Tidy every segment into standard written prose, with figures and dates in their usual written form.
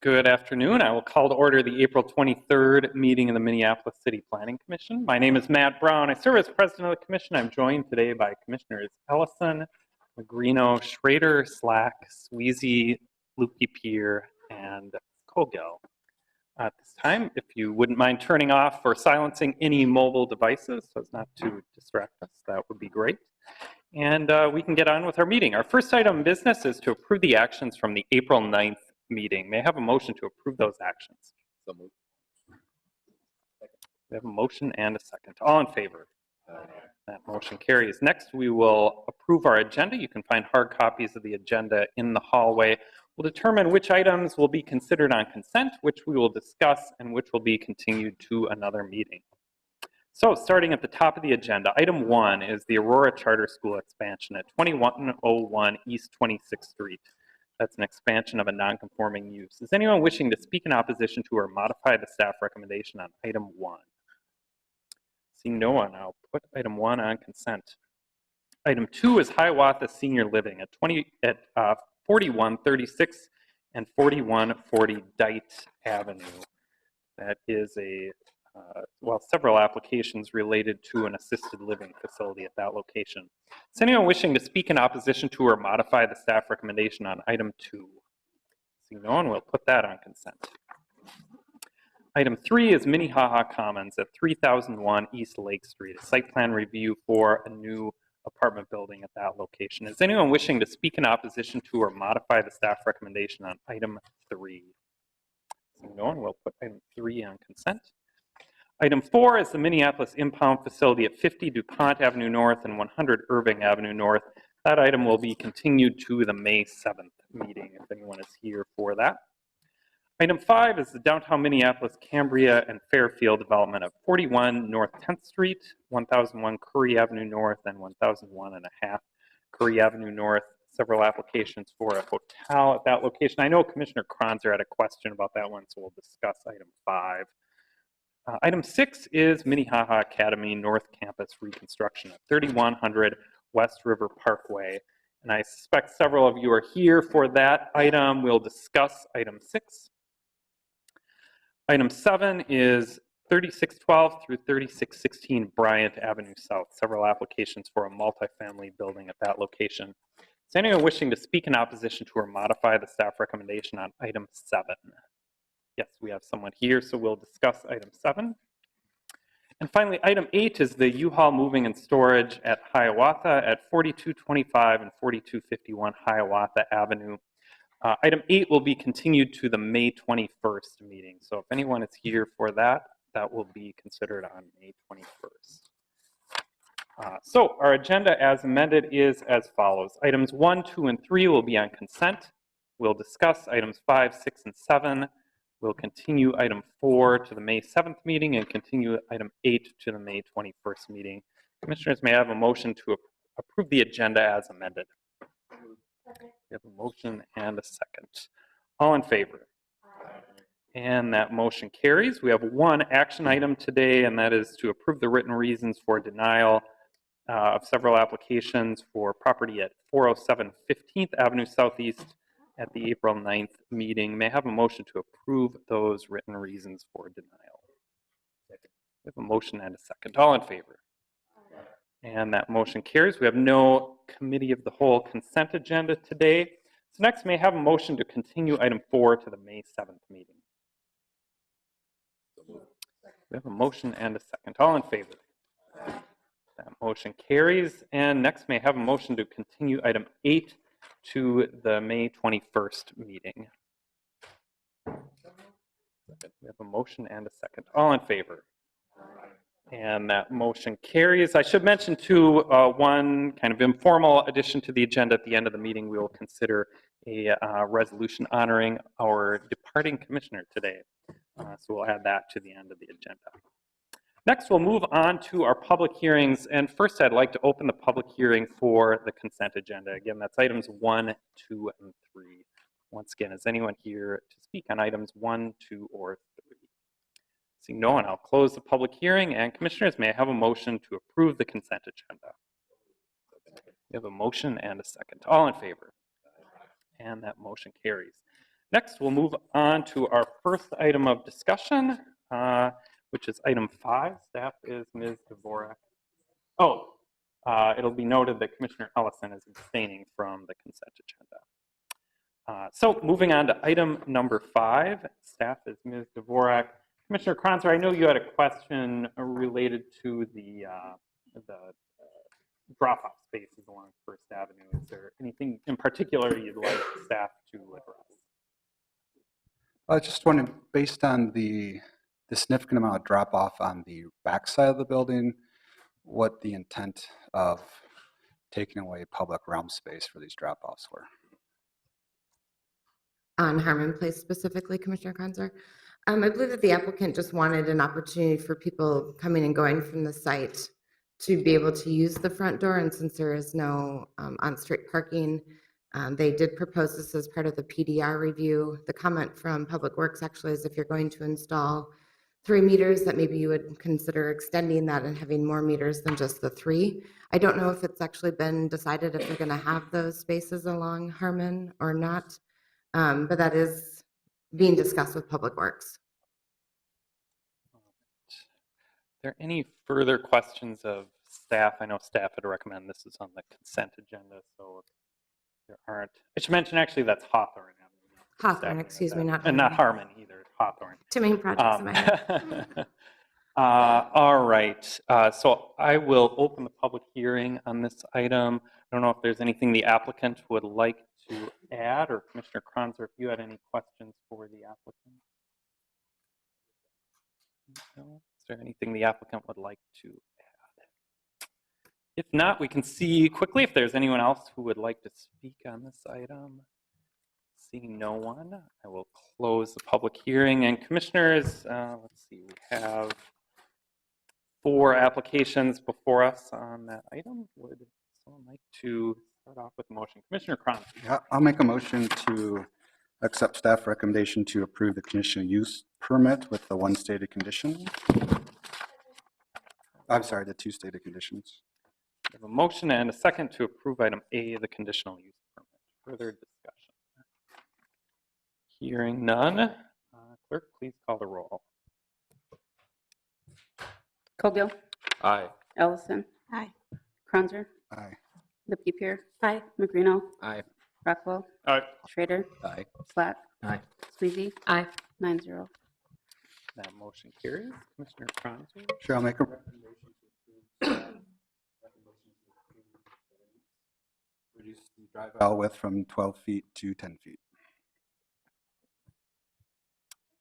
Good afternoon. I will call to order the April 23rd meeting of the Minneapolis City Planning Commission. My name is Matt Brown. I serve as president of the commission. I'm joined today by Commissioners Ellison, Magrino, Schrader, Slack, Sweezy, Lukey-Pier, and Kogel. At this time, if you wouldn't mind turning off or silencing any mobile devices so as not to distract us, that would be great. And we can get on with our meeting. Our first item of business is to approve the actions from the April 9th meeting. May I have a motion to approve those actions? So moved. We have a motion and a second. All in favor? That motion carries. Next, we will approve our agenda. You can find hard copies of the agenda in the hallway. We'll determine which items will be considered on consent, which we will discuss, and which will be continued to another meeting. So starting at the top of the agenda, item 1 is the Aurora Charter School expansion at 2101 East 26th Street. That's an expansion of a non-conforming use. Is anyone wishing to speak in opposition to or modify the staff recommendation on item 1? Seeing no one, I'll put item 1 on consent. Item 2 is Hiawatha Senior Living at 4136 and 4140 Dite Avenue. That is several applications related to an assisted living facility at that location. Is anyone wishing to speak in opposition to or modify the staff recommendation on item 2? Seeing no one, we'll put that on consent. Item 3 is Minnehaha Commons at 3001 East Lake Street, a site plan review for a new apartment building at that location. Is anyone wishing to speak in opposition to or modify the staff recommendation on item 3? Seeing no one, we'll put item 3 on consent. Item 4 is the Minneapolis impound facility at 50 DuPont Avenue North and 100 Irving Avenue North. That item will be continued to the May 7th meeting if anyone is here for that. Item 5 is the downtown Minneapolis Cambria and Fairfield development of 41 North 10th Street, 1001 Curry Avenue North, and 1001 and a half Curry Avenue North. Several applications for a hotel at that location. I know Commissioner Kronzer had a question about that one, so we'll discuss item 5. Item 6 is Minnehaha Academy North Campus Reconstruction at 3100 West River Parkway. And I suspect several of you are here for that item. We'll discuss item 6. Item 7 is 3612 through 3616 Bryant Avenue South. Several applications for a multifamily building at that location. Is anyone wishing to speak in opposition to or modify the staff recommendation on item 7? Yes, we have someone here, so we'll discuss item 7. And finally, item 8 is the U-Haul Moving and Storage at Hiawatha at 4225 and 4251 Hiawatha Avenue. Item 8 will be continued to the May 21st meeting. So if anyone is here for that, that will be considered on May 21st. So our agenda as amended is as follows. Items 1, 2, and 3 will be on consent. We'll discuss items 5, 6, and 7. We'll continue item 4 to the May 7th meeting and continue item 8 to the May 21st meeting. Commissioners may I have a motion to approve the agenda as amended. We have a motion and a second. All in favor? And that motion carries. We have one action item today, and that is to approve the written reasons for denial of several applications for property at 407 15th Avenue Southeast at the April 9th meeting. May I have a motion to approve those written reasons for denial? We have a motion and a second. All in favor? And that motion carries. We have no committee of the whole consent agenda today. So next, may I have a motion to continue item 4 to the May 7th meeting? We have a motion and a second. All in favor? That motion carries. And next, may I have a motion to continue item 8 to the May 21st meeting? We have a motion and a second. All in favor? And that motion carries. I should mention too, one kind of informal addition to the agenda at the end of the meeting. We will consider a resolution honoring our departing commissioner today. So we'll add that to the end of the agenda. Next, we'll move on to our public hearings. And first, I'd like to open the public hearing for the consent agenda. Again, that's items 1, 2, and 3. Once again, is anyone here to speak on items 1, 2, or 3? Seeing no one, I'll close the public hearing. And commissioners, may I have a motion to approve the consent agenda? We have a motion and a second. All in favor? And that motion carries. Next, we'll move on to our first item of discussion, which is item 5. Staff is Ms. Dvorak. Oh, it'll be noted that Commissioner Ellison is abstaining from the consent agenda. So moving on to item number 5, staff is Ms. Dvorak. Commissioner Kronzer, I know you had a question related to the drop-off spaces along First Avenue. Is there anything in particular you'd like staff to address? I just wondered, based on the significant amount of drop-off on the back side of the building, what the intent of taking away public realm space for these drop-offs were. On Harmon Place specifically, Commissioner Kronzer. I believe that the applicant just wanted an opportunity for people coming and going from the site to be able to use the front door, and since there is no on-street parking, they did propose this as part of the PDR review. The comment from Public Works actually is if you're going to install 3 meters, that maybe you would consider extending that and having more meters than just the 3. I don't know if it's actually been decided if they're going to have those spaces along Harmon or not, but that is being discussed with Public Works. Are there any further questions of staff? I know staff would recommend this is on the consent agenda, so if there aren't. I should mention actually that's Hawthorne Avenue. Hawthorne, excuse me, not and not Harmon either, Hawthorne. Too many projects in my head. All right, so I will open the public hearing on this item. I don't know if there's anything the applicant would like to add, or Commissioner Kronzer, if you had any questions for the applicant. No? Is there anything the applicant would like to add? If not, we can see quickly if there's anyone else who would like to speak on this item. Seeing no one, I will close the public hearing. And commissioners, let's see, we have 4 applications before us on that item. Would someone like to start off with a motion? Commissioner Kronzer. Yeah, I'll make a motion to accept staff recommendation to approve the conditional use permit with the 1 stated condition. I'm sorry, the 2 stated conditions. We have a motion and a second to approve item A, the conditional use permit. Further discussion? Hearing none. Clerk, please call the roll. Cogill. Aye. Ellison. Aye. Kronzer. Aye. Lipke-Pier. Aye. Magrino. Aye. Rockwell. Aye. Schrader. Aye. Slack. Aye. Sweezy. Aye. 9-0. That motion carries. Commissioner Kronzer. Sure, I'll make a recommendation to approve reduce the drive aisle width from 12 feet to 10 feet.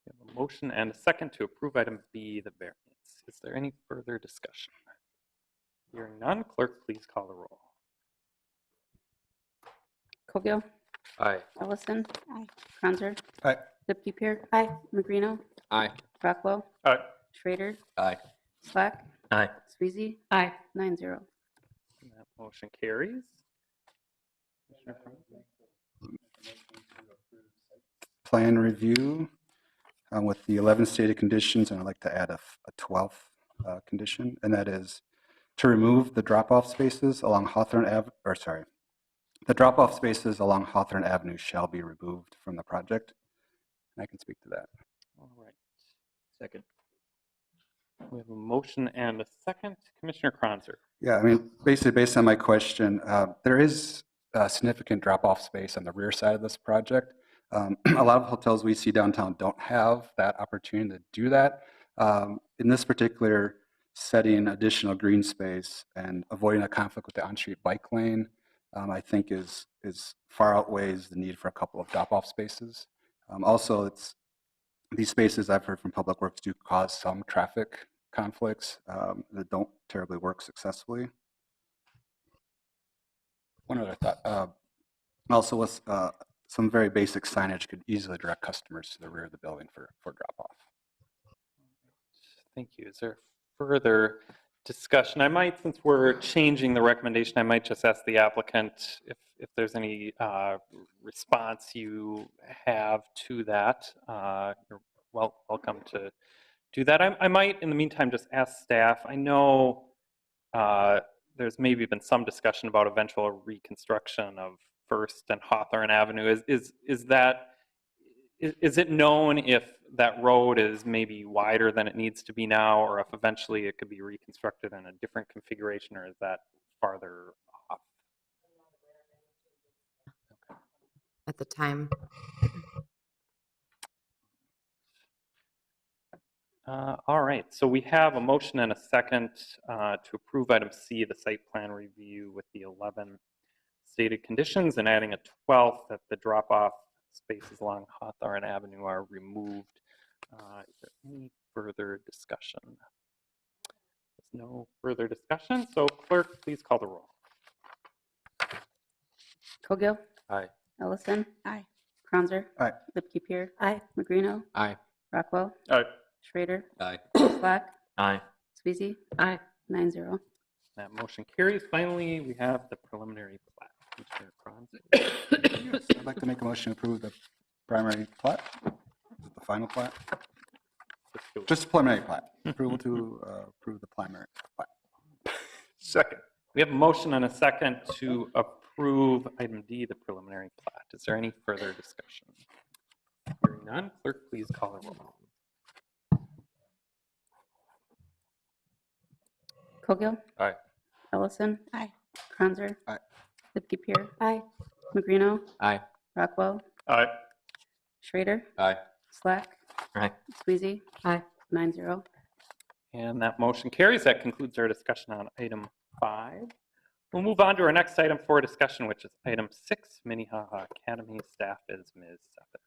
We have a motion and a second to approve item B, the variance. Is there any further discussion? Hearing none, clerk, please call the roll. Cogill. Aye. Ellison. Aye. Kronzer. Aye. Lipke-Pier. Aye. Magrino. Aye. Rockwell. Aye. Schrader. Aye. Slack. Aye. Sweezy. Aye. 9-0. That motion carries. Commissioner Kronzer. Plan review with the 11 stated conditions, and I'd like to add a 12th condition, and that is to remove the drop-off spaces along Hawthorne Avenue, or sorry, the drop-off spaces along Hawthorne Avenue shall be removed from the project. And I can speak to that. All right. Second. We have a motion and a second. Commissioner Kronzer. Yeah, I mean, basically based on my question, there is significant drop-off space on the rear side of this project. A lot of hotels we see downtown don't have that opportunity to do that. In this particular setting, additional green space and avoiding a conflict with the on-street bike lane, I think is far outweighs the need for a couple of drop-off spaces. Also, these spaces I've heard from Public Works do cause some traffic conflicts that don't terribly work successfully. One other thought, also with some very basic signage could easily direct customers to the rear of the building for drop-off. Thank you. Is there further discussion? I might, since we're changing the recommendation, I might just ask the applicant if there's any response you have to that. You're welcome to do that. I might, in the meantime, just ask staff. I know there's maybe been some discussion about eventual reconstruction of First and Hawthorne Avenue. Is that is it known if that road is maybe wider than it needs to be now, or if eventually it could be reconstructed in a different configuration, or is that farther off? At the time. All right, so we have a motion and a second to approve item C, the site plan review with the 11 stated conditions, and adding a 12th that the drop-off spaces along Hawthorne Avenue are removed. Is there any further discussion? There's no further discussion, so clerk, please call the roll. Cogill? Aye. Ellison? Aye. Cronzer? Aye. Lipke-Peer? Aye. Magrino? Aye. Rockwell? Aye. Schrader? Aye. Slack? Aye. Sweezy? Aye. 9-0. That motion carries. Finally, we have the preliminary plat. Commissioner Cronzer. Yes, I'd like to make a motion to approve the primary plat. Is it the final plat? Let's do it. Just preliminary plat. Approval to approve the primary plat. Second. We have a motion and a second to approve item D, the preliminary plat. Is there any further discussion? Hearing none, clerk, please call the roll. Cogill? Aye. Ellison? Aye. Cronzer? Aye. Lipke-Peer? Aye. Magrino? Aye. Rockwell? Aye. Schrader? Aye. Slack? Aye. Sweezy? Aye. 9-0. And that motion carries. That concludes our discussion on item 5. We'll move on to our next item for discussion, which is item 6, Minnehaha Academy. Staff is Ms. Seffer.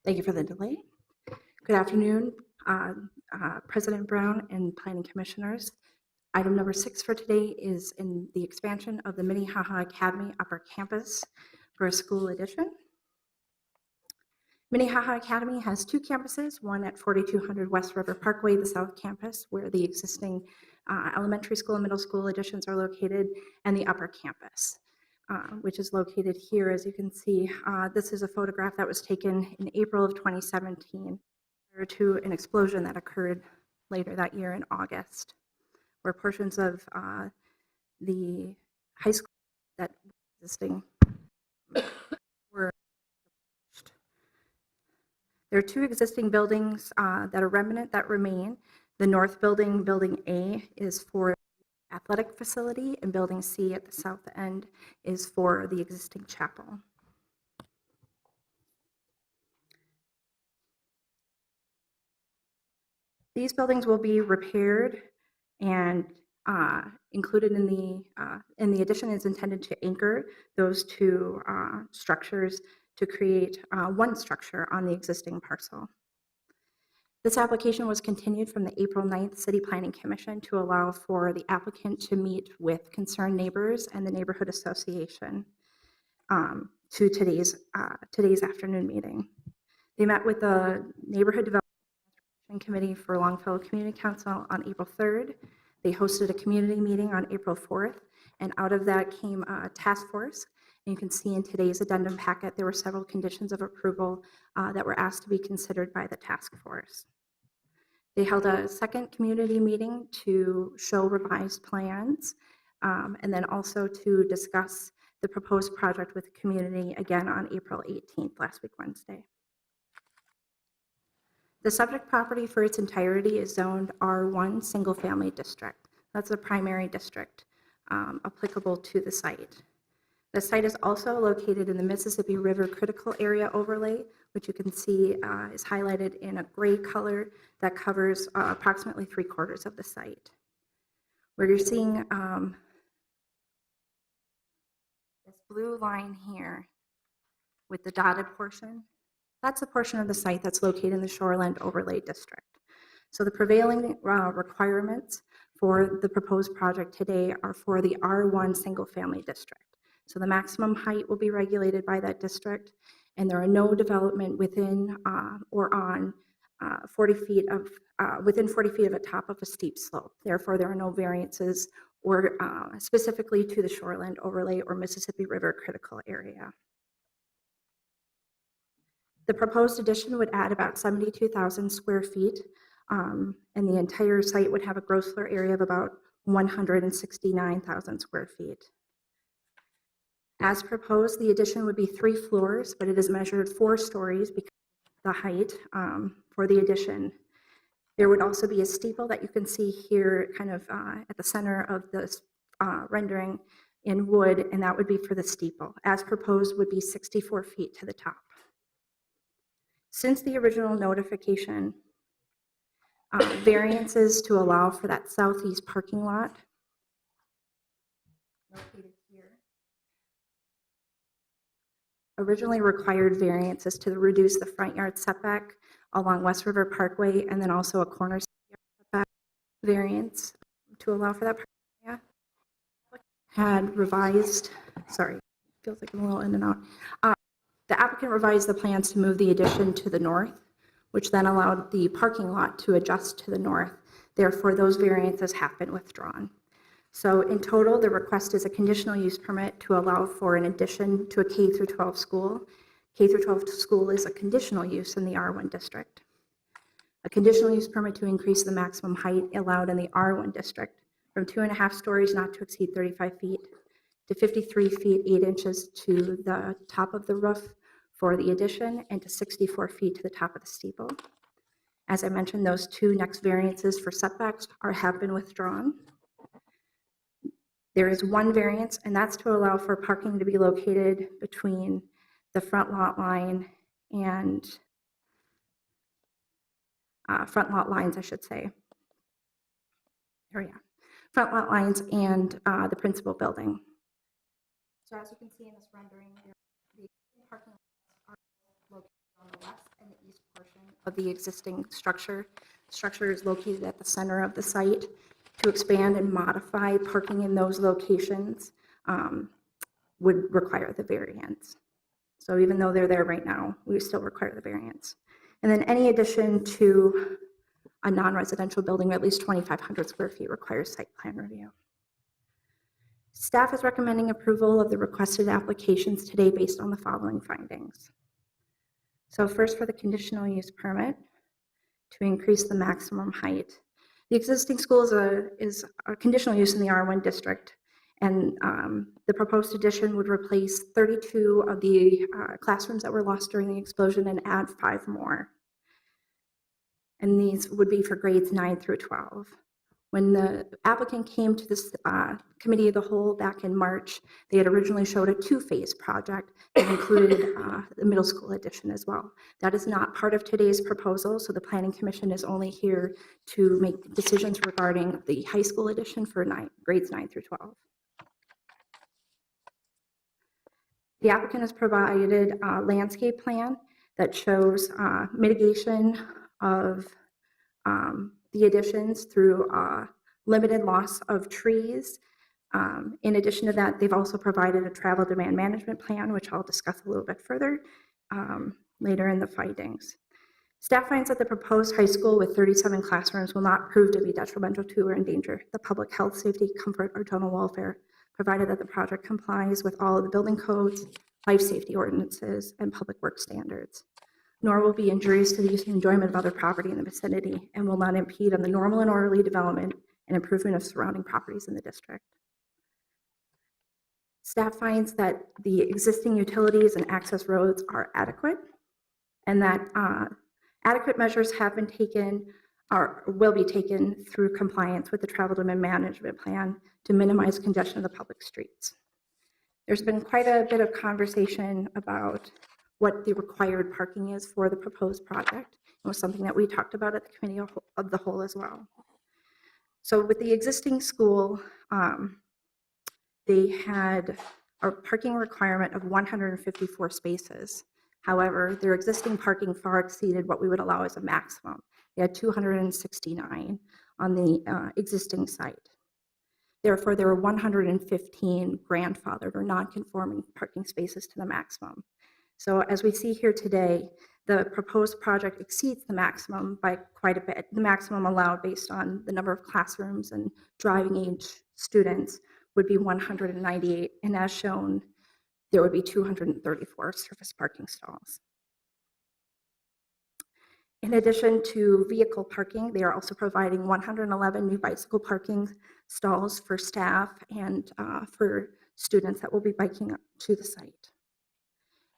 Thank you for the delay. Good afternoon, President Brown and Planning Commissioners. Item number 6 for today is in the expansion of the Minnehaha Academy Upper Campus for a school addition. Minnehaha Academy has 2 campuses, one at 4200 West River Parkway, the south campus, where the existing elementary school and middle school additions are located, and the upper campus, which is located here. As you can see, this is a photograph that was taken in April of 2017 prior to an explosion that occurred later that year in August, where portions of the high school that were existing were demolished. There are 2 existing buildings that are remnant that remain. The north building, Building A, is for the athletic facility, and Building C at the south end is for the existing chapel. These buildings will be repaired, and included in the addition is intended to anchor those 2 structures to create one structure on the existing parcel. This application was continued from the April 9th City Planning Commission to allow for the applicant to meet with concerned neighbors and the neighborhood association to today's afternoon meeting. They met with the Neighborhood Development Committee for Longfellow Community Council on April 3rd. They hosted a community meeting on April 4th, and out of that came a task force. And you can see in today's addendum packet, there were several conditions of approval that were asked to be considered by the task force. They held a second community meeting to show revised plans, and then also to discuss the proposed project with the community again on April 18th, last week Wednesday. The subject property for its entirety is zoned R1 single family district. That's the primary district applicable to the site. The site is also located in the Mississippi River Critical Area Overlay, which you can see is highlighted in a gray color that covers approximately 3/4 of the site. Where you're seeing blue line here with the dotted portion, that's a portion of the site that's located in the Shoreland Overlay District. So the prevailing requirements for the proposed project today are for the R1 single-family district. So the maximum height will be regulated by that district, and there are no development within or on 40 feet of, within 40 feet of a top of a steep slope. Therefore, there are no variances or specifically to the Shoreland Overlay or Mississippi River critical area. The proposed addition would add about 72,000 square feet, and the entire site would have a gross floor area of about 169,000 square feet. As proposed, the addition would be 3 floors, but it is measured 4 stories because of the height for the addition. There would also be a steeple that you can see here kind of at the center of this rendering in wood, and that would be for the steeple. As proposed would be 64 feet to the top. Since the original notification, variances to allow for that southeast parking lot located here originally required variances to reduce the front yard setback along West River Parkway, and then also a corner setback variance to allow for that parking area. Had revised, sorry, feels like I'm a little in and out. The applicant revised the plans to move the addition to the north, which then allowed the parking lot to adjust to the north. Therefore, those variances have been withdrawn. So in total, the request is a conditional use permit to allow for an addition to a K through 12 school. K through 12 school is a conditional use in the R1 district. A conditional use permit to increase the maximum height allowed in the R1 district from 2.5 stories not to exceed 35 feet to 53 feet 8 inches to the top of the roof for the addition, and to 64 feet to the top of the steeple. As I mentioned, those 2 next variances for setbacks have been withdrawn. There is 1 variance, and that's to allow for parking to be located between the front lot line and front lot lines, I should say. There we go. Front lot lines and the principal building. So as you can see in this rendering, the parking lots are located on the west and the east portion of the existing structure. The structure is located at the center of the site. To expand and modify parking in those locations would require the variance. So even though they're there right now, we still require the variance. And then any addition to a non-residential building of at least 2,500 square feet requires site plan review. Staff is recommending approval of the requested applications today based on the following findings. So first, for the conditional use permit to increase the maximum height. The existing school is a conditional use in the R1 district, and the proposed addition would replace 32 of the classrooms that were lost during the explosion and add 5 more. And these would be for grades 9 through 12. When the applicant came to this committee of the whole back in March, they had originally showed a 2-phase project that included the middle school addition as well. That is not part of today's proposal, so the Planning Commission is only here to make decisions regarding the high school addition for grades 9 through 12. The applicant has provided a landscape plan that shows mitigation of the additions through limited loss of trees. In addition to that, they've also provided a travel demand management plan, which I'll discuss a little bit further later in the findings. Staff finds that the proposed high school with 37 classrooms will not prove to be detrimental to or endanger the public health, safety, comfort, or general welfare, provided that the project complies with all of the building codes, life safety ordinances, and public works standards. Nor will be injurious to the use and enjoyment of other property in the vicinity, and will not impede on the normal and orderly development and improvement of surrounding properties in the district. Staff finds that the existing utilities and access roads are adequate, and that adequate measures have been taken or will be taken through compliance with the travel demand management plan to minimize congestion of the public streets. There's been quite a bit of conversation about what the required parking is for the proposed project. It was something that we talked about at the committee of the whole as well. So with the existing school, they had a parking requirement of 154 spaces. However, their existing parking far exceeded what we would allow as a maximum. They had 269 on the existing site. Therefore, there were 115 grandfathered or non-conforming parking spaces to the maximum. So as we see here today, the proposed project exceeds the maximum by quite a bit. The maximum allowed based on the number of classrooms and driving age students would be 198, and as shown, there would be 234 surface parking stalls. In addition to vehicle parking, they are also providing 111 new bicycle parking stalls for staff and for students that will be biking up to the site.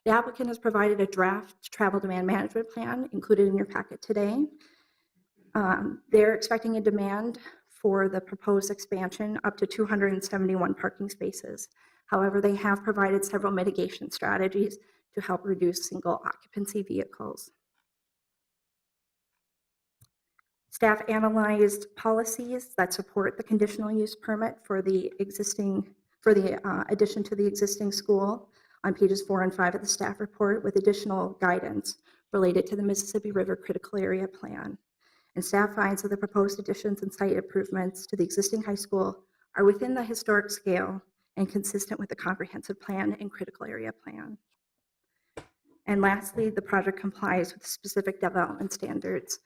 The applicant has provided a draft travel demand management plan included in your packet today. They're expecting a demand for the proposed expansion up to 271 parking spaces. However, they have provided several mitigation strategies to help reduce single occupancy vehicles. Staff analyzed policies that support the conditional use permit for the addition to the existing school on pages 4 and 5 of the staff report, with additional guidance related to the Mississippi River Critical Area Plan. And staff finds that the proposed additions and site improvements to the existing high school are within the historic scale and consistent with the comprehensive plan and critical area plan. And lastly, the project complies with specific development standards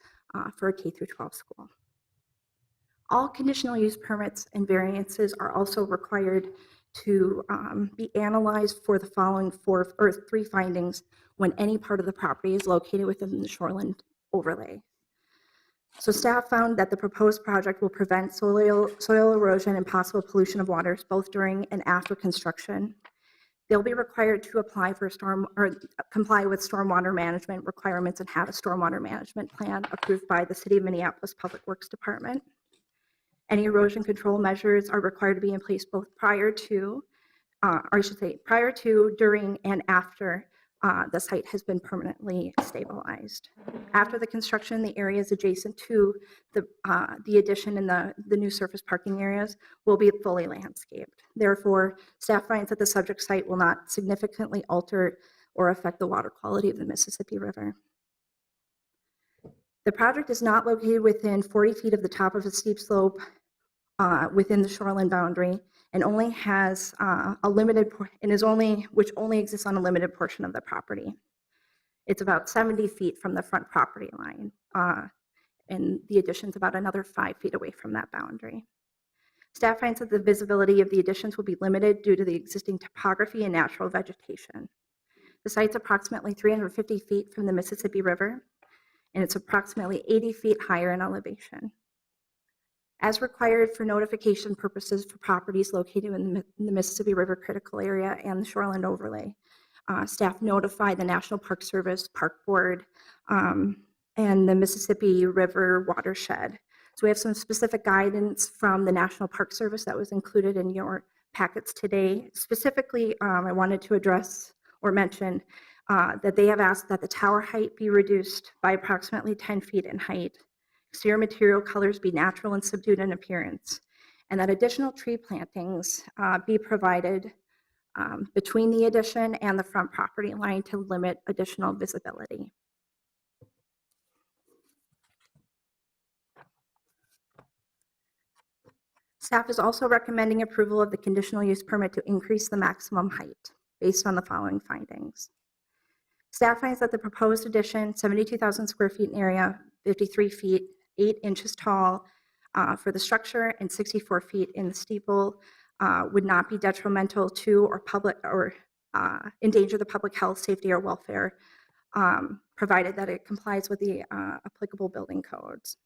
for a K-12 school. All conditional use permits and variances are also required to be analyzed for the following 3 findings when any part of the property is located within the shoreline overlay. So staff found that the proposed project will prevent soil erosion and possible pollution of waters both during and after construction. They'll be required to apply for comply with stormwater management requirements and have a stormwater management plan approved by the City of Minneapolis Public Works Department. Any erosion control measures are required to be in place both prior to, during, and after the site has been permanently stabilized. After the construction, the areas adjacent to the addition and the new surface parking areas will be fully landscaped. Therefore, staff finds that the subject site will not significantly alter or affect the water quality of the Mississippi River. The project is not located within 40 feet of the top of a steep slope within the shoreline boundary, and only has which only exists on a limited portion of the property. It's about 70 feet from the front property line, and the addition's about another 5 feet away from that boundary. Staff finds that the visibility of the additions will be limited due to the existing topography and natural vegetation. The site's approximately 350 feet from the Mississippi River, and it's approximately 80 feet higher in elevation. As required for notification purposes for properties located in the Mississippi River Critical Area and the Shoreline Overlay, staff notify the National Park Service, Park Board, and the Mississippi River Watershed. So we have some specific guidance from the National Park Service that was included in your packets today. Specifically, I wanted to address or mention that they have asked that the tower height be reduced by approximately 10 feet in height. Exterior material colors be natural and subdued in appearance, and that additional tree plantings be provided between the addition and the front property line to limit additional visibility. Staff is also recommending approval of the conditional use permit to increase the maximum height based on the following findings. Staff finds that the proposed addition, 72,000 square feet in area, 53 feet, 8 inches tall for the structure and 64 feet in the steeple would not be detrimental to or endanger the public health, safety, or welfare, provided that it complies with the applicable building codes.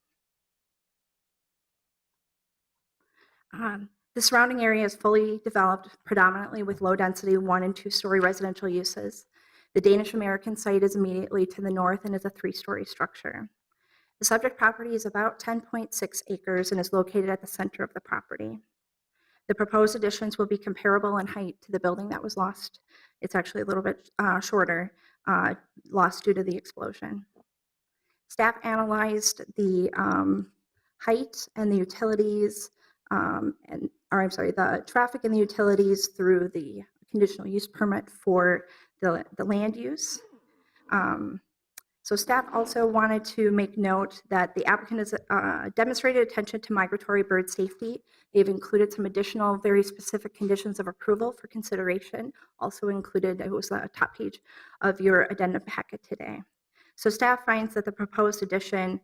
The surrounding area is fully developed, predominantly with low-density 1- and 2-story residential uses. The Danish American site is immediately to the north and is a 3-story structure. The subject property is about 10.6 acres and is located at the center of the property. The proposed additions will be comparable in height to the building that was lost. It's actually a little bit shorter, lost due to the explosion. Staff analyzed the height and the utilities, the traffic and the utilities through the conditional use permit for the land use. So staff also wanted to make note that the applicant has demonstrated attention to migratory bird safety. They've included some additional very specific conditions of approval for consideration, also included, it was the top page of your addendum packet today. So staff finds that the proposed addition,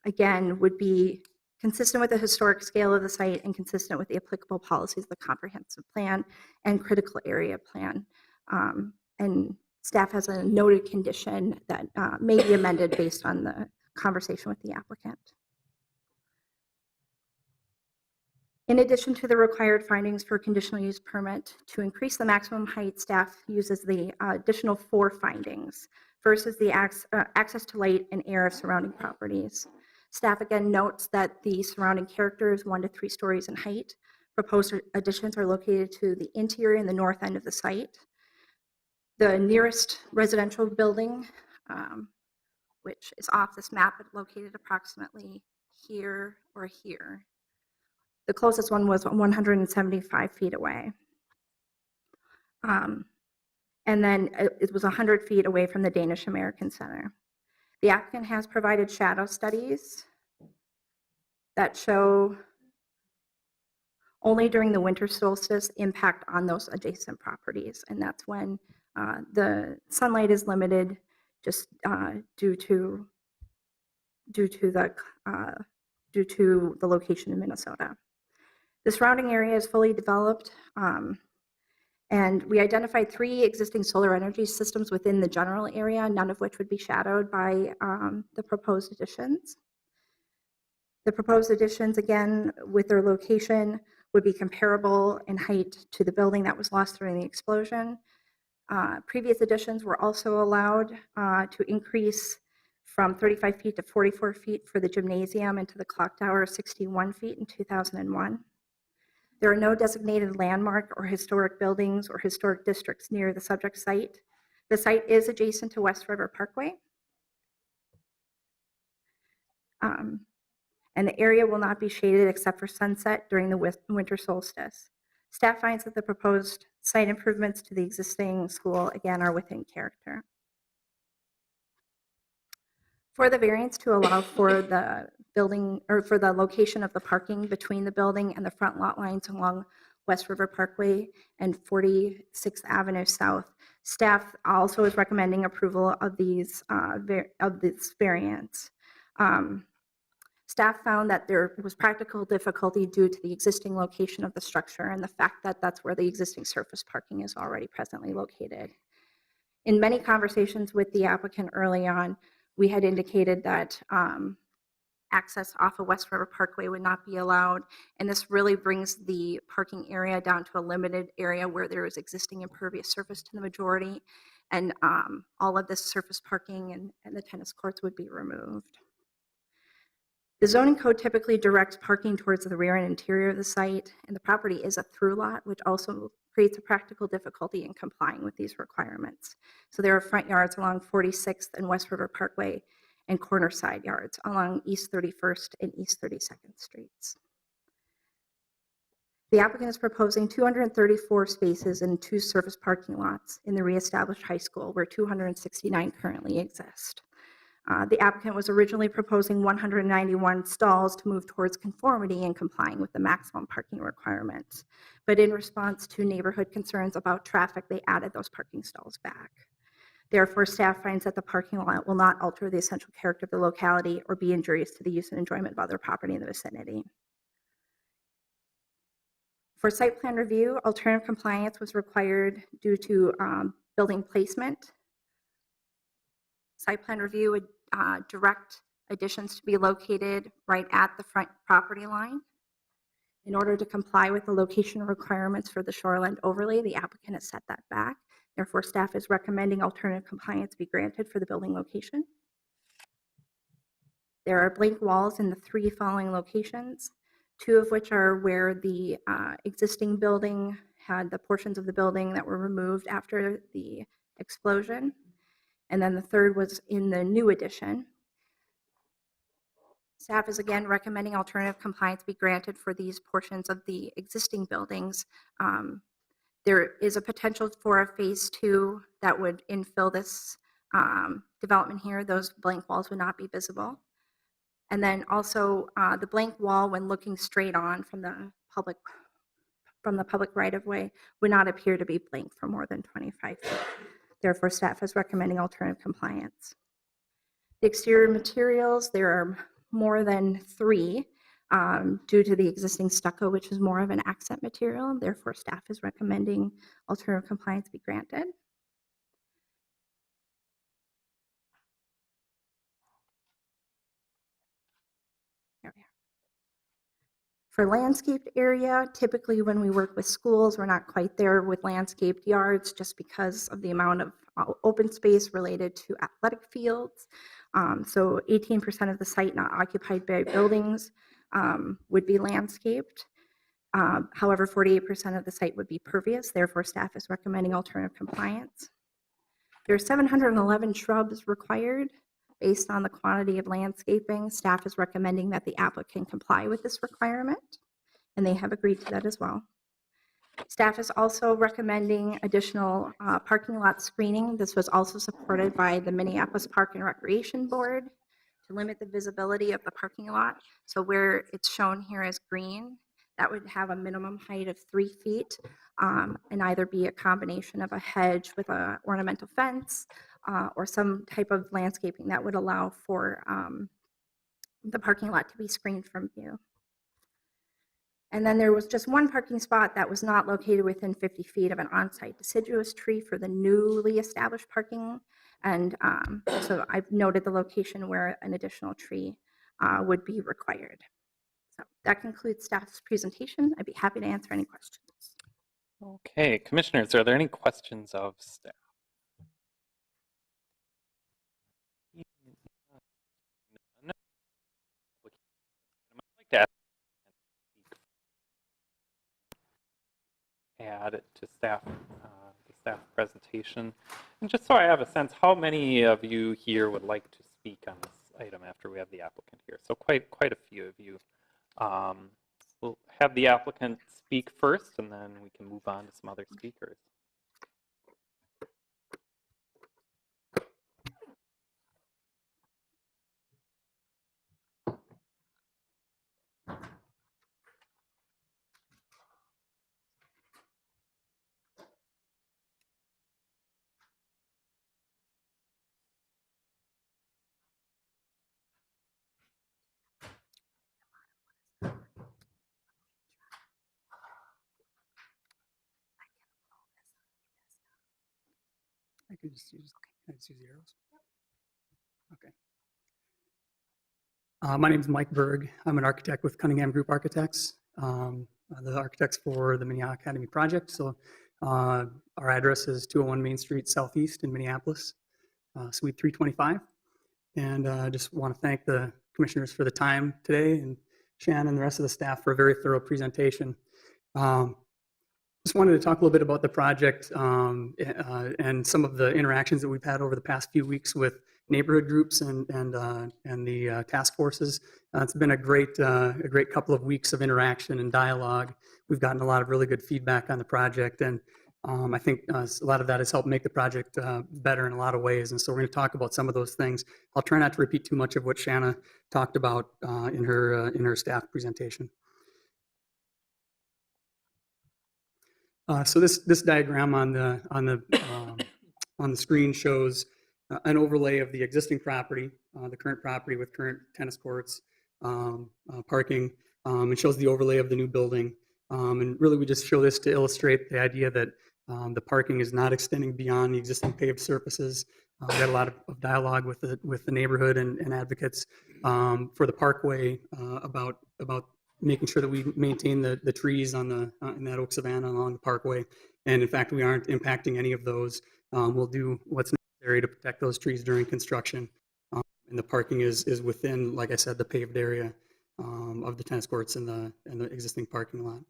again, would be consistent with the historic scale of the site and consistent with the applicable policies of the comprehensive plan and critical area plan. And staff has a noted condition that may be amended based on the conversation with the applicant. In addition to the required findings for conditional use permit, to increase the maximum height, staff uses the additional 4 findings. First is the access to light and air of surrounding properties. Staff again notes that the surrounding character is 1 to 3 stories in height. Proposed additions are located to the interior and the north end of the site. The nearest residential building, which is off this map, but located approximately here or here. The closest one was 175 feet away. And then it was 100 feet away from the Danish American Center. The applicant has provided shadow studies that show only during the winter solstice impact on those adjacent properties. And that's when the sunlight is limited just due to the location in Minnesota. The surrounding area is fully developed, and we identified 3 existing solar energy systems within the general area, none of which would be shadowed by the proposed additions. The proposed additions, again, with their location, would be comparable in height to the building that was lost during the explosion. Previous additions were also allowed to increase from 35 feet to 44 feet for the gymnasium and to the clock tower, 61 feet in 2001. There are no designated landmark or historic buildings or historic districts near the subject site. The site is adjacent to West River Parkway. And the area will not be shaded except for sunset during the winter solstice. Staff finds that the proposed site improvements to the existing school, again, are within character. For the variance to allow for the building, or for the location of the parking between the building and the front lot lines along West River Parkway and 46th Avenue South, staff also is recommending approval of this variance. Staff found that there was practical difficulty due to the existing location of the structure and the fact that that's where the existing surface parking is already presently located. In many conversations with the applicant early on, we had indicated that access off of West River Parkway would not be allowed, and this really brings the parking area down to a limited area where there is existing impervious surface to the majority, and all of this surface parking and the tennis courts would be removed. The zoning code typically directs parking towards the rear and interior of the site, and the property is a through lot, which also creates a practical difficulty in complying with these requirements. So there are front yards along 46th and West River Parkway and corner side yards along East 31st and East 32nd Streets. The applicant is proposing 234 spaces in 2 surface parking lots in the reestablished high school where 269 currently exist. The applicant was originally proposing 191 stalls to move towards conformity and complying with the maximum parking requirements. But in response to neighborhood concerns about traffic, they added those parking stalls back. Therefore, staff finds that the parking lot will not alter the essential character of the locality or be injurious to the use and enjoyment of other property in the vicinity. For site plan review, alternative compliance was required due to building placement. Site plan review would direct additions to be located right at the front property line. In order to comply with the location requirements for the shoreline overlay, the applicant has set that back. Therefore, staff is recommending alternative compliance be granted for the building location. There are blank walls in the 3 following locations, 2 of which are where the existing building had the portions of the building that were removed after the explosion. And then the 3rd was in the new addition. Staff is again recommending alternative compliance be granted for these portions of the existing buildings There is a potential for a phase 2 that would infill this development here. Those blank walls would not be visible. And then also the blank wall, when looking straight on from the public right-of-way, would not appear to be blank for more than 25 feet. Therefore, staff is recommending alternative compliance. The exterior materials, there are more than 3 due to the existing stucco, which is more of an accent material. Therefore, staff is recommending alternative compliance be granted. There we are. For landscaped area, typically when we work with schools, we're not quite there with landscaped yards just because of the amount of open space related to athletic fields. So 18% of the site not occupied by buildings would be landscaped. However, 48% of the site would be pervious. Therefore, staff is recommending alternative compliance. There are 711 shrubs required. Based on the quantity of landscaping, staff is recommending that the applicant comply with this requirement, and they have agreed to that as well. Staff is also recommending additional parking lot screening. This was also supported by the Minneapolis Park and Recreation Board to limit the visibility of the parking lot. So where it's shown here as green, that would have a minimum height of 3 feet and either be a combination of a hedge with an ornamental fence or some type of landscaping that would allow for the parking lot to be screened from view. And then there was just one parking spot that was not located within 50 feet of an on-site deciduous tree for the newly established parking. And so I've noted the location where an additional tree would be required. So that concludes staff's presentation. I'd be happy to answer any questions. Okay, commissioners, are there any questions of staff? No. I'd like to add it to staff, the staff presentation. And just so I have a sense, how many of you here would like to speak on this item after we have the applicant here? So quite a few of you. We'll have the applicant speak first, and then we can move on to some other speakers. I can just use the arrows. Okay. My name is Mike Berg. I'm an architect with Cunningham Group Architects, the architects for the Minnehaha Academy project. So our address is 201 Main Street Southeast in Minneapolis, Suite 325. And I just want to thank the commissioners for the time today, and Shannon and the rest of the staff for a very thorough presentation. Just wanted to talk a little bit about the project and some of the interactions that we've had over the past few weeks with neighborhood groups and the task forces. It's been a great couple of weeks of interaction and dialogue. We've gotten a lot of really good feedback on the project, and I think a lot of that has helped make the project better in a lot of ways. And so we're going to talk about some of those things. I'll try not to repeat too much of what Shanna talked about in her staff presentation. So this diagram on the screen shows an overlay of the existing property, the current property with current tennis courts, parking. It shows the overlay of the new building, and really we just show this to illustrate the idea that the parking is not extending beyond the existing paved surfaces. We had a lot of dialogue with the neighborhood and advocates for the Parkway about making sure that we maintain the trees on in that oak savanna along the Parkway. And in fact, we aren't impacting any of those. We'll do what's necessary to protect those trees during construction. And the parking is within, like I said, the paved area of the tennis courts and the existing parking lot.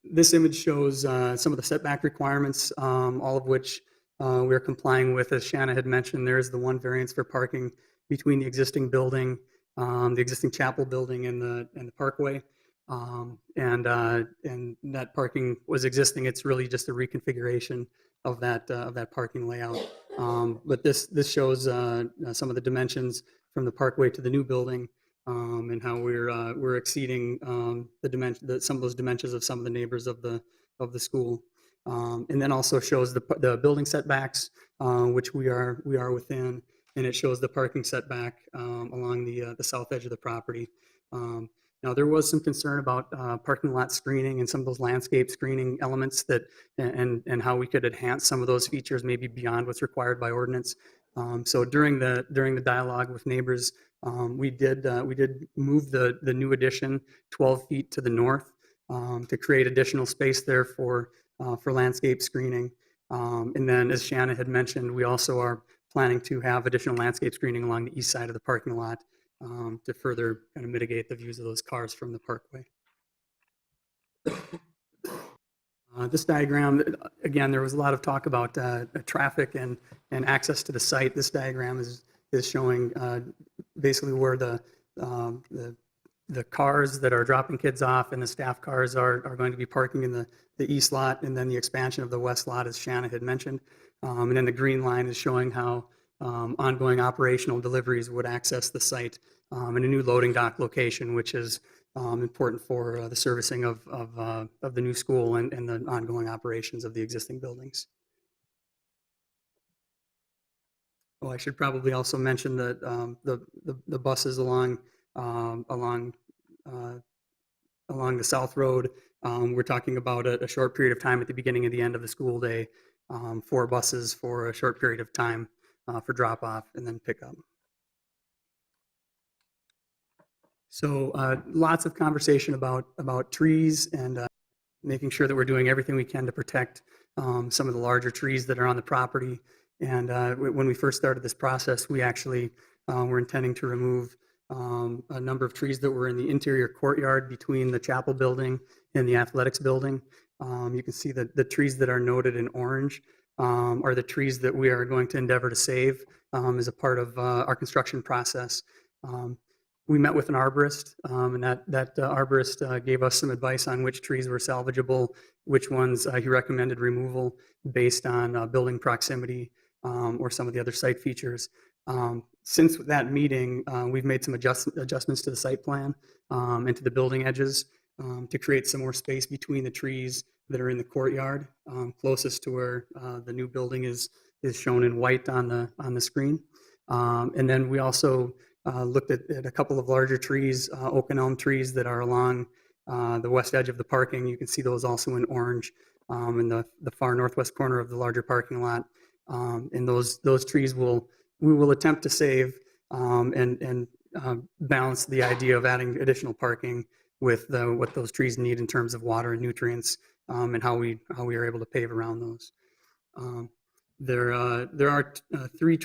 This image shows some of the setback requirements, all of which we're complying with. As Shanna had mentioned, there is the one variance for parking between the existing building, the existing chapel building, and the Parkway. And that parking was existing. It's really just a reconfiguration of that parking layout. But this shows some of the dimensions from the Parkway to the new building, and how we're exceeding some of those dimensions of some of the neighbors of the school. And then also shows the building setbacks, which we are within, and it shows the parking setback along the south edge of the property. Now, there was some concern about parking lot screening and some of those landscape screening elements and how we could enhance some of those features maybe beyond what's required by ordinance. So during the dialogue with neighbors, we did move the new addition 12 feet to the north to create additional space there for landscape screening. And then, as Shanna had mentioned, we also are planning to have additional landscape screening along the east side of the parking lot to further kind of mitigate the views of those cars from the Parkway. This diagram, again, there was a lot of talk about traffic and access to the site. This diagram is showing basically where the cars that are dropping kids off and the staff cars are going to be parking in the east lot, and then the expansion of the west lot, as Shanna had mentioned. And then the green line is showing how ongoing operational deliveries would access the site in a new loading dock location, which is important for the servicing of the new school and the ongoing operations of the existing buildings. Oh, I should probably also mention that the buses along the South Road, we're talking about a short period of time at the beginning and the end of the school day, 4 buses for a short period of time for drop off and then pick up. So lots of conversation about trees and making sure that we're doing everything we can to protect some of the larger trees that are on the property. And when we first started this process, we actually were intending to remove a number of trees that were in the interior courtyard between the chapel building and the athletics building. You can see that the trees that are noted in orange are the trees that we are going to endeavor to save as a part of our construction process. We met with an arborist, and that arborist gave us some advice on which trees were salvageable, which ones he recommended removal based on building proximity or some of the other site features. Since that meeting, we've made some adjustments to the site plan and to the building edges to create some more space between the trees that are in the courtyard, closest to where the new building is shown in white on the screen. And then we also looked at a couple of larger trees, oak and elm trees that are along the west edge of the parking. You can see those also in orange in the far northwest corner of the larger parking lot. And those trees we will attempt to save and balance the idea of adding additional parking with what those trees need in terms of water and nutrients, and how we are able to pave around those. There are 2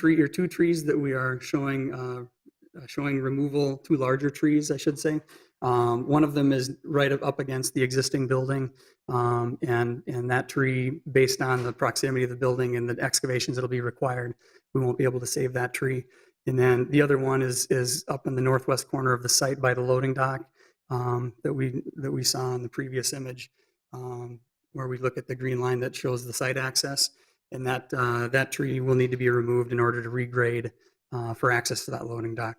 trees that we are showing removal, 2 larger trees, I should say. One of them is right up against the existing building, and that tree, based on the proximity of the building and the excavations that'll be required, we won't be able to save that tree. And then the other one is up in the northwest corner of the site by the loading dock that we saw in the previous image, where we look at the green line that shows the site access, and that tree will need to be removed in order to regrade for access to that loading dock.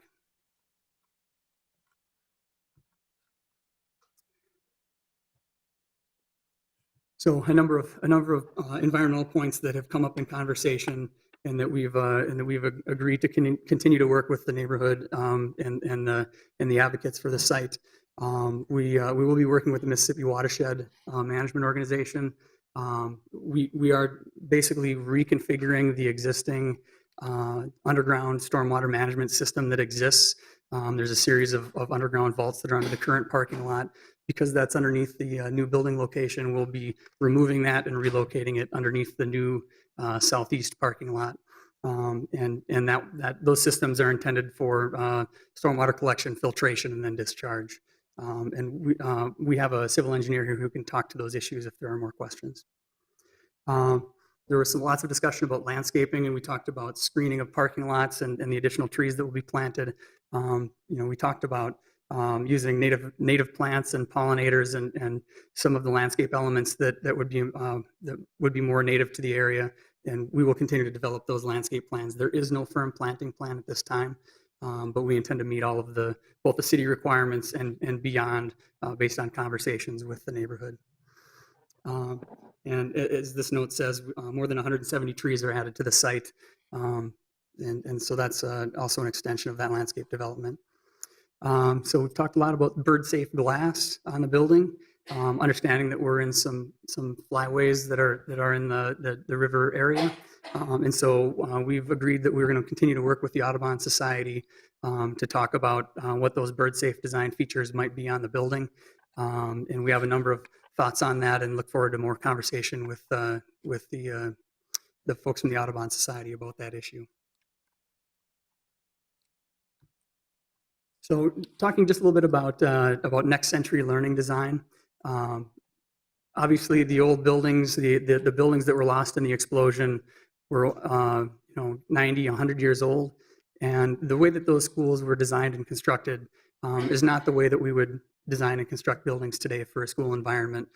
So a number of environmental points that have come up in conversation, and that we've agreed to continue to work with the neighborhood and the advocates for the site. We will be working with the Mississippi Watershed Management Organization. We are basically reconfiguring the existing underground stormwater management system that exists. There's a series of underground vaults that are under the current parking lot. Because that's underneath the new building location, we'll be removing that and relocating it underneath the new southeast parking lot. And those systems are intended for stormwater collection, filtration, and then discharge. And we have a civil engineer here who can talk to those issues if there are more questions. There was lots of discussion about landscaping, and we talked about screening of parking lots and the additional trees that will be planted. We talked about using native plants and pollinators and some of the landscape elements that would be more native to the area. And we will continue to develop those landscape plans. There is no firm planting plan at this time, but we intend to meet all of both the city requirements and beyond based on conversations with the neighborhood. And as this note says, more than 170 trees are added to the site. And so that's also an extension of that landscape development. So we've talked a lot about bird-safe glass on the building, understanding that we're in some flyways that are in the river area. And so we've agreed that we're going to continue to work with the Audubon Society to talk about what those bird-safe design features might be on the building. And we have a number of thoughts on that and look forward to more conversation with the folks from the Audubon Society about that issue. So talking just a little bit about next century learning design. Obviously, the old buildings, the buildings that were lost in the explosion were 90, 100 years old. And the way that those schools were designed and constructed is not the way that we would design and construct buildings today for a school environment.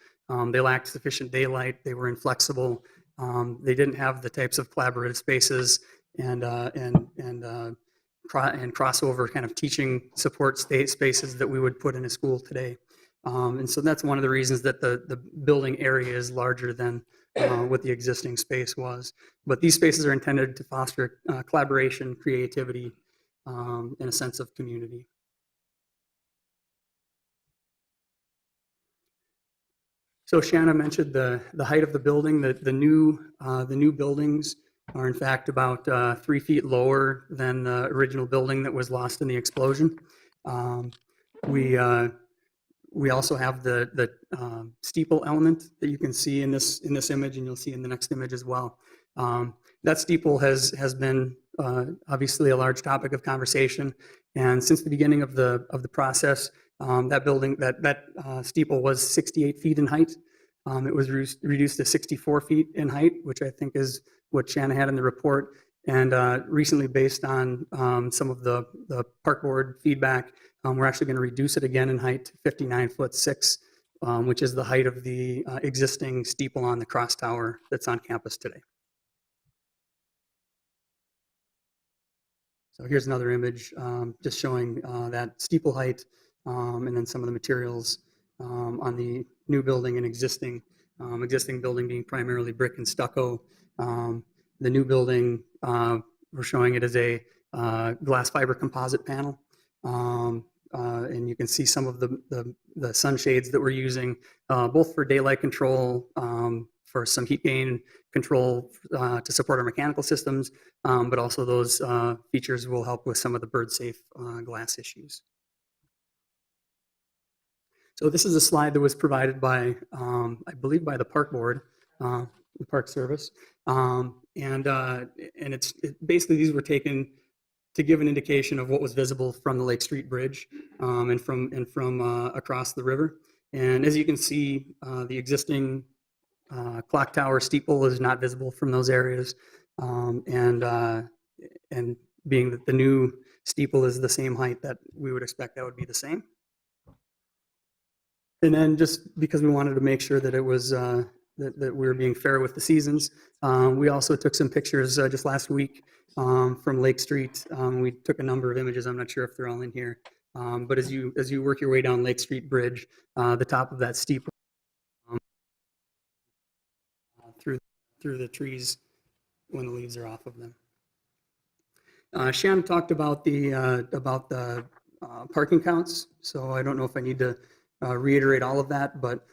They lacked sufficient daylight. They were inflexible. They didn't have the types of collaborative spaces and crossover kind of teaching support spaces that we would put in a school today. And so that's one of the reasons that the building area is larger than what the existing space was. But these spaces are intended to foster collaboration, creativity, and a sense of community. So Shanna mentioned the height of the building. The new buildings are in fact about 3 feet lower than the original building that was lost in the explosion. We also have the steeple element that you can see in this image, and you'll see in the next image as well. That steeple has been obviously a large topic of conversation, and since the beginning of the process, that steeple was 68 feet in height. It was reduced to 64 feet in height, which I think is what Shanna had in the report. And recently, based on some of the park board feedback, we're actually going to reduce it again in height to 59'6", which is the height of the existing steeple on the cross tower that's on campus today. So here's another image just showing that steeple height and then some of the materials on the new building and existing building being primarily brick and stucco. The new building, we're showing it as a glass fiber composite panel. And you can see some of the sunshades that we're using, both for daylight control, for some heat gain control to support our mechanical systems, but also those features will help with some of the bird-safe glass issues. So this is a slide that was provided by, I believe, by the Park Board, the Park Service, and basically these were taken to give an indication of what was visible from the Lake Street Bridge and from across the river. And as you can see, the existing clock tower steeple is not visible from those areas, and being that the new steeple is the same height, that we would expect that would be the same. And then just because we wanted to make sure that it was that we were being fair with the seasons, we also took some pictures just last week from Lake Street. We took a number of images. I'm not sure if they're all in here, but as you work your way down Lake Street Bridge, the top of that steeple through the trees when the leaves are off of them. Shannon talked about the parking counts, so I don't know if I need to reiterate all of that, but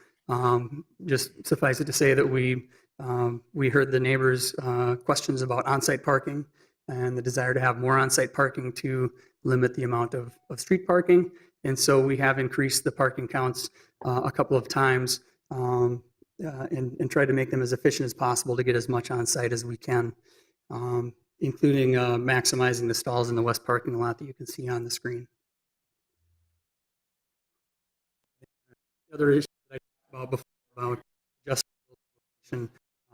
just suffice it to say that we heard the neighbors' questions about on-site parking and the desire to have more on-site parking to limit the amount of street parking. And so we have increased the parking counts a couple of times and tried to make them as efficient as possible to get as much on-site as we can, including maximizing the stalls in the west parking lot that you can see on the screen. The other issue that I talked about before about justification,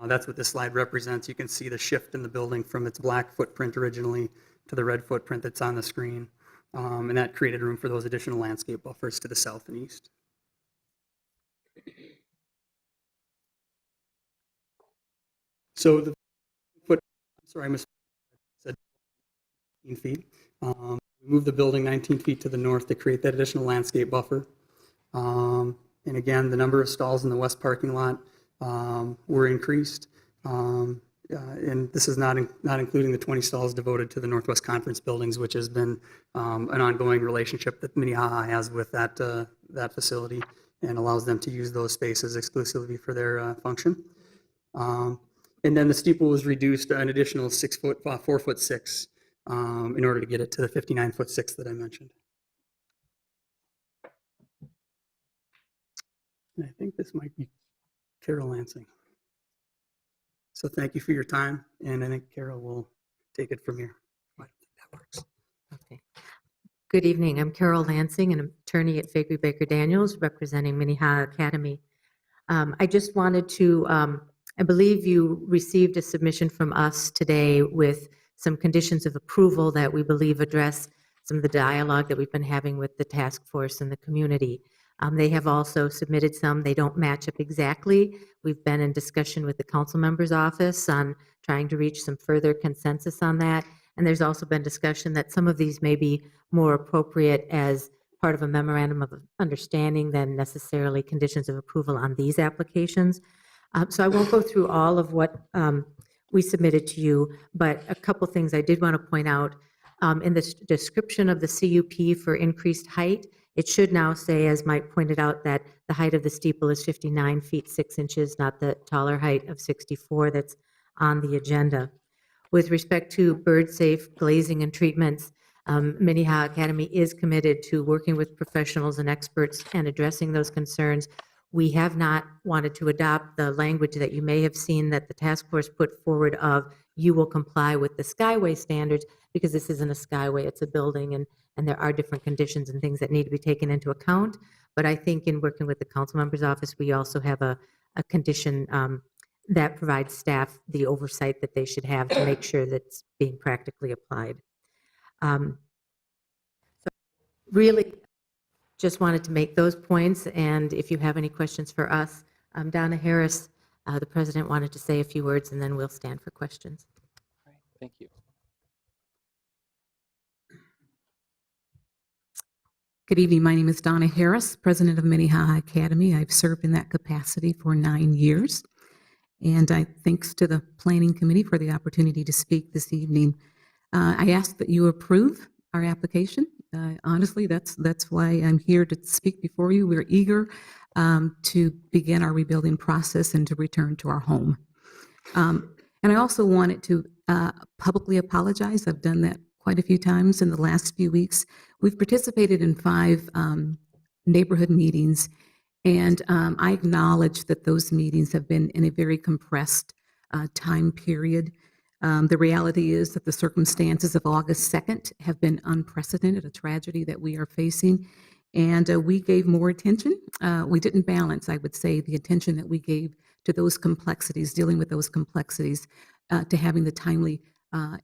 that's what this slide represents. You can see the shift in the building from its black footprint originally to the red footprint that's on the screen. And that created room for those additional landscape buffers to the south and east. So the foot, I'm sorry, I said 19 feet. We moved the building 19 feet to the north to create that additional landscape buffer. And again, the number of stalls in the west parking lot were increased. And this is not including the 20 stalls devoted to the Northwest Conference buildings, which has been an ongoing relationship that Minnehaha has with that facility and allows them to use those spaces exclusively for their function. And then the steeple was reduced an additional 6 foot, 4'6", in order to get it to the 59'6" that I mentioned. And I think this might be Carol Lansing. So thank you for your time, and I think Carol will take it from here. I don't think that works. Okay. Good evening. I'm Carol Lansing, an attorney at Fakery Baker Daniels, representing Minnehaha Academy. I just wanted to, I believe you received a submission from us today with some conditions of approval that we believe address some of the dialogue that we've been having with the task force and the community. They have also submitted some. They don't match up exactly. We've been in discussion with the council member's office on trying to reach some further consensus on that. And there's also been discussion that some of these may be more appropriate as part of a memorandum of understanding than necessarily conditions of approval on these applications. So I won't go through all of what we submitted to you, but a couple things I did want to point out. In the description of the CUP for increased height, it should now say, as Mike pointed out, that the height of the steeple is 59 feet 6 inches, not the taller height of 64 that's on the agenda. With respect to bird-safe glazing and treatments, Minnehaha Academy is committed to working with professionals and experts and addressing those concerns. We have not wanted to adopt the language that you may have seen that the task force put forward of you will comply with the Skyway standards, because this isn't a Skyway, it's a building, and there are different conditions and things that need to be taken into account. But I think in working with the council member's office, we also have a condition that provides staff the oversight that they should have to make sure that it's being practically applied. So really, just wanted to make those points, and if you have any questions for us, Donna Harris, the president, wanted to say a few words, and then we'll stand for questions. All right, thank you. Good evening. My name is Donna Harris, president of Minnehaha Academy. I've served in that capacity for 9 years. And thanks to the planning committee for the opportunity to speak this evening. I ask that you approve our application. Honestly, that's why I'm here to speak before you. We're eager to begin our rebuilding process and to return to our home. And I also wanted to publicly apologize. I've done that quite a few times in the last few weeks. We've participated in 5 neighborhood meetings, and I acknowledge that those meetings have been in a very compressed time period. The reality is that the circumstances of August 2nd have been unprecedented, a tragedy that we are facing, and we gave more attention. We didn't balance, I would say, the attention that we gave to those complexities, dealing with those complexities, to having the timely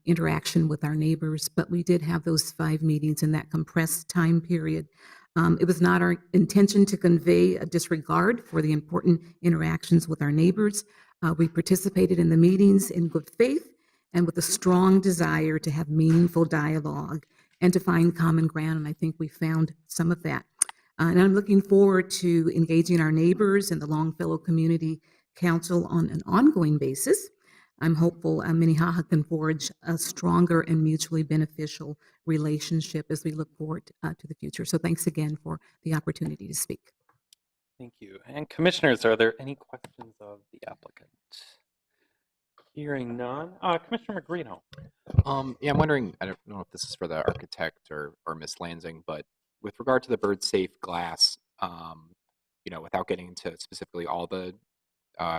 interaction with our neighbors, but we did have those 5 meetings in that compressed time period. It was not our intention to convey a disregard for the important interactions with our neighbors. We participated in the meetings in good faith and with a strong desire to have meaningful dialogue and to find common ground, and I think we found some of that. And I'm looking forward to engaging our neighbors and the Longfellow Community Council on an ongoing basis. I'm hopeful Minnehaha can forge a stronger and mutually beneficial relationship as we look forward to the future. So thanks again for the opportunity to speak. Thank you. And commissioners, are there any questions of the applicant? Hearing none. Commissioner Magrino. Yeah, I'm wondering, I don't know if this is for the architect or Ms. Lansing, but with regard to the bird safe glass, without getting into specifically all the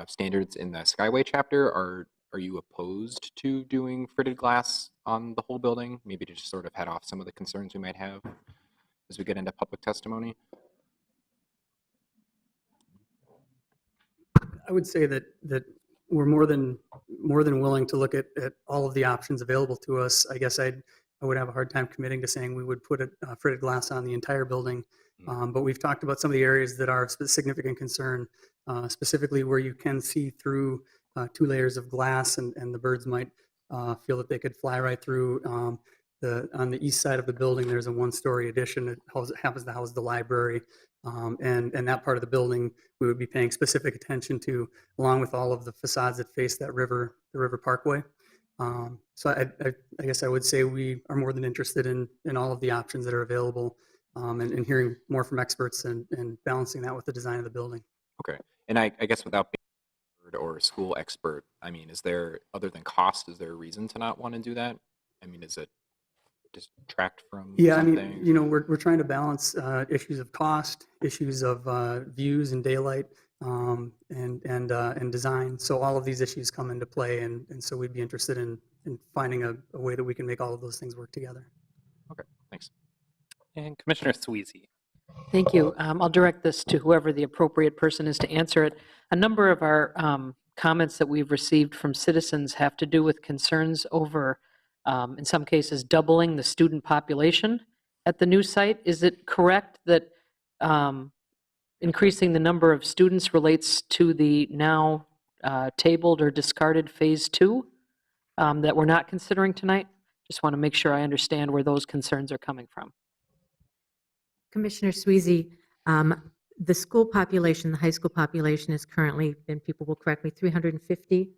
standards in the Skyway chapter, are you opposed to doing fritted glass on the whole building? Maybe to just sort of head off some of the concerns we might have as we get into public testimony? I would say that we're more than willing to look at all of the options available to us. I guess I'd I would have a hard time committing to saying we would put a fritted glass on the entire building. But we've talked about some of the areas that are of significant concern, specifically where you can see through 2 layers of glass, and the birds might feel that they could fly right through. On the east side of the building, there's a 1-story addition that happens to house the library. And that part of the building we would be paying specific attention to, along with all of the facades that face that river, the River Parkway. So I guess I would say we are more than interested in all of the options that are available, and hearing more from experts and balancing that with the design of the building. Okay. And I guess without being a bird or a school expert, I mean, is there, other than cost, is there a reason to not want to do that? I mean, is it distract from Yeah, I something? mean, you know, we're trying to balance issues of cost, issues of views and daylight, and design. So all of these issues come into play, and so we'd be interested in finding a way that we can make all of those things work together. Okay, thanks. And Commissioner Sweezy. Thank you. I'll direct this to whoever the appropriate person is to answer it. A number of our comments that we've received from citizens have to do with concerns over, in some cases, doubling the student population at the new site. Is it correct that increasing the number of students relates to the now tabled or discarded Phase 2 that we're not considering tonight? Just want to make sure I understand where those concerns are coming from. Commissioner Sweezy, the school population, the high school population is currently, and people will correct me, 350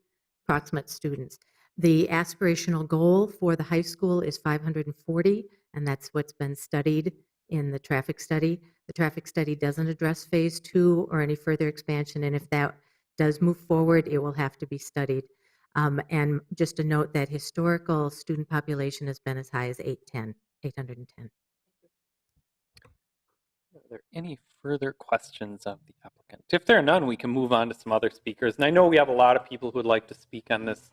approximate students. The aspirational goal for the high school is 540, and that's what's been studied in the traffic study. The traffic study doesn't address Phase 2 or any further expansion, and if that does move forward, it will have to be studied. And just a note that historical student population has been as high as 810. Are there any further questions of the applicant? If there are none, we can move on to some other speakers. And I know we have a lot of people who would like to speak on this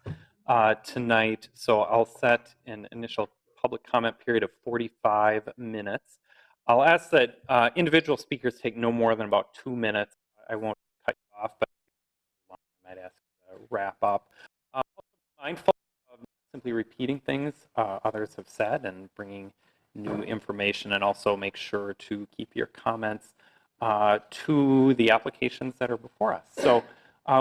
tonight, so I'll set an initial public comment period of 45 minutes. I'll ask that individual speakers take no more than about 2 minutes. I won't cut you off, but I might ask you to wrap up. Also mindful of simply repeating things others have said and bringing new information, and also make sure to keep your comments to the applications that are before us. So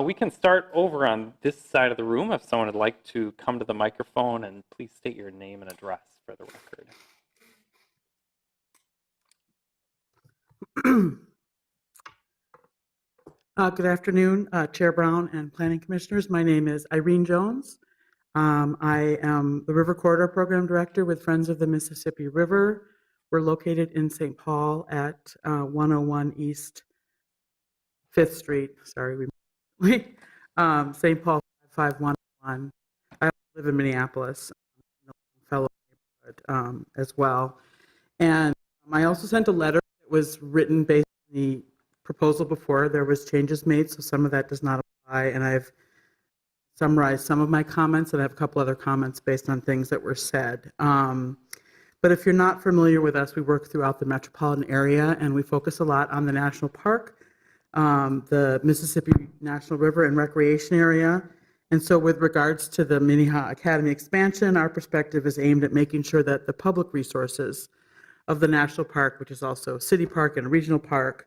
we can start over on this side of the room if someone would like to come to the microphone, and please state your name and address for the record. Good afternoon, Chair Brown and Planning Commissioners. My name is Irene Jones. I am the River Corridor Program Director with Friends of the Mississippi River. We're located in St. Paul at 101 East 5th Street. Sorry, St. Paul 5511. I live in Minneapolis, fellow neighborhood as well. And I also sent a letter that was written based on the proposal before. There was changes made, so some of that does not apply, and I've summarized some of my comments, and I have a couple other comments based on things that were said. But if you're not familiar with us, we work throughout the metropolitan area, and we focus a lot on the national park, the Mississippi National River and Recreation Area. And so with regards to the Minnehaha Academy expansion, our perspective is aimed at making sure that the public resources of the national park, which is also a city park and a regional park,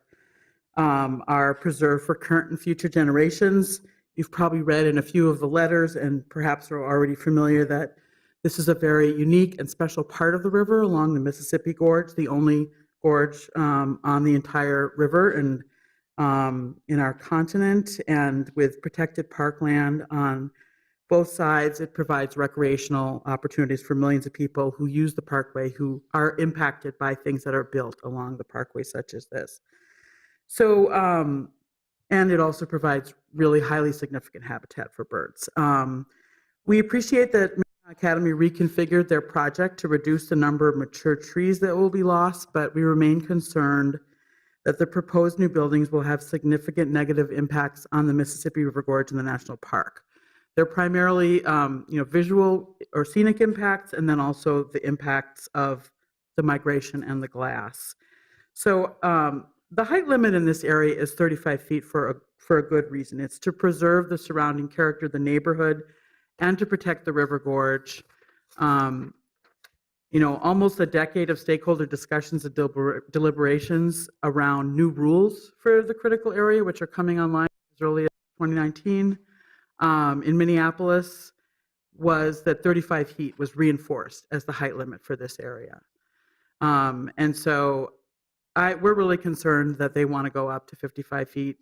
are preserved for current and future generations. You've probably read in a few of the letters and perhaps are already familiar that this is a very unique and special part of the river along the Mississippi Gorge, the only gorge on the entire river and in our continent. And with protected parkland on both sides, it provides recreational opportunities for millions of people who use the parkway, who are impacted by things that are built along the parkway, such as this. So, and it also provides really highly significant habitat for birds. We appreciate that Minnehaha Academy reconfigured their project to reduce the number of mature trees that will be lost, but we remain concerned that the proposed new buildings will have significant negative impacts on the Mississippi River Gorge and the national park. They're primarily, visual or scenic impacts, and then also the impacts of the migration and the glass. So the height limit in this area is 35 feet for a good reason. It's to preserve the surrounding character of the neighborhood and to protect the river gorge. almost a decade of stakeholder discussions and deliberations around new rules for the critical area, which are coming online as early as 2019 in Minneapolis, was that 35 feet was reinforced as the height limit for this area. And so we're really concerned that they want to go up to 55 feet.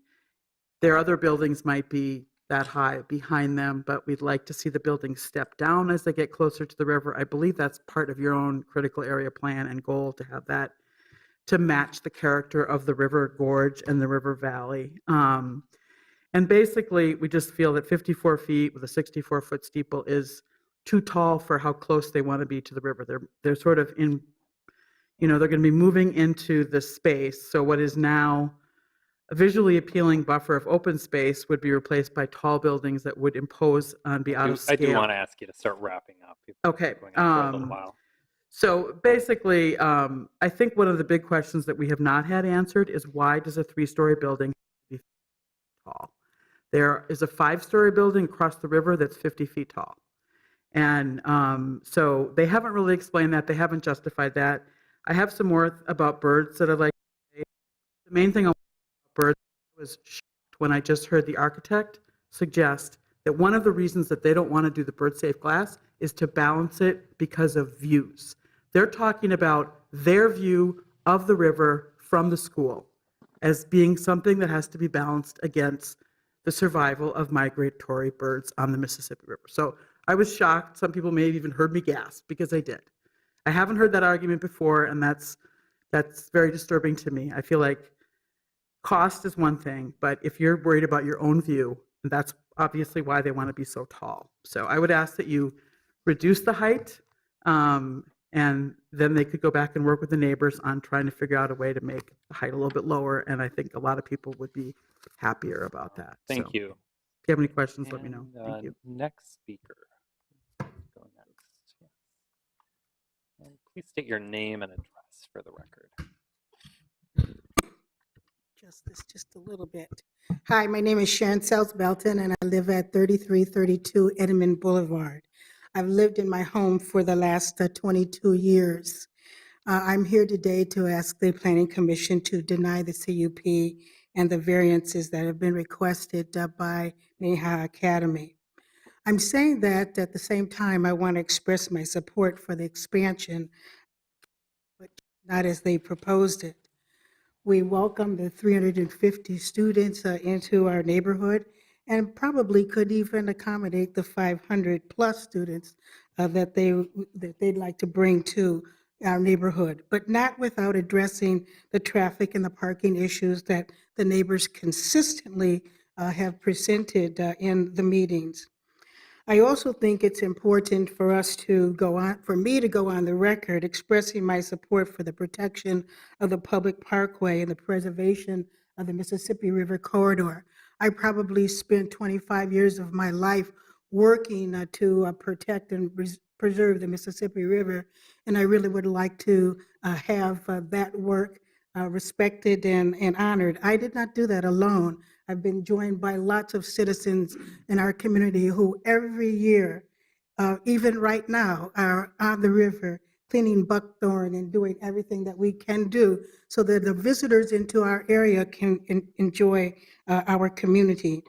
Their other buildings might be that high behind them, but we'd like to see the buildings step down as they get closer to the river. I believe that's part of your own critical area plan and goal, to have that to match the character of the river gorge and the river valley. And basically, we just feel that 54 feet with a 64-foot steeple is too tall for how close they want to be to the river. They're sort of in, they're going to be moving into the space. So what is now a visually appealing buffer of open space would be replaced by tall buildings that would impose on be out of scale. I do want to ask you to start wrapping up. Okay. Going on for a little while. So basically, I think one of the big questions that we have not had answered is, why does a 3-story building be tall? There is a 5-story building across the river that's 50 feet tall. And so they haven't really explained that. They haven't justified that. I have some more about birds that I'd like to say. The main thing I want about birds was shocked when I just heard the architect suggest that one of the reasons that they don't want to do the bird-safe glass is to balance it because of views. They're talking about their view of the river from the school as being something that has to be balanced against the survival of migratory birds on the Mississippi River. So I was shocked. Some people may have even heard me gasp, because I did. I haven't heard that argument before, and that's very disturbing to me. I feel like cost is one thing, but if you're worried about your own view, that's obviously why they want to be so tall. So I would ask that you reduce the height, and then they could go back and work with the neighbors on trying to figure out a way to make the height a little bit lower, and I think a lot of people would be happier about that. Thank So, you. If you have any questions, let me know. And, Thank you. Next speaker. Go next. Yes. And please state your name and address for the record. Just a little bit. Hi, my name is Sharon Sells Belton, and I live at 3332 Edmond Boulevard. I've lived in my home for the last 22 years. I'm here today to ask the Planning Commission to deny the CUP and the variances that have been requested by Minnehaha Academy. I'm saying that at the same time, I want to express my support for the expansion, but not as they proposed it. We welcome the 350 students into our neighborhood, and probably could even accommodate the 500 plus students that they'd like to bring to our neighborhood, but not without addressing the traffic and the parking issues that the neighbors consistently have presented in the meetings. I also think it's important for us to go on, for me to go on the record expressing my support for the protection of the public parkway and the preservation of the Mississippi River corridor. I probably spent 25 years of my life working to protect and preserve the Mississippi River, and I really would like to have that work respected and honored. I did not do that alone. I've been joined by lots of citizens in our community who every year, even right now, are on the river cleaning buckthorn and doing everything that we can do so that the visitors into our area can enjoy our community.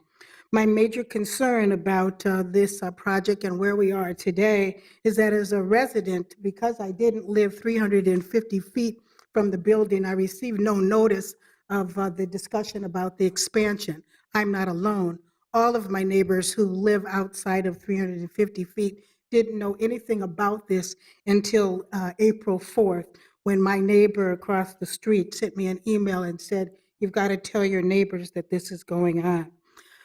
My major concern about this project and where we are today is that as a resident, because I didn't live 350 feet from the building, I received no notice of the discussion about the expansion. I'm not alone. All of my neighbors who live outside of 350 feet didn't know anything about this until April 4th, when my neighbor across the street sent me an email and said, "You've got to tell your neighbors that this is going on."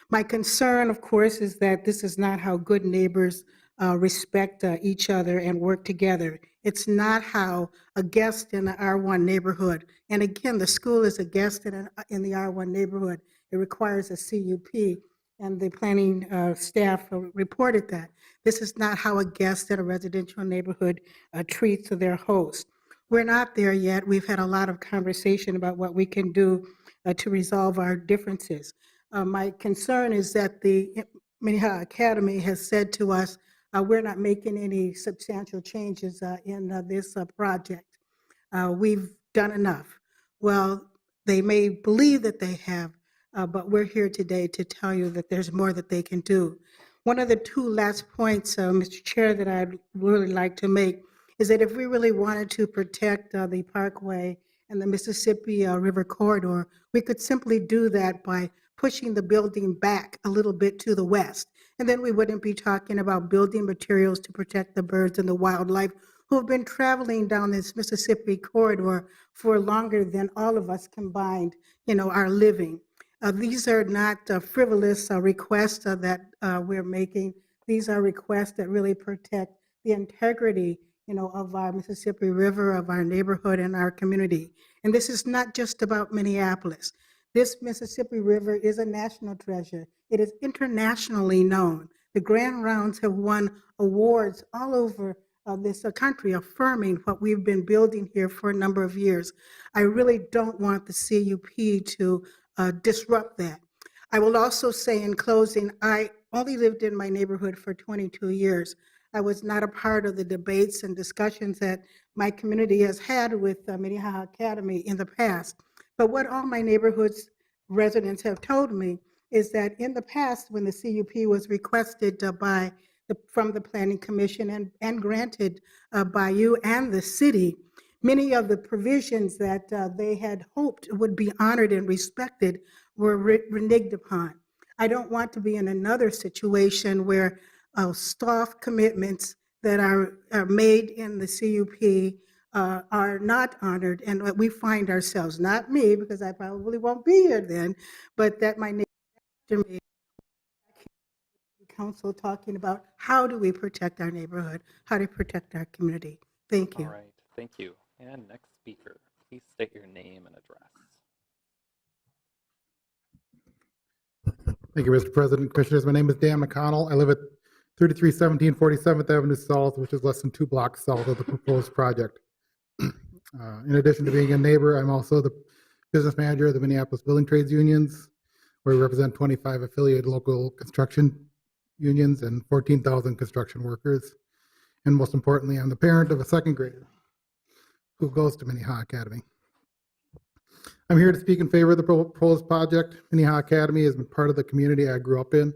My concern, of course, is that this is not how good neighbors respect each other and work together. It's not how a guest in the R1 neighborhood, and again, the school is a guest in the R1 neighborhood. It requires a CUP, and the planning staff reported that. This is not how a guest in a residential neighborhood treats their host. We're not there yet. We've had a lot of conversation about what we can do to resolve our differences. My concern is that the Minnehaha Academy has said to us, we're not making any substantial changes in this project. We've done enough. Well, they may believe that they have, but we're here today to tell you that there's more that they can do. One of the two last points, Mr. Chair, that I'd really like to make is that if we really wanted to protect the Parkway and the Mississippi River corridor, we could simply do that by pushing the building back a little bit to the west. And then we wouldn't be talking about building materials to protect the birds and the wildlife who have been traveling down this Mississippi corridor for longer than all of us combined, are living. These are not frivolous requests that we're making. These are requests that really protect the integrity, of our Mississippi River, of our neighborhood and our community. And this is not just about Minneapolis. This Mississippi River is a national treasure. It is internationally known. The Grand Rounds have won awards all over this country affirming what we've been building here for a number of years. I really don't want the CUP to disrupt that. I will also say in closing, I only lived in my neighborhood for 22 years. I was not a part of the debates and discussions that my community has had with Minnehaha Academy in the past. But what all my neighborhood's residents have told me is that in the past, when the CUP was requested from the Planning Commission and granted by you and the city, many of the provisions that they had hoped would be honored and respected were reneged upon. I don't want to be in another situation where staff commitments that are made in the CUP are not honored, and we find ourselves, not me, because I probably won't be here then, but that my neighbor council talking about how do we protect our neighborhood, how to protect our community. Thank you. All right, thank you. And next speaker, please state your name and address. Thank you, Mr. President. Commissioners, my name is Dan McConnell. I live at 3317 47th Avenue South, which is less than 2 blocks south of the proposed project. In addition to being a neighbor, I'm also the business manager of the Minneapolis Building Trades Unions, where we represent 25 affiliated local construction unions and 14,000 construction workers. And most importantly, I'm the parent of a second grader who goes to Minnehaha Academy. I'm here to speak in favor of the proposed project. Minnehaha Academy has been part of the community I grew up in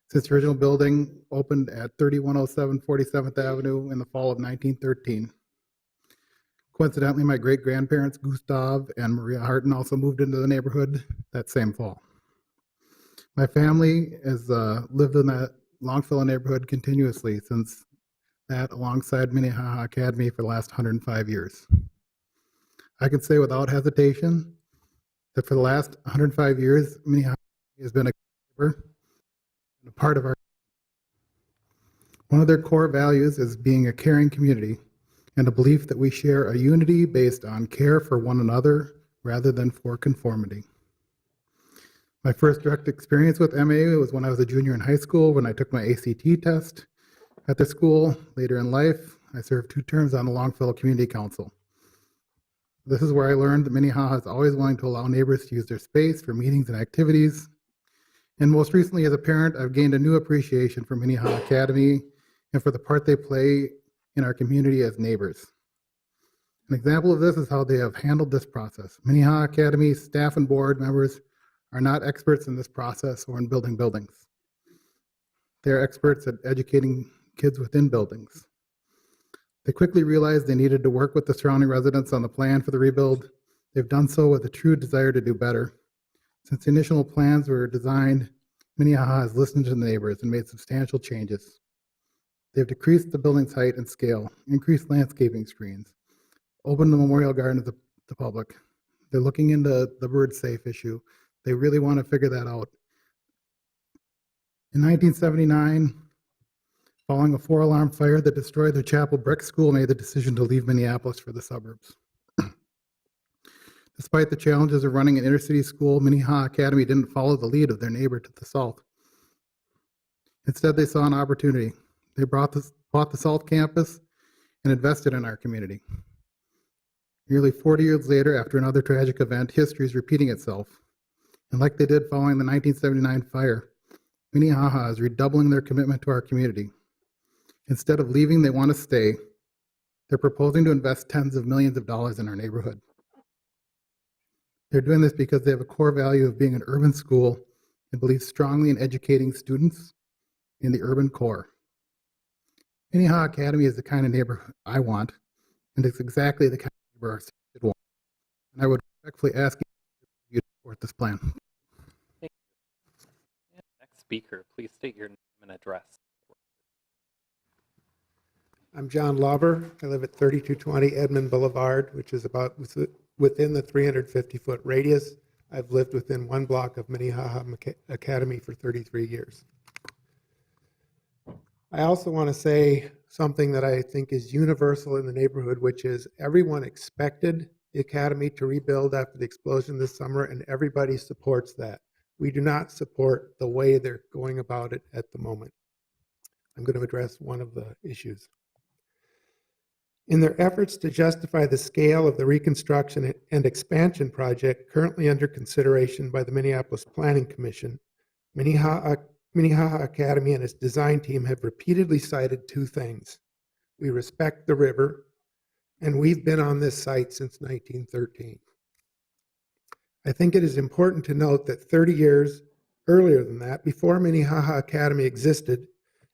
since the original building opened at 3107 47th Avenue in the fall of 1913. Coincidentally, my great-grandparents, Gustav and Maria Harton, also moved into the neighborhood that same fall. My family has lived in that Longfellow neighborhood continuously since that, alongside Minnehaha Academy, for the last 105 years. I can say without hesitation that for the last 105 years, Minnehaha has been a neighbor and a part of our. One of their core values is being a caring community and a belief that we share a unity based on care for one another rather than for conformity. My first direct experience with MA was when I was a junior in high school when I took my ACT test at the school. Later in life, I served 2 terms on the Longfellow Community Council. This is where I learned that Minnehaha is always willing to allow neighbors to use their space for meetings and activities. And most recently, as a parent, I've gained a new appreciation for Minnehaha Academy and for the part they play in our community as neighbors. An example of this is how they have handled this process. Minnehaha Academy staff and board members are not experts in this process or in building buildings. They're experts at educating kids within buildings. They quickly realized they needed to work with the surrounding residents on the plan for the rebuild. They've done so with a true desire to do better. Since the initial plans were designed, Minnehaha has listened to the neighbors and made substantial changes. They've decreased the building's height and scale, increased landscaping screens, opened the memorial garden to the public. They're looking into the bird safe issue. They really want to figure that out. In 1979, following a 4-alarm fire that destroyed the Chapel Brick School, made the decision to leave Minneapolis for the suburbs. Despite the challenges of running an inner-city school, Minnehaha Academy didn't follow the lead of their neighbor to the south. Instead, they saw an opportunity. They bought the South Campus and invested in our community. Nearly 40 years later, after another tragic event, history is repeating itself. And like they did following the 1979 fire, Minnehaha is redoubling their commitment to our community. Instead of leaving, they want to stay. They're proposing to invest tens of millions of dollars in our neighborhood. They're doing this because they have a core value of being an urban school and believe strongly in educating students in the urban core. Minnehaha Academy is the kind of neighborhood I want, and it's exactly the kind of neighbor our city should want. And I would respectfully ask you to support this plan. Thank you. And next speaker, please state your name and address. I'm John Lauber. I live at 3220 Edmond Boulevard, which is about within the 350-foot radius. I've lived within 1 block of Minnehaha Academy for 33 years. I also want to say something that I think is universal in the neighborhood, which is everyone expected the Academy to rebuild after the explosion this summer, and everybody supports that. We do not support the way they're going about it at the moment. I'm going to address one of the issues. In their efforts to justify the scale of the reconstruction and expansion project currently under consideration by the Minneapolis Planning Commission, Minnehaha Academy and its design team have repeatedly cited 2 things. We respect the river, and we've been on this site since 1913. I think it is important to note that 30 years earlier than that, before Minnehaha Academy existed,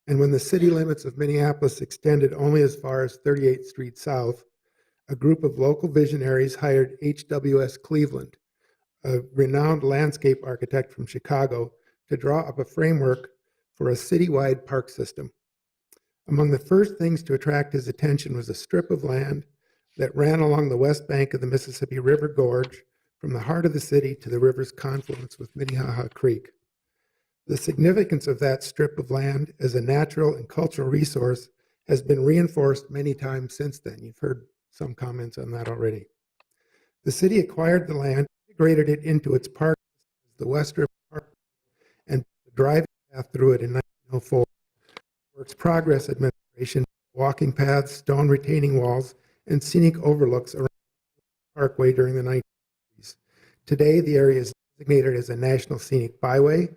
and when the city limits of Minneapolis extended only as far as 38th Street South, a group of local visionaries hired H.W.S. Cleveland, a renowned landscape architect from Chicago, to draw up a framework for a citywide park system. Among the first things to attract his attention was a strip of land that ran along the west bank of the Mississippi River Gorge from the heart of the city to the river's confluence with Minnehaha Creek. The significance of that strip of land as a natural and cultural resource has been reinforced many times since then. You've heard some comments on that already. The city acquired the land, integrated it into its park, the West River Park, and the driving path through it in 1904. Works Progress Administration, walking paths, stone retaining walls, and scenic overlooks around Parkway during the 1990s. Today, the area is designated as a National Scenic Byway.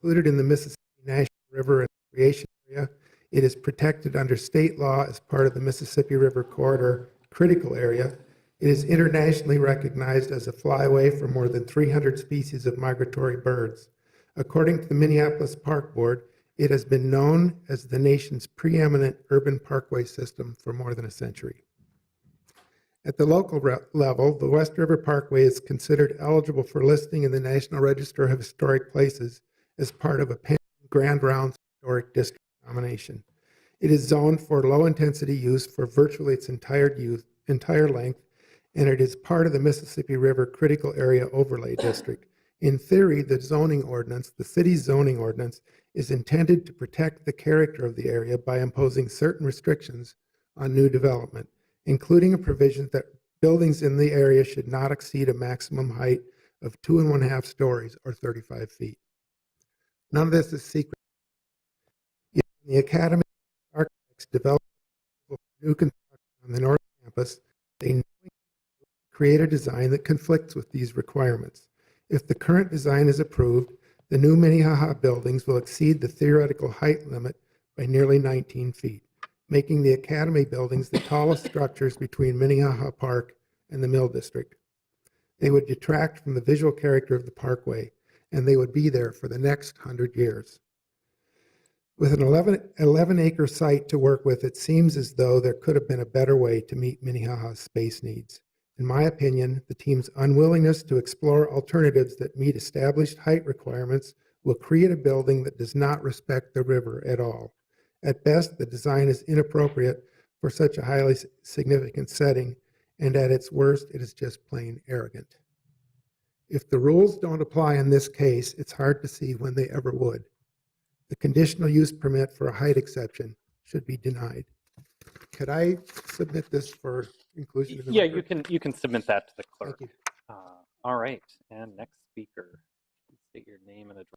Included in the Mississippi National River and Recreation Area. It is protected under state law as part of the Mississippi River Corridor Critical Area. It is internationally recognized as a flyway for more than 300 species of migratory birds. According to the Minneapolis Park Board, it has been known as the nation's preeminent urban parkway system for more than a century. At the local level, the West River Parkway is considered eligible for listing in the National Register of Historic Places as part of a pending Grand Rounds Historic District nomination. It is zoned for low-intensity use for virtually its entire length, and it is part of the Mississippi River Critical Area Overlay District. In theory, the city's zoning ordinance, is intended to protect the character of the area by imposing certain restrictions on new development, including a provision that buildings in the area should not exceed a maximum height of 2.5 stories or 35 feet. None of this is secret. Yet when the Academy architects developed new construction on the North Campus, they create a design that conflicts with these requirements. If the current design is approved, the new Minnehaha buildings will exceed the theoretical height limit by nearly 19 feet, making the Academy buildings the tallest structures between Minnehaha Park and the Mill District. They would detract from the visual character of the Parkway, and they would be there for the next 100 years. With an 11-acre site to work with, it seems as though there could have been a better way to meet Minnehaha's space needs. In my opinion, the team's unwillingness to explore alternatives that meet established height requirements will create a building that does not respect the river at all. At best, the design is inappropriate for such a highly significant setting, and at its worst, it is just plain arrogant. If the rules don't apply in this case, it's hard to see when they ever would. The conditional use permit for a height exception should be denied. Could I submit this for inclusion in the Yeah, record? you can submit that to the clerk. Thank you. All right, and next speaker, please state your name and address.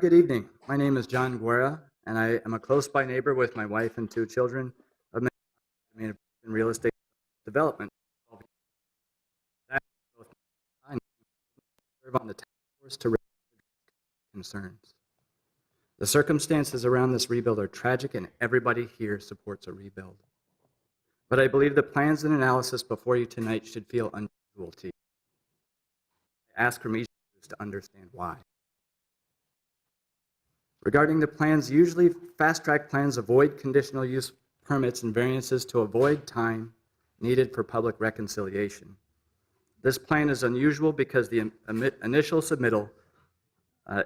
Good evening. My name is John Guerra, and I am a close-by neighbor with my wife and 2 children of in real estate development. That both I serve on the task force to raise concerns. The circumstances around this rebuild are tragic, and everybody here supports a rebuild. But I believe the plans and analysis before you tonight should feel unusual to you. I ask from each of you to understand why. Regarding the plans, usually fast-track plans avoid conditional use permits and variances to avoid time needed for public reconciliation. This plan is unusual because the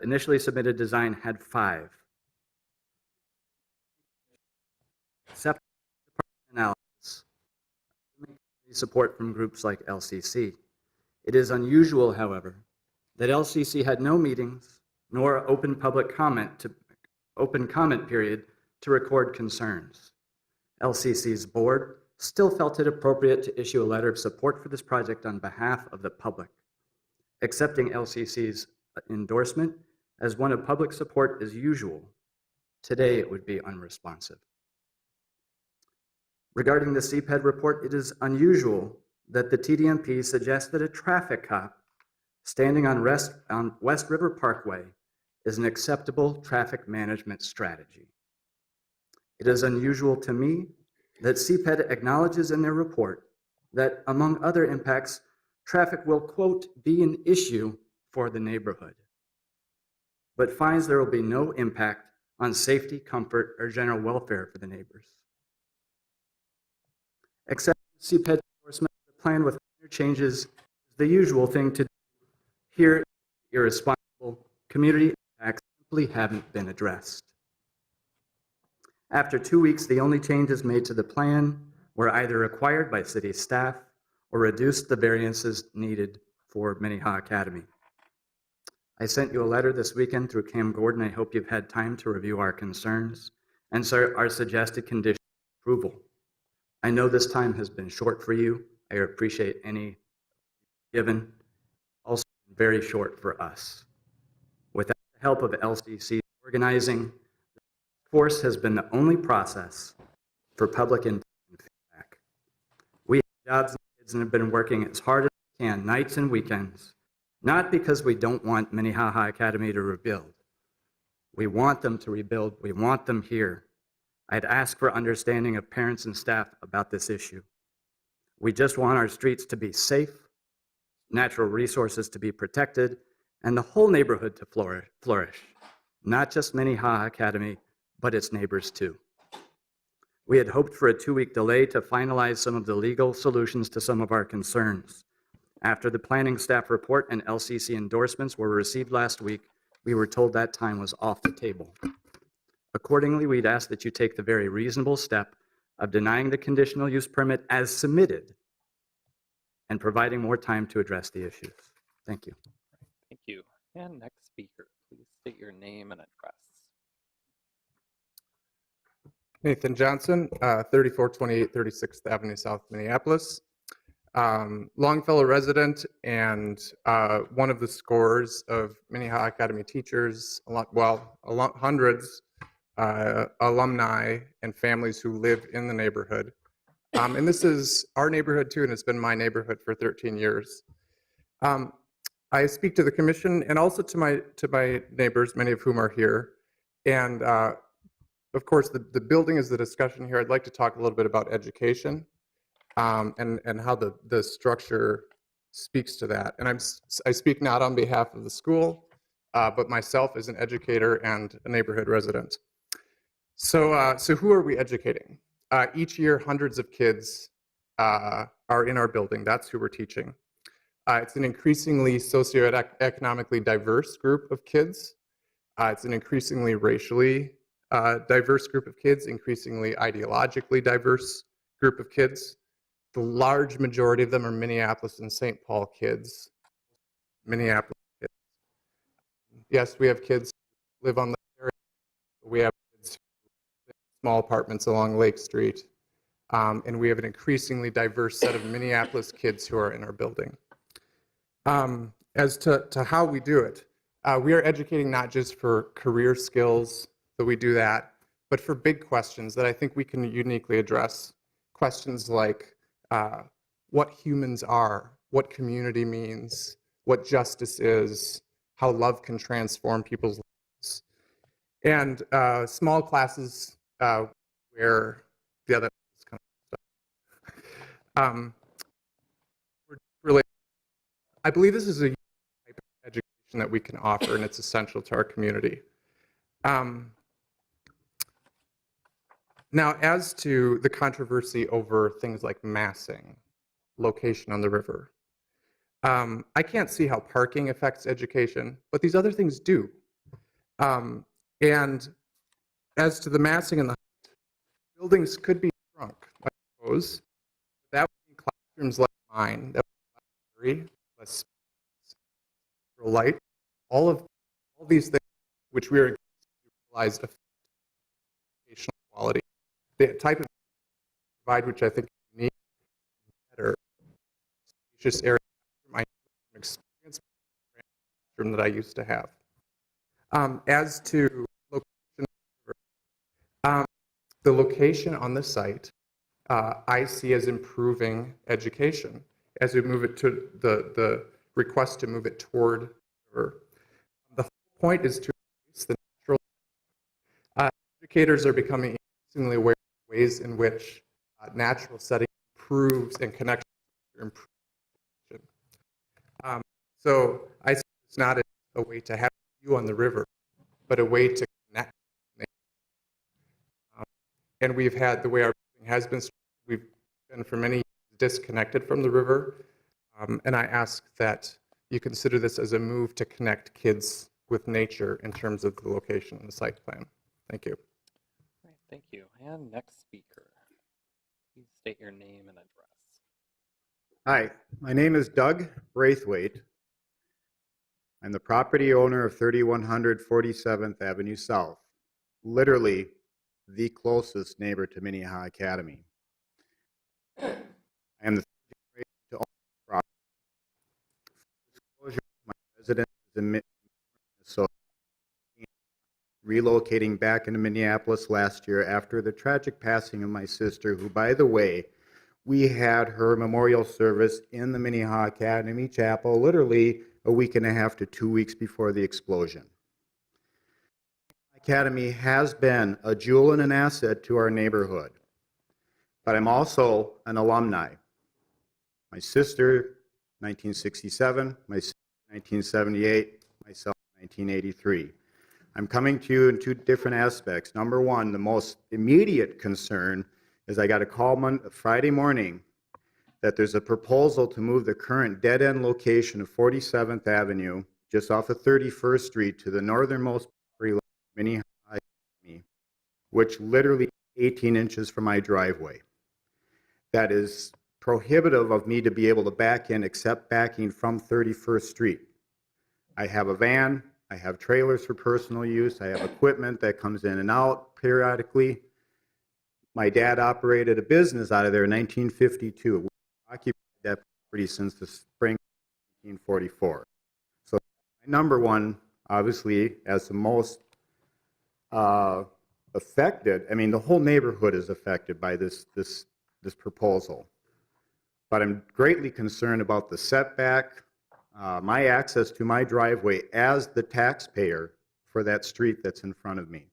initially submitted design had 5. Except analysis, support from groups like LCC. It is unusual, however, that LCC had no meetings nor open comment period to record concerns. LCC's board still felt it appropriate to issue a letter of support for this project on behalf of the public. Accepting LCC's endorsement as one of public support is usual. Today, it would be unresponsive. Regarding the CPED report, it is unusual that the TDMP suggests that a traffic cop standing on West River Parkway is an acceptable traffic management strategy. It is unusual to me that CPED acknowledges in their report that, among other impacts, traffic will, quote, be an issue for the neighborhood, but finds there will be no impact on safety, comfort, or general welfare for the neighbors. Except CPED endorsement of the plan with minor changes is the usual thing to do. Here, irresponsible community impacts simply haven't been addressed. After 2 weeks, the only changes made to the plan were either required by city staff or reduced the variances needed for Minnehaha Academy. I sent you a letter this weekend through Cam Gordon. I hope you've had time to review our concerns and our suggested conditions of approval. I know this time has been short for you. I appreciate any given. Also very short for us. Without the help of LCC organizing, the force has been the only process for public input and feedback. We have jobs and kids and have been working as hard as we can, nights and weekends, not because we don't want Minnehaha Academy to rebuild. We want them to rebuild. We want them here. I'd ask for understanding of parents and staff about this issue. We just want our streets to be safe, natural resources to be protected, and the whole neighborhood to flourish, not just Minnehaha Academy, but its neighbors too. We had hoped for a 2-week delay to finalize some of the legal solutions to some of our concerns. After the planning staff report and LCC endorsements were received last week, we were told that time was off the table. Accordingly, we'd ask that you take the very reasonable step of denying the conditional use permit as submitted and providing more time to address the issues. Thank you. Thank you. And next speaker, please state your name and address. Nathan Johnson, 3428 36th Avenue South, Minneapolis. Longfellow resident and one of the scores of Minnehaha Academy teachers, hundreds alumni and families who live in the neighborhood. And this is our neighborhood too, and it's been my neighborhood for 13 years. I speak to the commission and also to my neighbors, many of whom are here. And of course, the building is the discussion here. I'd like to talk a little bit about education and how the structure speaks to that. And I speak not on behalf of the school, but myself as an educator and a neighborhood resident. So who are we educating? Each year, hundreds of kids are in our building. That's who we're teaching. It's an increasingly socioeconomically diverse group of kids. It's an increasingly racially diverse group of kids, increasingly ideologically diverse group of kids. The large majority of them are Minneapolis and St. Paul kids. Minneapolis kids. Yes, we have kids who live on the area. We have kids who live in small apartments along Lake Street. And we have an increasingly diverse set of Minneapolis kids who are in our building. As to how we do it, we are educating not just for career skills, but we do that, But for big questions that I think we can uniquely address, questions like what humans are, what community means, what justice is, how love can transform people's lives. And small classes where the other kind of stuff. Really, I believe this is a type of education that we can offer, and it's essential to our community. Now, as to the controversy over things like massing, location on the river, I can't see how parking affects education, but these other things do. And as to the massing and the buildings could be shrunk, I suppose. That would be classrooms like mine, that would be less light. All these things which we are realized affect educational quality. The type of provide which I think is unique, better, spacious area from my experience from that I used to have. As to location, the location on the site, I see as improving education as we move it to the request to move it toward the river. The whole point is to reduce the natural. Educators are becoming increasingly aware of ways in which natural setting improves and connection improves. So I see it's not a way to have a view on the river, but a way to connect. And we've had, the way our building has been, we've been for many years disconnected from the river. And I ask that you consider this as a move to connect kids with nature in terms of the location and the site plan. Thank you. Great, thank you. And next speaker. Please state your name and address. Hi, my name is Doug Braithwaite. I'm the property owner of 3100 47th Avenue South, literally the closest neighbor to Minnehaha Academy. I am the third generation to own the property. Full disclosure, my residence is in Minnesota, relocating back into Minneapolis last year after the tragic passing of my sister, who, by the way, we had her memorial service in the Minnehaha Academy Chapel literally a week and a half to 2 weeks before the explosion. Academy has been a jewel and an asset to our neighborhood, but I'm also an alumni. My sister, 1967, my sister, 1978, myself, 1983. I'm coming to you in two different aspects. Number one, the most immediate concern is I got a call Friday morning that there's a proposal to move the current dead-end location of 47th Avenue, just off of 31st Street, to the northernmost property line of Minnehaha, which literally 18 inches from my driveway. That is prohibitive of me to be able to back in except backing from 31st Street. I have a van, I have trailers for personal use, I have equipment that comes in and out periodically. My dad operated a business out of there in 1952. We occupied that property since the spring of 1944. So number one, obviously, as the most affected, I mean, the whole neighborhood is affected by this proposal. But I'm greatly concerned about the setback, my access to my driveway as the taxpayer for that street that's in front of me.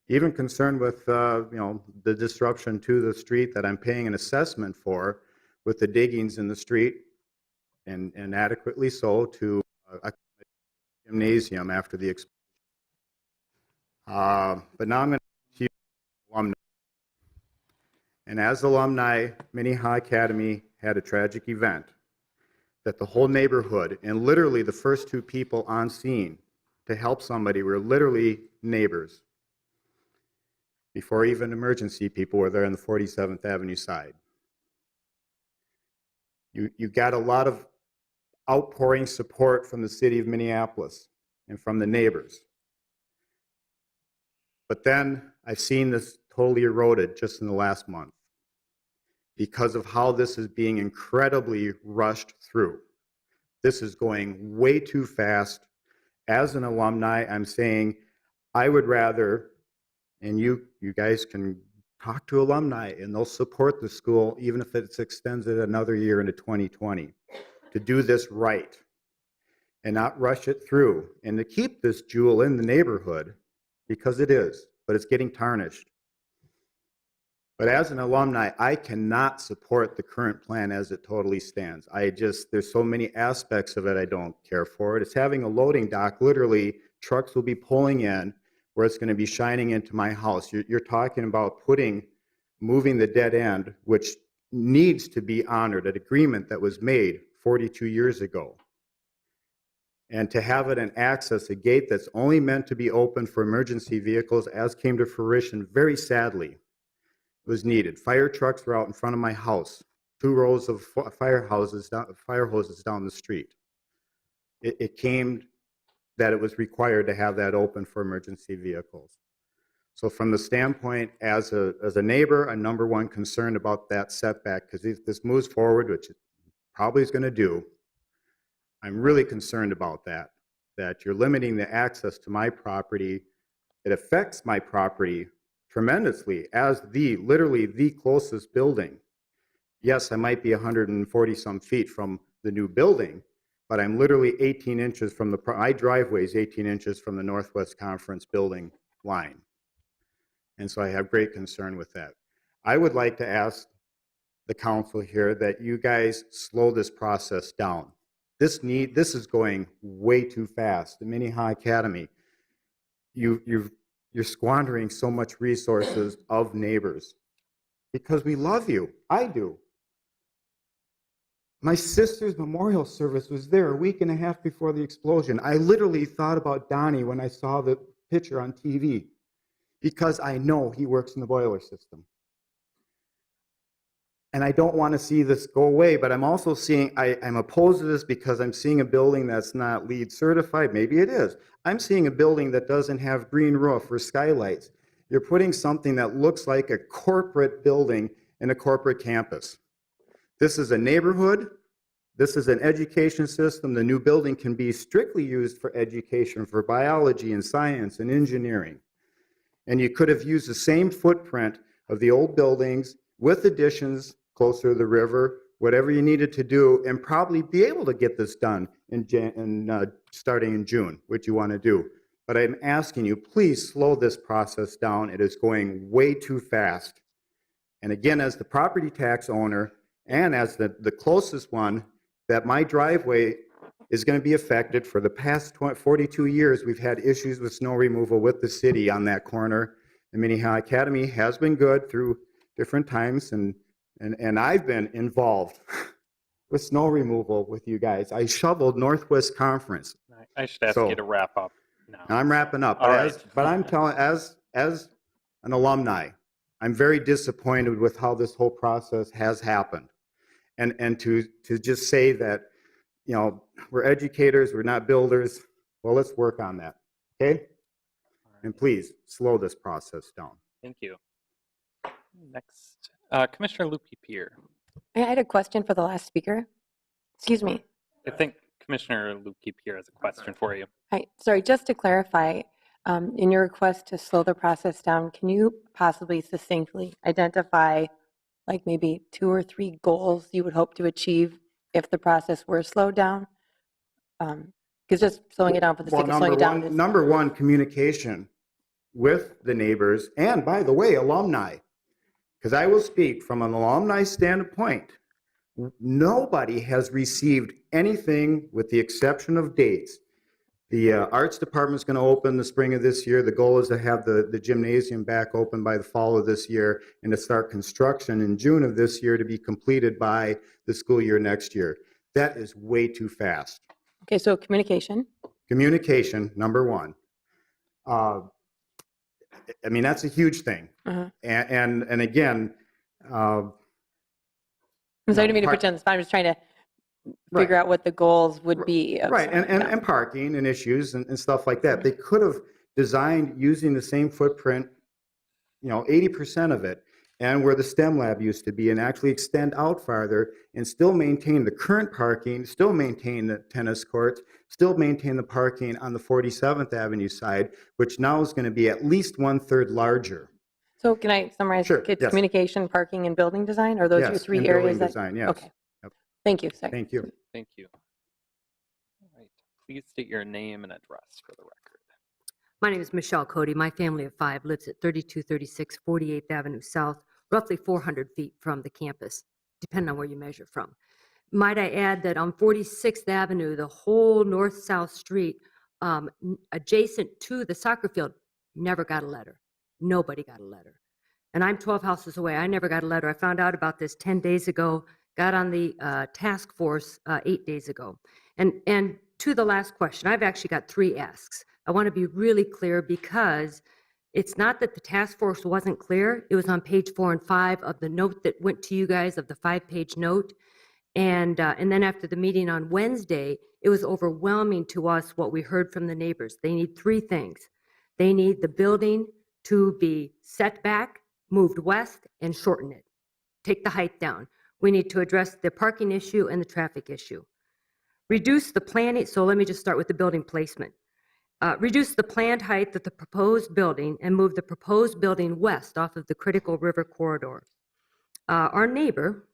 Even concerned with the disruption to the street that I'm paying an assessment for, with the diggings in the street, and adequately so, to a gymnasium after the explosion. But now I'm going to you alumni. And as alumni, Minnehaha Academy had a tragic event that the whole neighborhood, and literally the first two people on scene to help somebody were literally neighbors. Before even emergency people were there on the 47th Avenue side. You got a lot of outpouring support from the city of Minneapolis and from the neighbors. But then I've seen this totally eroded just in the last month because of how this is being incredibly rushed through. This is going way too fast. As an alumni, I'm saying I would rather And you guys can talk to alumni, and they'll support the school even if it's extended another year into 2020, to do this right and not rush it through, and to keep this jewel in the neighborhood, because it is, but it's getting tarnished. But as an alumni, I cannot support the current plan as it totally stands. There's so many aspects of it I don't care for. It's having a loading dock. Literally, trucks will be pulling in where it's going to be shining into my house. You're talking about moving the dead end, which needs to be honored, an agreement that was made 42 years ago. And to have it an access, a gate that's only meant to be open for emergency vehicles, as came to fruition very sadly, was needed. Fire trucks were out in front of my house, 2 rows of fire hoses down the street. It came that it was required to have that open for emergency vehicles. So from the standpoint as a neighbor, I'm number one concerned about that setback, because if this moves forward, which it probably is going to do, I'm really concerned about that you're limiting the access to my property. It affects my property tremendously as literally the closest building. Yes, I might be 140 some feet from the new building, but I'm literally 18 inches from my driveway is 18 inches from the Northwest Conference building line. And so I have great concern with that. I would like to ask the council here that you guys slow this process down. This is going way too fast. The Minnehaha Academy, you're squandering so much resources of neighbors because we love you. I do. My sister's memorial service was there a week and a half before the explosion. I literally thought about Donnie when I saw the picture on TV because I know he works in the boiler system. And I don't want to see this go away, but I'm also seeing, I'm opposed to this because I'm seeing a building that's not LEED certified. Maybe it is. I'm seeing a building that doesn't have green roof or skylights. You're putting something that looks like a corporate building in a corporate campus. This is a neighborhood. This is an education system. The new building can be strictly used for education, for biology and science and engineering. And you could have used the same footprint of the old buildings with additions closer to the river, whatever you needed to do, and probably be able to get this done starting in June, what you want to do. But I'm asking you, please slow this process down. It is going way too fast. And again, as the property tax owner and as the closest one, that my driveway is going to be affected. For the past 42 years, we've had issues with snow removal with the city on that corner. The Minnehaha Academy has been good through different times, and I've been involved with snow removal with you guys. I shoveled Northwest Conference. I should ask you to wrap up now. I'm wrapping up. All right. But I'm telling, as an alumni, I'm very disappointed with how this whole process has happened. And to just say that, we're educators, we're not builders, well, let's work on that, okay? And please, slow this process down. Thank you. Next, Commissioner Luppi-Peer. I had a question for the last speaker. Excuse me. I think Commissioner Luppi-Peer has a question for you. Hi, sorry, just to clarify, in your request to slow the process down, can you possibly succinctly identify like maybe 2 or 3 goals you would hope to achieve if the process were slowed down? Because just slowing it down for the sake of slowing it down is... Number one, communication with the neighbors, and by the way, alumni. Because I will speak from an alumni standpoint. Nobody has received anything with the exception of dates. The arts department is going to open the spring of this year. The goal is to have the gymnasium back open by the fall of this year and to start construction in June of this year to be completed by the school year next year. That is way too fast. Okay, so communication. Communication, number one. I mean, that's a huge thing. And again, I'm sorry to mean to put you on the spot. I'm just trying to figure out what the goals would be. Right, and parking and issues and stuff like that. They could have designed using the same footprint, 80% of it. and where the STEM lab used to be, and actually extend out farther and still maintain the current parking, still maintain the tennis courts, still maintain the parking on the 47th Avenue side, which now is going to be at least 1/3 larger. So can I summarize? Sure, It's yes. communication, parking, and building design? Are those your Yes, three and areas? building design, yes. Okay. Yep. Thank you. Sorry. Thank you. Thank you. All right. Please state your name and address for the record. My name is Michelle Cody. My family of 5 lives at 3236 48th Avenue South, roughly 400 feet from the campus, depending on where you measure from. Might I add that on 46th Avenue, the whole north-south street adjacent to the soccer field never got a letter. Nobody got a letter. And I'm 12 houses away. I never got a letter. I found out about this 10 days ago, got on the task force 8 days ago. And to the last question, I've actually got 3 asks. I want to be really clear because it's not that the task force wasn't clear. It was on page 4 and 5 of the note that went to you guys, of the 5-page note. And then after the meeting on Wednesday, it was overwhelming to us what we heard from the neighbors. They need 3 things. They need the building to be set back, moved west, and shorten it. Take the height down. We need to address the parking issue and the traffic issue. Reduce the planning, so let me just start with the building placement. Reduce the planned height of the proposed building and move the proposed building west off of the critical river corridor. Our neighbor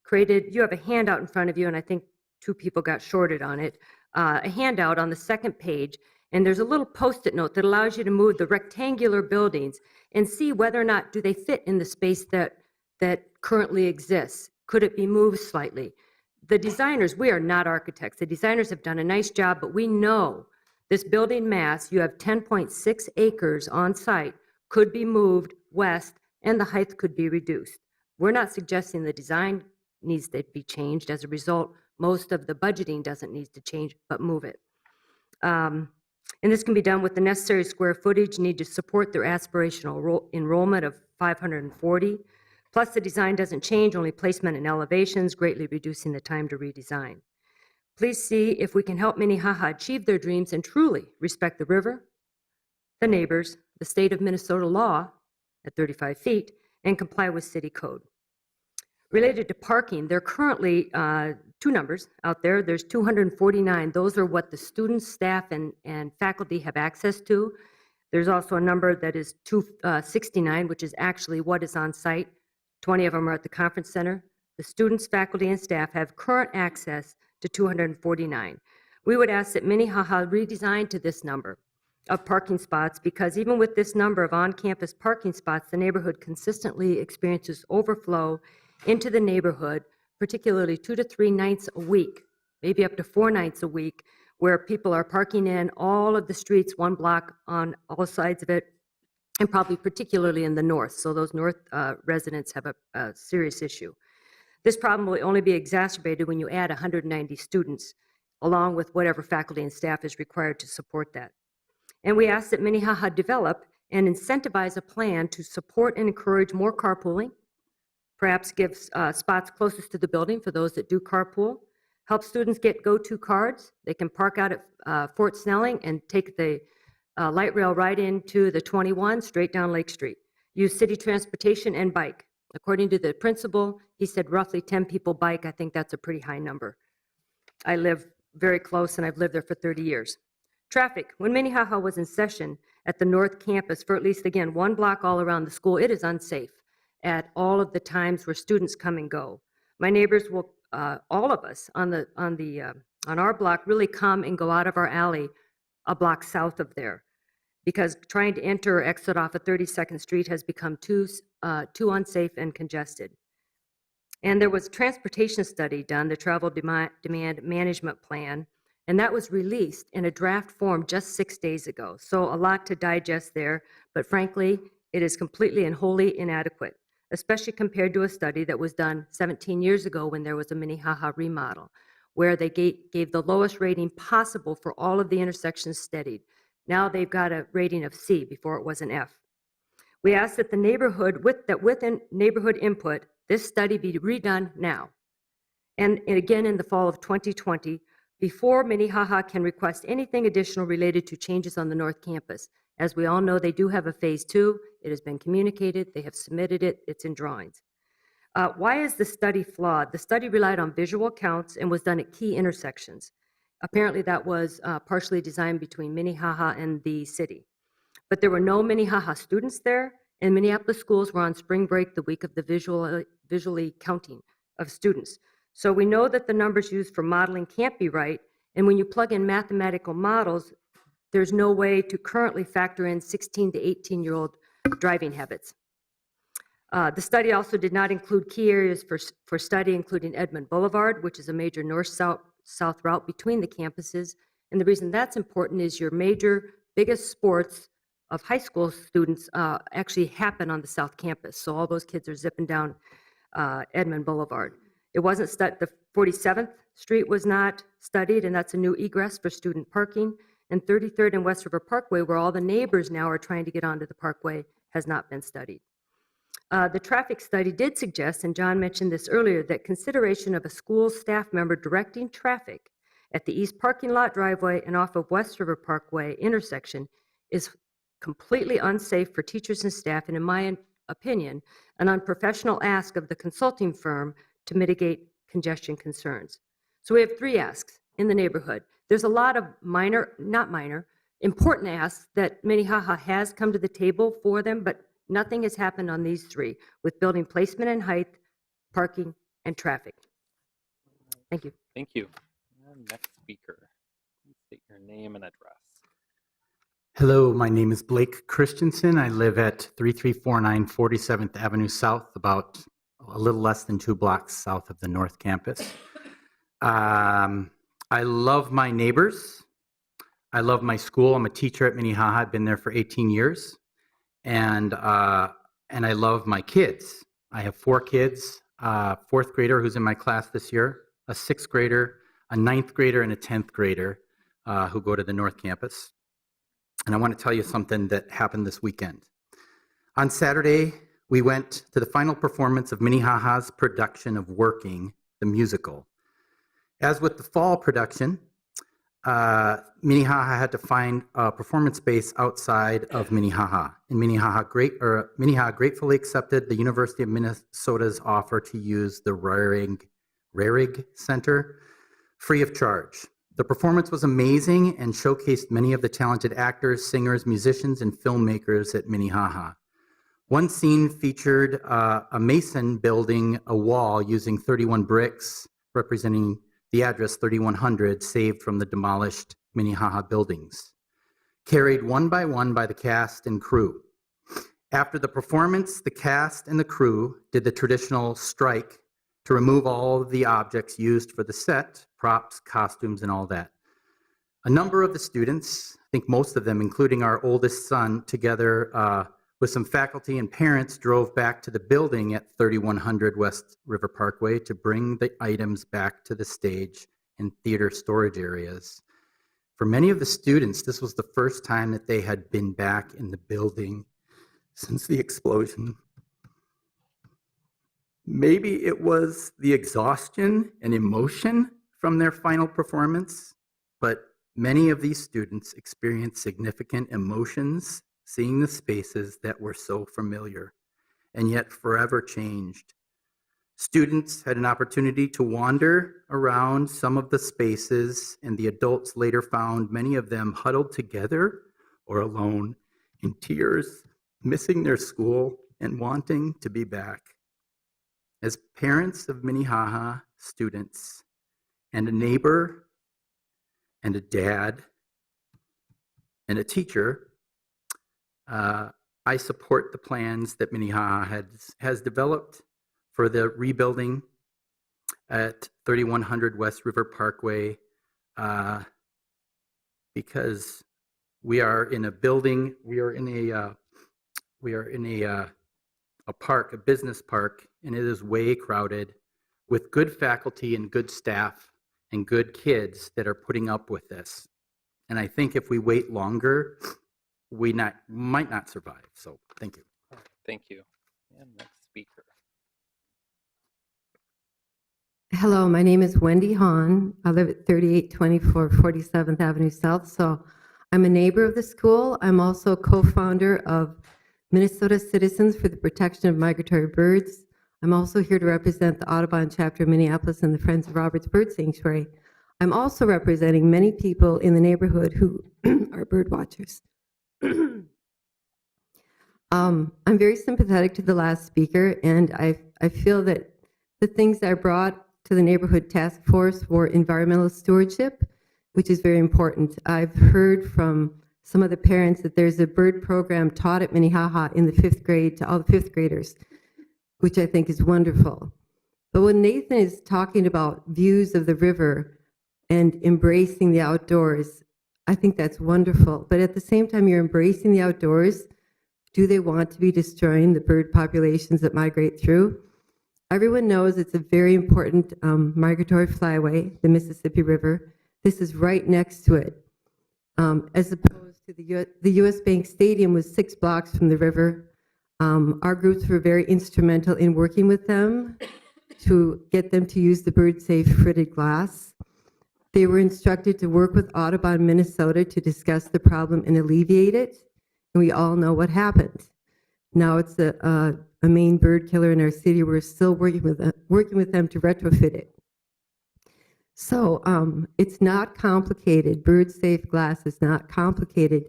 created, you have a handout in front of you, and I think 2 people got shorted on it, a handout on the second page, and there's a little post-it note that allows you to move the rectangular buildings and see whether or not do they fit in the space that currently exists. Could it be moved slightly? The designers, we are not architects. The designers have done a nice job, but we know this building mass, you have 10.6 acres on site, could be moved west and the height could be reduced. We're not suggesting the design needs to be changed. As a result, most of the budgeting doesn't need to change, but move it. And this can be done with the necessary square footage needed to support their aspirational enrollment of 540. Plus, the design doesn't change, only placement and elevations, greatly reducing the time to redesign. Please see if we can help Minnehaha achieve their dreams and truly respect the river, the neighbors, the state of Minnesota law at 35 feet, and comply with city code. Related to parking, there are currently 2 numbers out there. There's 249. Those are what the students, staff, and faculty have access to. There's also a number that is 269, which is actually what is on site. 20 of them are at the conference center. The students, faculty, and staff have current access to 249. We would ask that Minnehaha redesign to this number of parking spots because even with this number of on-campus parking spots, the neighborhood consistently experiences overflow into the neighborhood, particularly 2 to 3 nights a week, maybe up to 4 nights a week, where people are parking in all of the streets, 1 block on all sides of it, and probably particularly in the north. So those north residents have a serious issue. This problem will only be exacerbated when you add 190 students, along with whatever faculty and staff is required to support that. And we ask that Minnehaha develop and incentivize a plan to support and encourage more carpooling, perhaps give spots closest to the building for those that do carpool, help students get go-to cards. They can park out at Fort Snelling and take the light rail right into the 21 straight down Lake Street. Use city transportation and bike. According to the principal, he said roughly 10 people bike. I think that's a pretty high number. I live very close and I've lived there for 30 years. Traffic. When Minnehaha was in session at the North Campus for at least, again, 1 block all around the school, it is unsafe at all of the times where students come and go. My neighbors will, all of us on our block really come and go out of our alley a block south of there because trying to enter or exit off of 32nd Street has become too unsafe and congested. And there was a transportation study done, the Travel Demand Management Plan, and that was released in a draft form just 6 days ago. So a lot to digest there, but frankly, it is completely and wholly inadequate, especially compared to a study that was done 17 years ago when there was a Minnehaha remodel, where they gave the lowest rating possible for all of the intersections studied. Now they've got a rating of C before it was an F. We ask that the neighborhood, within neighborhood input, this study be redone now. And again in the fall of 2020, before Minnehaha can request anything additional related to changes on the North Campus. As we all know, they do have a phase 2. It has been communicated. They have submitted it. It's in drawings. Why is the study flawed? The study relied on visual counts and was done at key intersections. Apparently, that was partially designed between Minnehaha and the city. But there were no Minnehaha students there, and Minneapolis schools were on spring break the week of the visually counting of students. So we know that the numbers used for modeling can't be right, and when you plug in mathematical models, there's no way to currently factor in 16 to 18-year-old driving habits. The study also did not include key areas for study, including Edmond Boulevard, which is a major north-south route between the campuses. And the reason that's important is your major, biggest sports of high school students actually happen on the South Campus. So all those kids are zipping down Edmond Boulevard. It wasn't studied. The 47th Street was not studied, and that's a new egress for student parking. And 33rd and West River Parkway, where all the neighbors now are trying to get onto the Parkway, has not been studied. The traffic study did suggest, and John mentioned this earlier, that consideration of a school staff member directing traffic at the east parking lot driveway and off of West River Parkway intersection is completely unsafe for teachers and staff, and in my opinion, an unprofessional ask of the consulting firm to mitigate congestion concerns. So we have 3 asks in the neighborhood. There's a lot of important asks that Minnehaha has come to the table for them, but nothing has happened on these 3, with building placement and height, parking, and traffic. Thank you. Thank you. And next speaker, please state your name and address. Hello, my name is Blake Christensen. I live at 3349 47th Avenue South, about a little less than 2 blocks south of the North Campus. I love my neighbors. I love my school. I'm a teacher at Minnehaha. I've been there for 18 years. And I love my kids. I have 4 kids, a 4th grader who's in my class this year, a 6th grader, a 9th grader, and a 10th grader who go to the North Campus. And I want to tell you something that happened this weekend. On Saturday, we went to the final performance of Minnehaha's production of Working, the musical. As with the fall production, Minnehaha had to find a performance space outside of Minnehaha. And Minnehaha gratefully accepted the University of Minnesota's offer to use the Rarig Center free of charge. The performance was amazing and showcased many of the talented actors, singers, musicians, and filmmakers at Minnehaha. One scene featured a mason building a wall using 31 bricks representing the address 3100 saved from the demolished Minnehaha buildings, carried one by one by the cast and crew. After the performance, the cast and the crew did the traditional strike to remove all of the objects used for the set, props, costumes, and all that. A number of the students, I think most of them, including our oldest son, together with some faculty and parents, drove back to the building at 3100 West River Parkway to bring the items back to the stage and theater storage areas. For many of the students, this was the first time that they had been back in the building since the explosion. Maybe it was the exhaustion and emotion from their final performance, but many of these students experienced significant emotions seeing the spaces that were so familiar and yet forever changed. Students had an opportunity to wander around some of the spaces, and the adults later found many of them huddled together or alone in tears, missing their school and wanting to be back. As parents of Minnehaha students and a neighbor and a dad and a teacher, I support the plans that Minnehaha has developed for the rebuilding at 3100 West River Parkway, because we are in a building, we are in a park, a business park, and it is way crowded with good faculty and good staff and good kids that are putting up with this. And I think if we wait longer, we might not survive. So thank you. Thank you. And next speaker. Hello, my name is Wendy Hahn. I live at 3824 47th Avenue South. So I'm a neighbor of the school. I'm also co-founder of Minnesota Citizens for the Protection of Migratory Birds. I'm also here to represent the Audubon chapter of Minneapolis and the Friends of Roberts Bird Sanctuary. I'm also representing many people in the neighborhood who are bird watchers. I'm very sympathetic to the last speaker, and I feel that the things I brought to the neighborhood task force were environmental stewardship, which is very important. I've heard from some of the parents that there's a bird program taught at Minnehaha in the 5th grade to all the 5th graders, which I think is wonderful. But when Nathan is talking about views of the river and embracing the outdoors, I think that's wonderful. But at the same time, you're embracing the outdoors. Do they want to be destroying the bird populations that migrate through? Everyone knows it's a very important migratory flyway, the Mississippi River. This is right next to it. As opposed to the US Bank Stadium was 6 blocks from the river. Our groups were very instrumental in working with them to get them to use the bird-safe fritted glass. They were instructed to work with Audubon, Minnesota to discuss the problem and alleviate it. And we all know what happened. Now it's a main bird killer in our city. We're still working with them to retrofit it. So it's not complicated. Bird-safe glass is not complicated.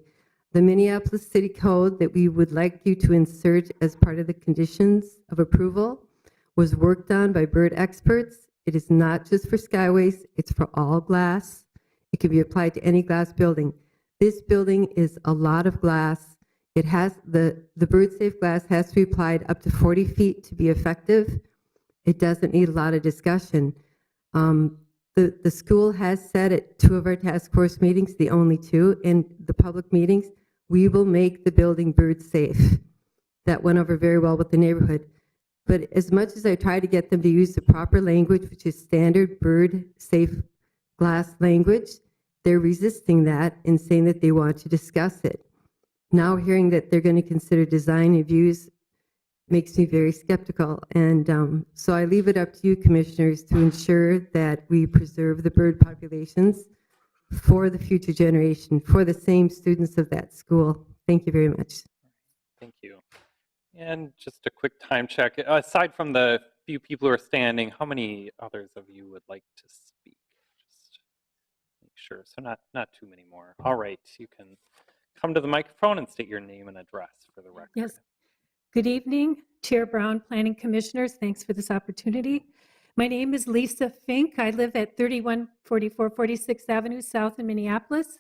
The Minneapolis City Code that we would like you to insert as part of the conditions of approval was worked on by bird experts. It is not just for skyways, it's for all glass. It can be applied to any glass building. This building is a lot of glass. It has the bird-safe glass has to be applied up to 40 feet to be effective. It doesn't need a lot of discussion. The school has said at 2 of our task force meetings, the only 2, in the public meetings, we will make the building bird safe. That went over very well with the neighborhood. But as much as I try to get them to use the proper language, which is standard bird safe glass language, they're resisting that and saying that they want to discuss it. Now hearing that they're going to consider design and views makes me very skeptical. And so I leave it up to you, commissioners, to ensure that we preserve the bird populations for the future generation, for the same students of that school. Thank you very much. Thank you. And just a quick time check. Aside from the few people who are standing, how many others of you would like to speak? Just make sure. So not too many more. All right, you can come to the microphone and state your name and address for the record. Yes. Good evening, Chair Brown, Planning Commissioners. Thanks for this opportunity. My name is Lisa Fink. I live at 3144 46th Avenue South in Minneapolis.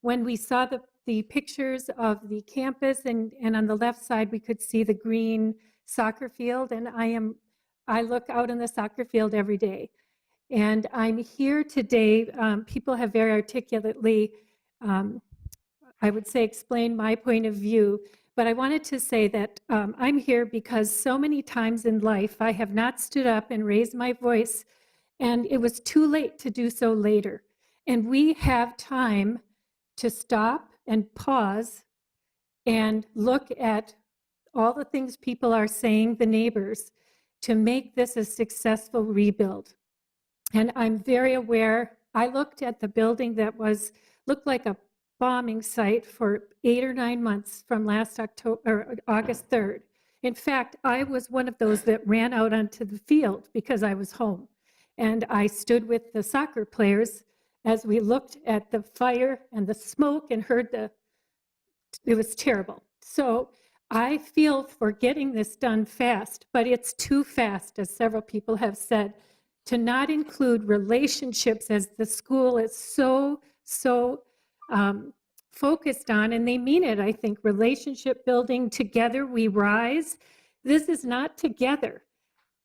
When we saw the pictures of the campus and on the left side, we could see the green soccer field. And I look out on the soccer field every day. And I'm here today. People have very articulately, I would say, explained my point of view. But I wanted to say that I'm here because so many times in life I have not stood up and raised my voice, and it was too late to do so later. And we have time to stop and pause and look at all the things people are saying, the neighbors, to make this a successful rebuild. And I'm very aware, I looked at the building that looked like a bombing site for 8 or 9 months from last August 3rd. In fact, I was one of those that ran out onto the field because I was home. And I stood with the soccer players as we looked at the fire and the smoke and heard it was terrible. So I feel for getting this done fast, but it's too fast, as several people have said, to not include relationships as the school is so focused on, and they mean it, I think, relationship building, together we rise. This is not together.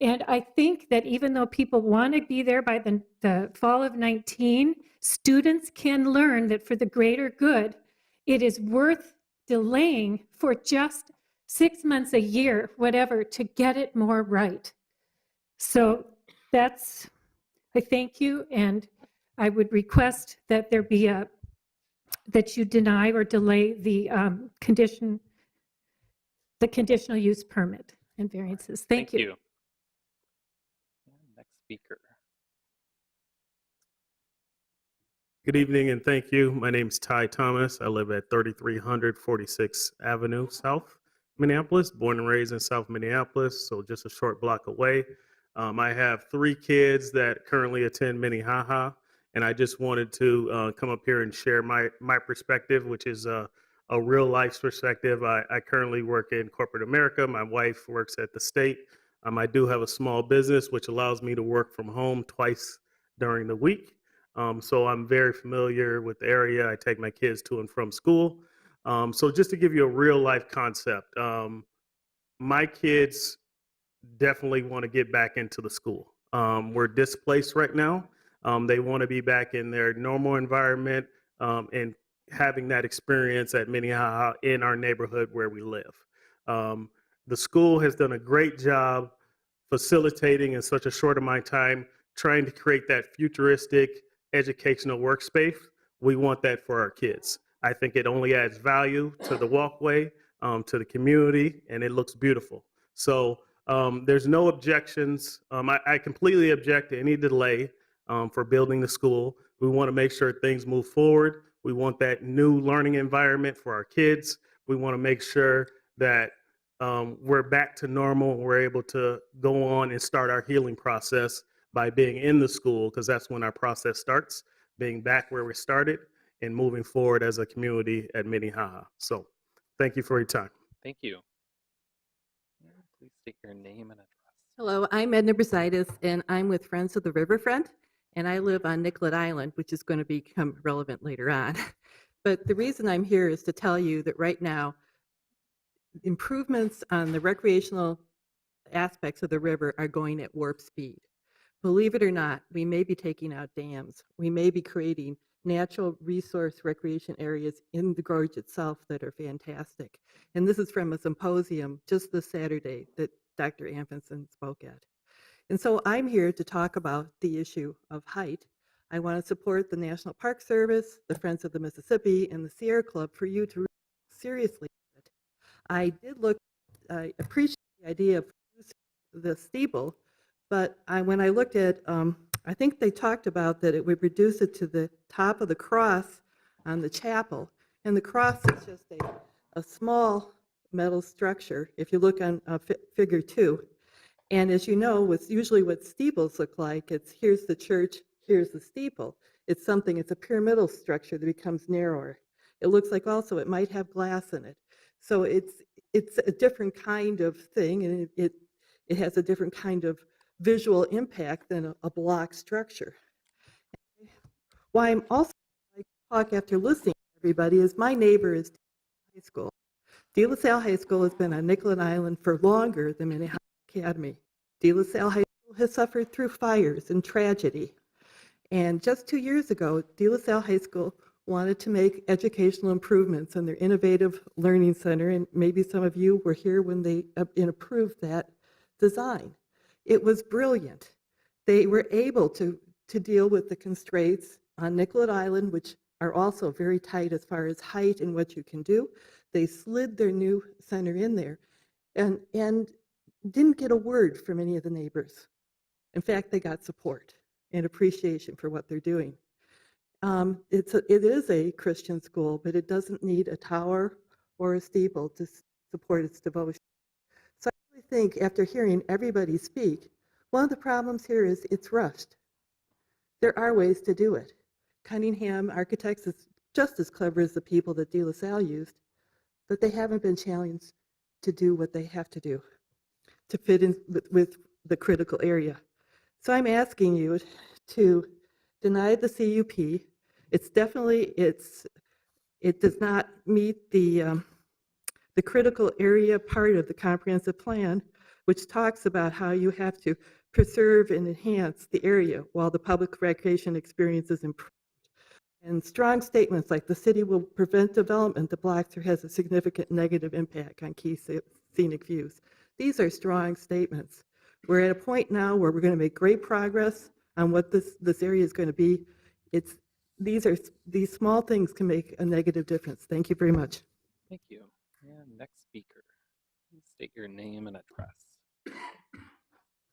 And I think that even though people want to be there by the fall of 19, students can learn that for the greater good, it is worth delaying for just 6 months, a year, whatever, to get it more right. So I thank you, and I would request that there be that you deny or delay the conditional use permit and variances. Thank you. Next speaker. Good evening and thank you. My name is Ty Thomas. I live at 3300 46th Avenue South, Minneapolis, born and raised in South Minneapolis, so just a short block away. I have 3 kids that currently attend Minnehaha, and I just wanted to come up here and share my perspective, which is a real life perspective. I currently work in corporate America. My wife works at the state. I do have a small business, which allows me to work from home twice during the week. So I'm very familiar with the area. I take my kids to and from school. So just to give you a real life concept, my kids definitely want to get back into the school. We're displaced right now. They want to be back in their normal environment and having that experience at Minnehaha in our neighborhood where we live. The school has done a great job facilitating in such a short amount of time, trying to create that futuristic educational workspace. We want that for our kids. I think it only adds value to the walkway, to the community, and it looks beautiful. So there's no objections. I completely object to any delay for building the school. We want to make sure things move forward. We want that new learning environment for our kids. We want to make sure that we're back to normal and we're able to go on and start our healing process by being in the school, because that's when our process starts, being back where we started and moving forward as a community at Minnehaha. So thank you for your time. Thank you. Please state your name and address. Hello, I'm Edna Brasidas, and I'm with Friends of the Riverfront, and I live on Nicollet Island, which is going to become relevant later on. But the reason I'm here is to tell you that right now, improvements on the recreational aspects of the river are going at warp speed. Believe it or not, we may be taking out dams. We may be creating natural resource recreation areas in the gorge itself that are fantastic. And this is from a symposium just this Saturday that Dr. Amundsen spoke at. And so I'm here to talk about the issue of height. I want to support the National Park Service, the Friends of the Mississippi, and the Sierra Club for you to seriously. I appreciate the idea of the steeple, but when I looked at, I think they talked about that it would reduce it to the top of the cross on the chapel. And the cross is just a small metal structure, if you look on figure 2. And as you know, usually what steeples look like, here's the church, here's the steeple. It's a pyramidal structure that becomes narrower. It looks like also it might have glass in it. So it's a different kind of thing, and it has a different kind of visual impact than a block structure. Why I'm also like to talk after listening to everybody is my neighbor is high school. De La Salle High School has been on Nicollet Island for longer than Minnehaha Academy. De La Salle High School has suffered through fires and tragedy. And just 2 years ago, De La Salle High School wanted to make educational improvements in their innovative learning center, and maybe some of you were here when they approved that design. It was brilliant. They were able to deal with the constraints on Nicollet Island, which are also very tight as far as height and what you can do. They slid their new center in there and didn't get a word from any of the neighbors. In fact, they got support and appreciation for what they're doing. It is a Christian school, but it doesn't need a tower or a steeple to support its devotion. So I really think after hearing everybody speak, one of the problems here is it's rushed. There are ways to do it. Cunningham Architects is just as clever as the people that De La Salle used, but they haven't been challenged to do what they have to do to fit in with the critical area. So I'm asking you to deny the CUP. It does not meet the critical area part of the comprehensive plan, which talks about how you have to preserve and enhance the area while the public recreation experience is improved. And strong statements like the city will prevent development that blocks or has a significant negative impact on key scenic views. These are strong statements. We're at a point now where we're going to make great progress on what this area is going to be. These small things can make a negative difference. Thank you very much. Thank you. And next speaker, please state your name and address.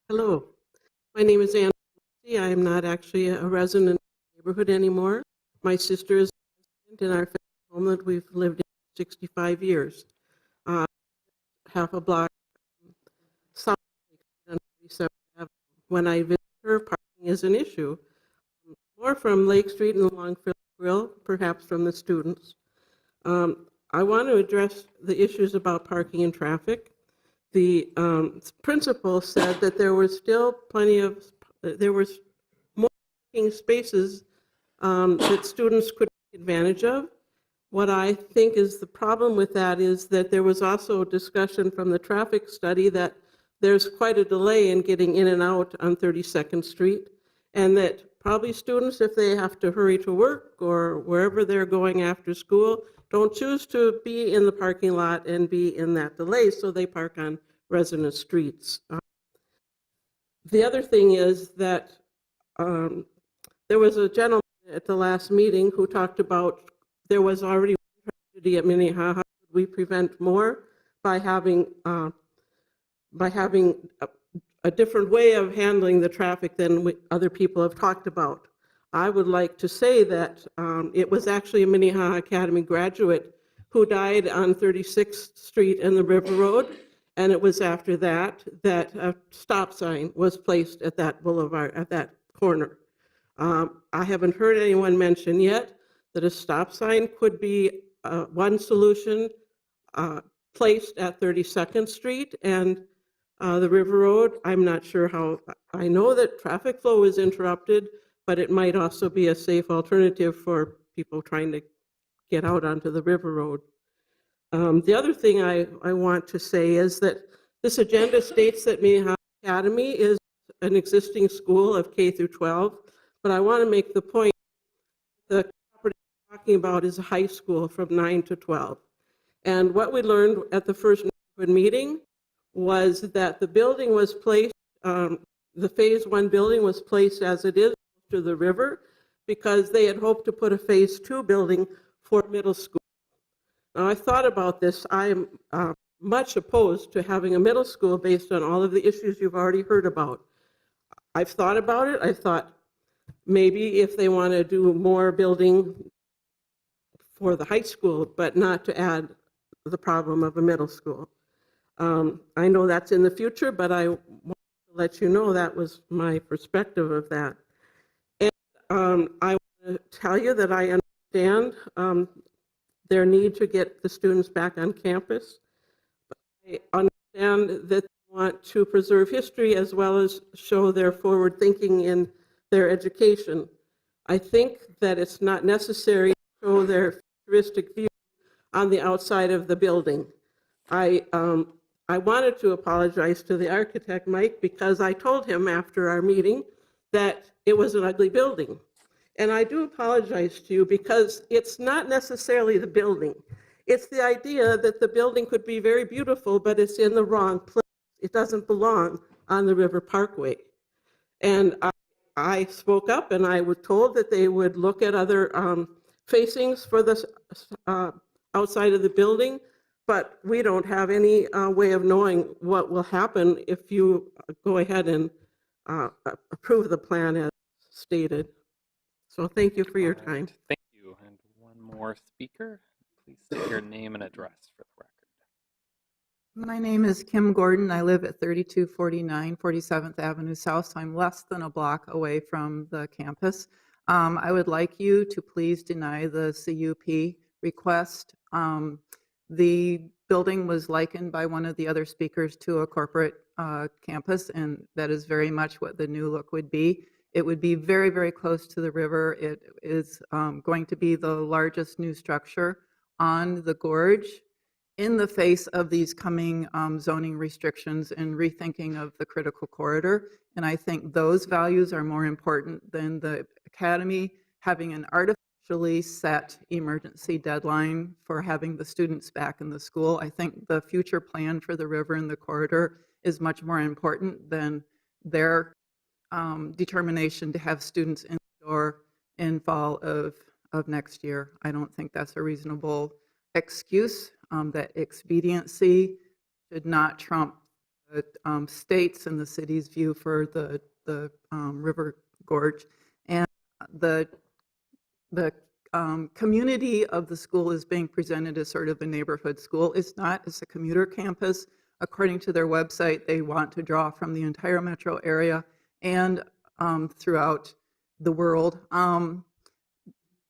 Hello, my name is Ann. I am not actually a resident of the neighborhood anymore. My sister is in our home that we've lived in 65 years. Half a block south on 37th Avenue. When I visit her, parking is an issue. More from Lake Street and along Phillips Grill, perhaps from the students. I want to address the issues about parking and traffic. The principal said that there was still there was more parking spaces that students could take advantage of. What I think is the problem with that is that there was also discussion from the traffic study that there's quite a delay in getting in and out on 32nd Street, and that probably students, if they have to hurry to work or wherever they're going after school, don't choose to be in the parking lot and be in that delay, so they park on resident streets. The other thing is that there was a gentleman at the last meeting who talked about there was already tragedy at Minnehaha. We prevent more by having a different way of handling the traffic than other people have talked about. I would like to say that it was actually a Minnehaha Academy graduate who died on 36th Street and the River Road, and it was after that that a stop sign was placed at that boulevard, at that corner. I haven't heard anyone mention yet that a stop sign could be one solution placed at 32nd Street and the River Road. I'm not sure how. I know that traffic flow is interrupted, but it might also be a safe alternative for people trying to get out onto the River Road. The other thing I want to say is that this agenda states that Minnehaha Academy is an existing school of K through 12, but I want to make the point the property we're talking about is a high school from 9 to 12. And what we learned at the first neighborhood meeting was that the building was placed, the phase 1 building was placed as it is to the river because they had hoped to put a phase 2 building for middle school. Now, I thought about this. I am much opposed to having a middle school based on all of the issues you've already heard about. I've thought about it. I thought maybe if they want to do more building for the high school, but not to add the problem of a middle school. I know that's in the future, but I want to let you know that was my perspective of that. And I want to tell you that I understand their need to get the students back on campus. I understand that they want to preserve history as well as show their forward thinking in their education. I think that it's not necessary to show their futuristic view on the outside of the building. I wanted to apologize to the architect, Mike, because I told him after our meeting that it was an ugly building. And I do apologize to you because it's not necessarily the building. It's the idea that the building could be very beautiful, but it's in the wrong place. It doesn't belong on the River Parkway. And I spoke up and I was told that they would look at other facings for the outside of the building, but we don't have any way of knowing what will happen if you go ahead and approve the plan as stated. So thank you for your time. Thank you. And one more speaker. Please state your name and address for the record. My name is Kim Gordon. I live at 3249 47th Avenue South, so I'm less than a block away from the campus. I would like you to please deny the CUP request. The building was likened by one of the other speakers to a corporate campus, and that is very much what the new look would be. It would be very, very close to the river. It is going to be the largest new structure on the gorge in the face of these coming zoning restrictions and rethinking of the critical corridor. And I think those values are more important than the academy having an artificially set emergency deadline for having the students back in the school. I think the future plan for the river and the corridor is much more important than their determination to have students in the door in fall of next year. I don't think that's a reasonable excuse. That expediency should not trump the state's and the city's view for the river gorge. And the community of the school is being presented as sort of a neighborhood school. It's not. It's a commuter campus. According to their website, they want to draw from the entire metro area and throughout the world.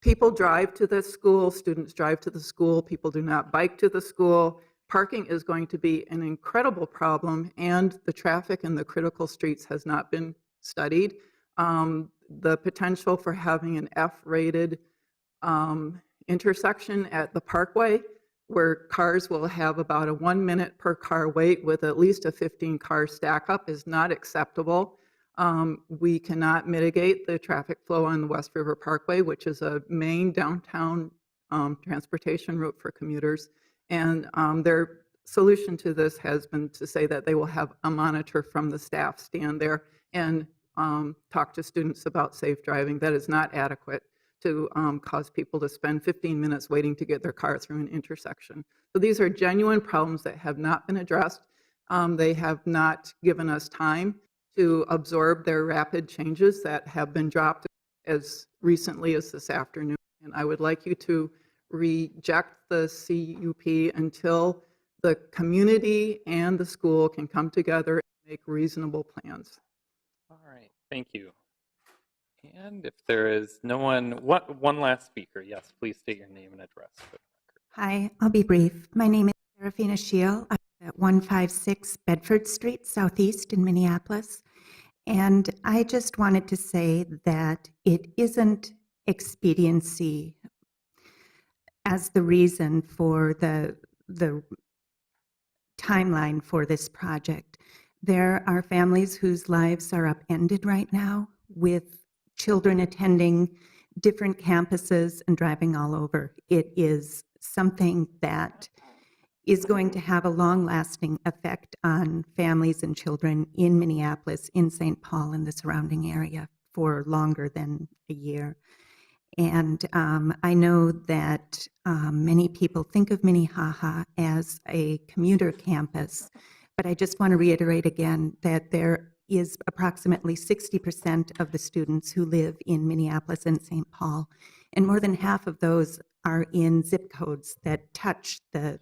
People drive to the school, students drive to the school, people do not bike to the school. Parking is going to be an incredible problem, and the traffic in the critical streets has not been studied. The potential for having an F-rated intersection at the Parkway, where cars will have about a 1 minute per car wait with at least a 15-car stack up, is not acceptable. We cannot mitigate the traffic flow on the West River Parkway, which is a main downtown transportation route for commuters. And their solution to this has been to say that they will have a monitor from the staff stand there and talk to students about safe driving. That is not adequate to cause people to spend 15 minutes waiting to get their car through an intersection. So these are genuine problems that have not been addressed. They have not given us time to absorb their rapid changes that have been dropped as recently as this afternoon. And I would like you to reject the CUP until the community and the school can come together and make reasonable plans. All right, thank you. And if there is no one, one last speaker, yes, please state your name and address. Hi, I'll be brief. My name is Serafina Shiel. I'm at 156 Bedford Street, Southeast in Minneapolis. And I just wanted to say that it isn't expediency as the reason for the timeline for this project. There are families whose lives are upended right now with children attending different campuses and driving all over. It is something that is going to have a long-lasting effect on families and children in Minneapolis, in St. Paul, and the surrounding area for longer than a year. And I know that many people think of Minnehaha as a commuter campus, but I just want to reiterate again that there is approximately 60% of the students who live in Minneapolis and St. Paul, and more than half of those are in zip codes that touch the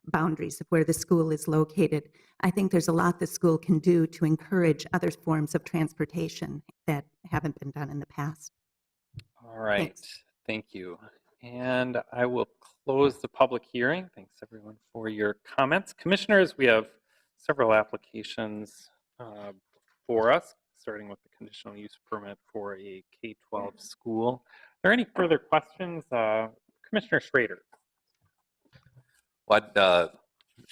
boundaries of where the school is located. I think there's a lot the school can do to encourage other forms of transportation that haven't been done in the past. All right, thank you. And I will close the public hearing. Thanks everyone for your comments. Commissioners, we have several applications for us, starting with the conditional use permit for a K-12 school. Are there any further questions? Commissioner Schrader. Well,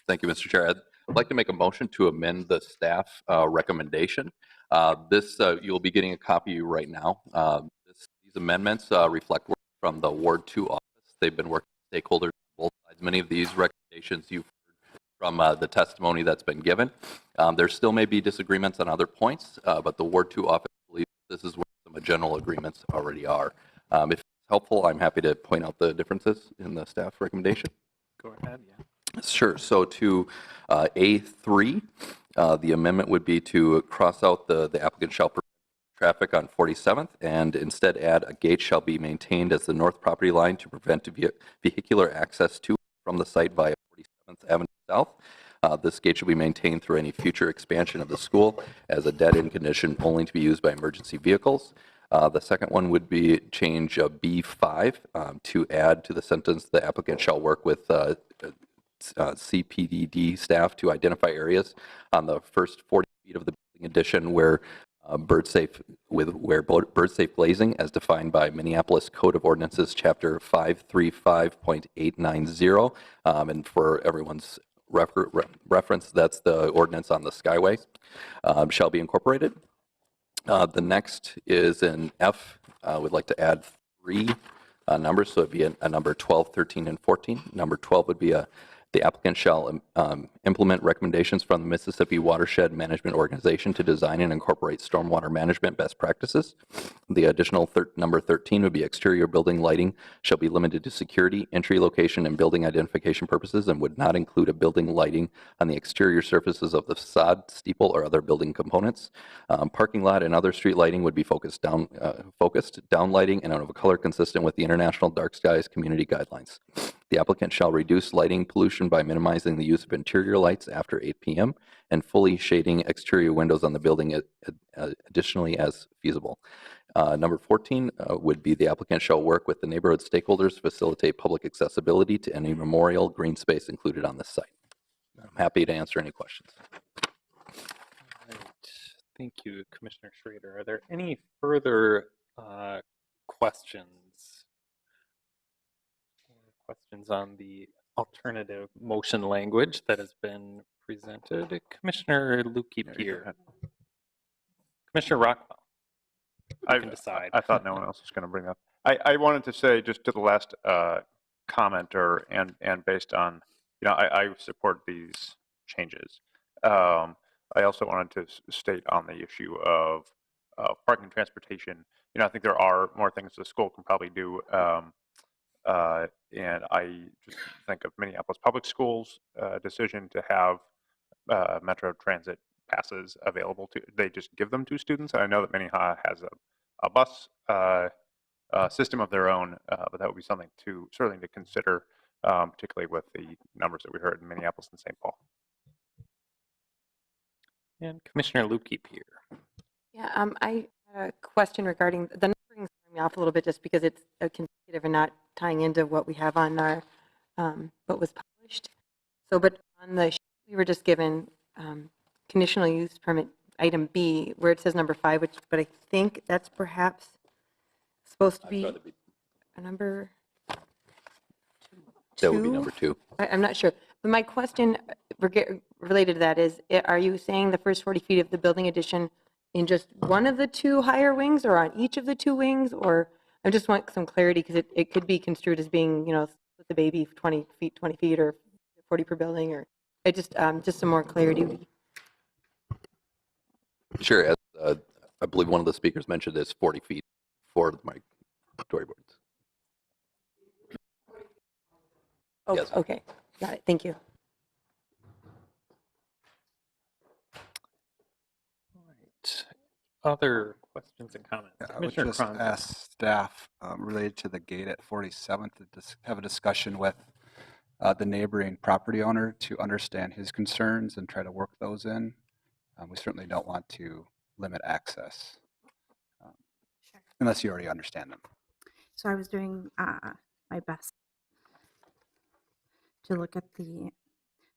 thank you, Mr. Chair. I'd like to make a motion to amend the staff recommendation. You'll be getting a copy right now. These amendments reflect work from the Ward 2 office. They've been working with stakeholders on both sides. Many of these recommendations you've heard from the testimony that's been given. There still may be disagreements on other points, but the Ward 2 office believes this is where some general agreements already are. If it's helpful, I'm happy to point out the differences in the staff recommendation. Go ahead, yeah. Sure. So to A3, the amendment would be to cross out the applicant shall permit traffic on 47th and instead add a gate shall be maintained as the north property line to prevent vehicular access to from the site via 47th Avenue South. This gate should be maintained through any future expansion of the school as a dead-end condition only to be used by emergency vehicles. The second one would be change B5 to add to the sentence, the applicant shall work with CPDD staff to identify areas on the first 40 feet of the building addition where bird safe glazing as defined by Minneapolis Code of Ordinances Chapter 535.890, and for everyone's reference, that's the ordinance on the Skyway, shall be incorporated. The next is in F. We'd like to add 3 numbers, so it'd be a number 12, 13, and 14. Number 12 would be a The applicant shall implement recommendations from the Mississippi Watershed Management Organization to design and incorporate stormwater management best practices. The additional number 13 would be exterior building lighting shall be limited to security, entry location, and building identification purposes and would not include a building lighting on the exterior surfaces of the facade, steeple, or other building components. Parking lot and other street lighting would be focused down lighting and of a color consistent with the International Dark Skies Community Guidelines. The applicant shall reduce lighting pollution by minimizing the use of interior lights after 8 p.m. and fully shading exterior windows on the building additionally as feasible. Number 14 would be the applicant shall work with the neighborhood stakeholders to facilitate public accessibility to any memorial green space included on this site. I'm happy to answer any questions. Right. Thank you, Commissioner Schrader. Are there any further questions? Questions on the alternative motion language that has been presented? Commissioner Lukey-Pier. Commissioner Rockwell. You can decide. I thought no one else was going to bring up. I wanted to say just to the last commenter and based on, I support these changes. I also wanted to state on the issue of parking and transportation. I think there are more things the school can probably do. And I just think of Minneapolis Public Schools' decision to have Metro Transit passes available to, they just give them to students. I know that Minnehaha has a bus system of their own, but that would be something to certainly to consider, particularly with the numbers that we heard in Minneapolis and St. Paul. And Commissioner Lukey-Pier. Yeah, I had a question regarding the numbering throwing me off a little bit just because it's consecutive and not tying into what we have on our what was published. So, but on the sheet we were just given conditional use permit item B, where it says number 5, but I think that's perhaps supposed to be a number 2. That would be number 2. I'm not sure. But my question related to that is, are you saying the first 40 feet of the building addition in just one of the 2 higher wings or on each of the 2 wings? Or I just want some clarity because it could be construed as being, with the baby 20 feet or 40 per building, or it just some more clarity. Sure. As I believe one of the speakers mentioned is 40 feet for my storyboards. Oh, yes. Okay. Got it. Thank you. All right. Other questions and comments? I would just ask staff related to the gate at 47th to have a discussion with the neighboring property owner to understand his concerns and try to work those in. We certainly don't want to limit access unless you already understand them. So I was doing my best to look at the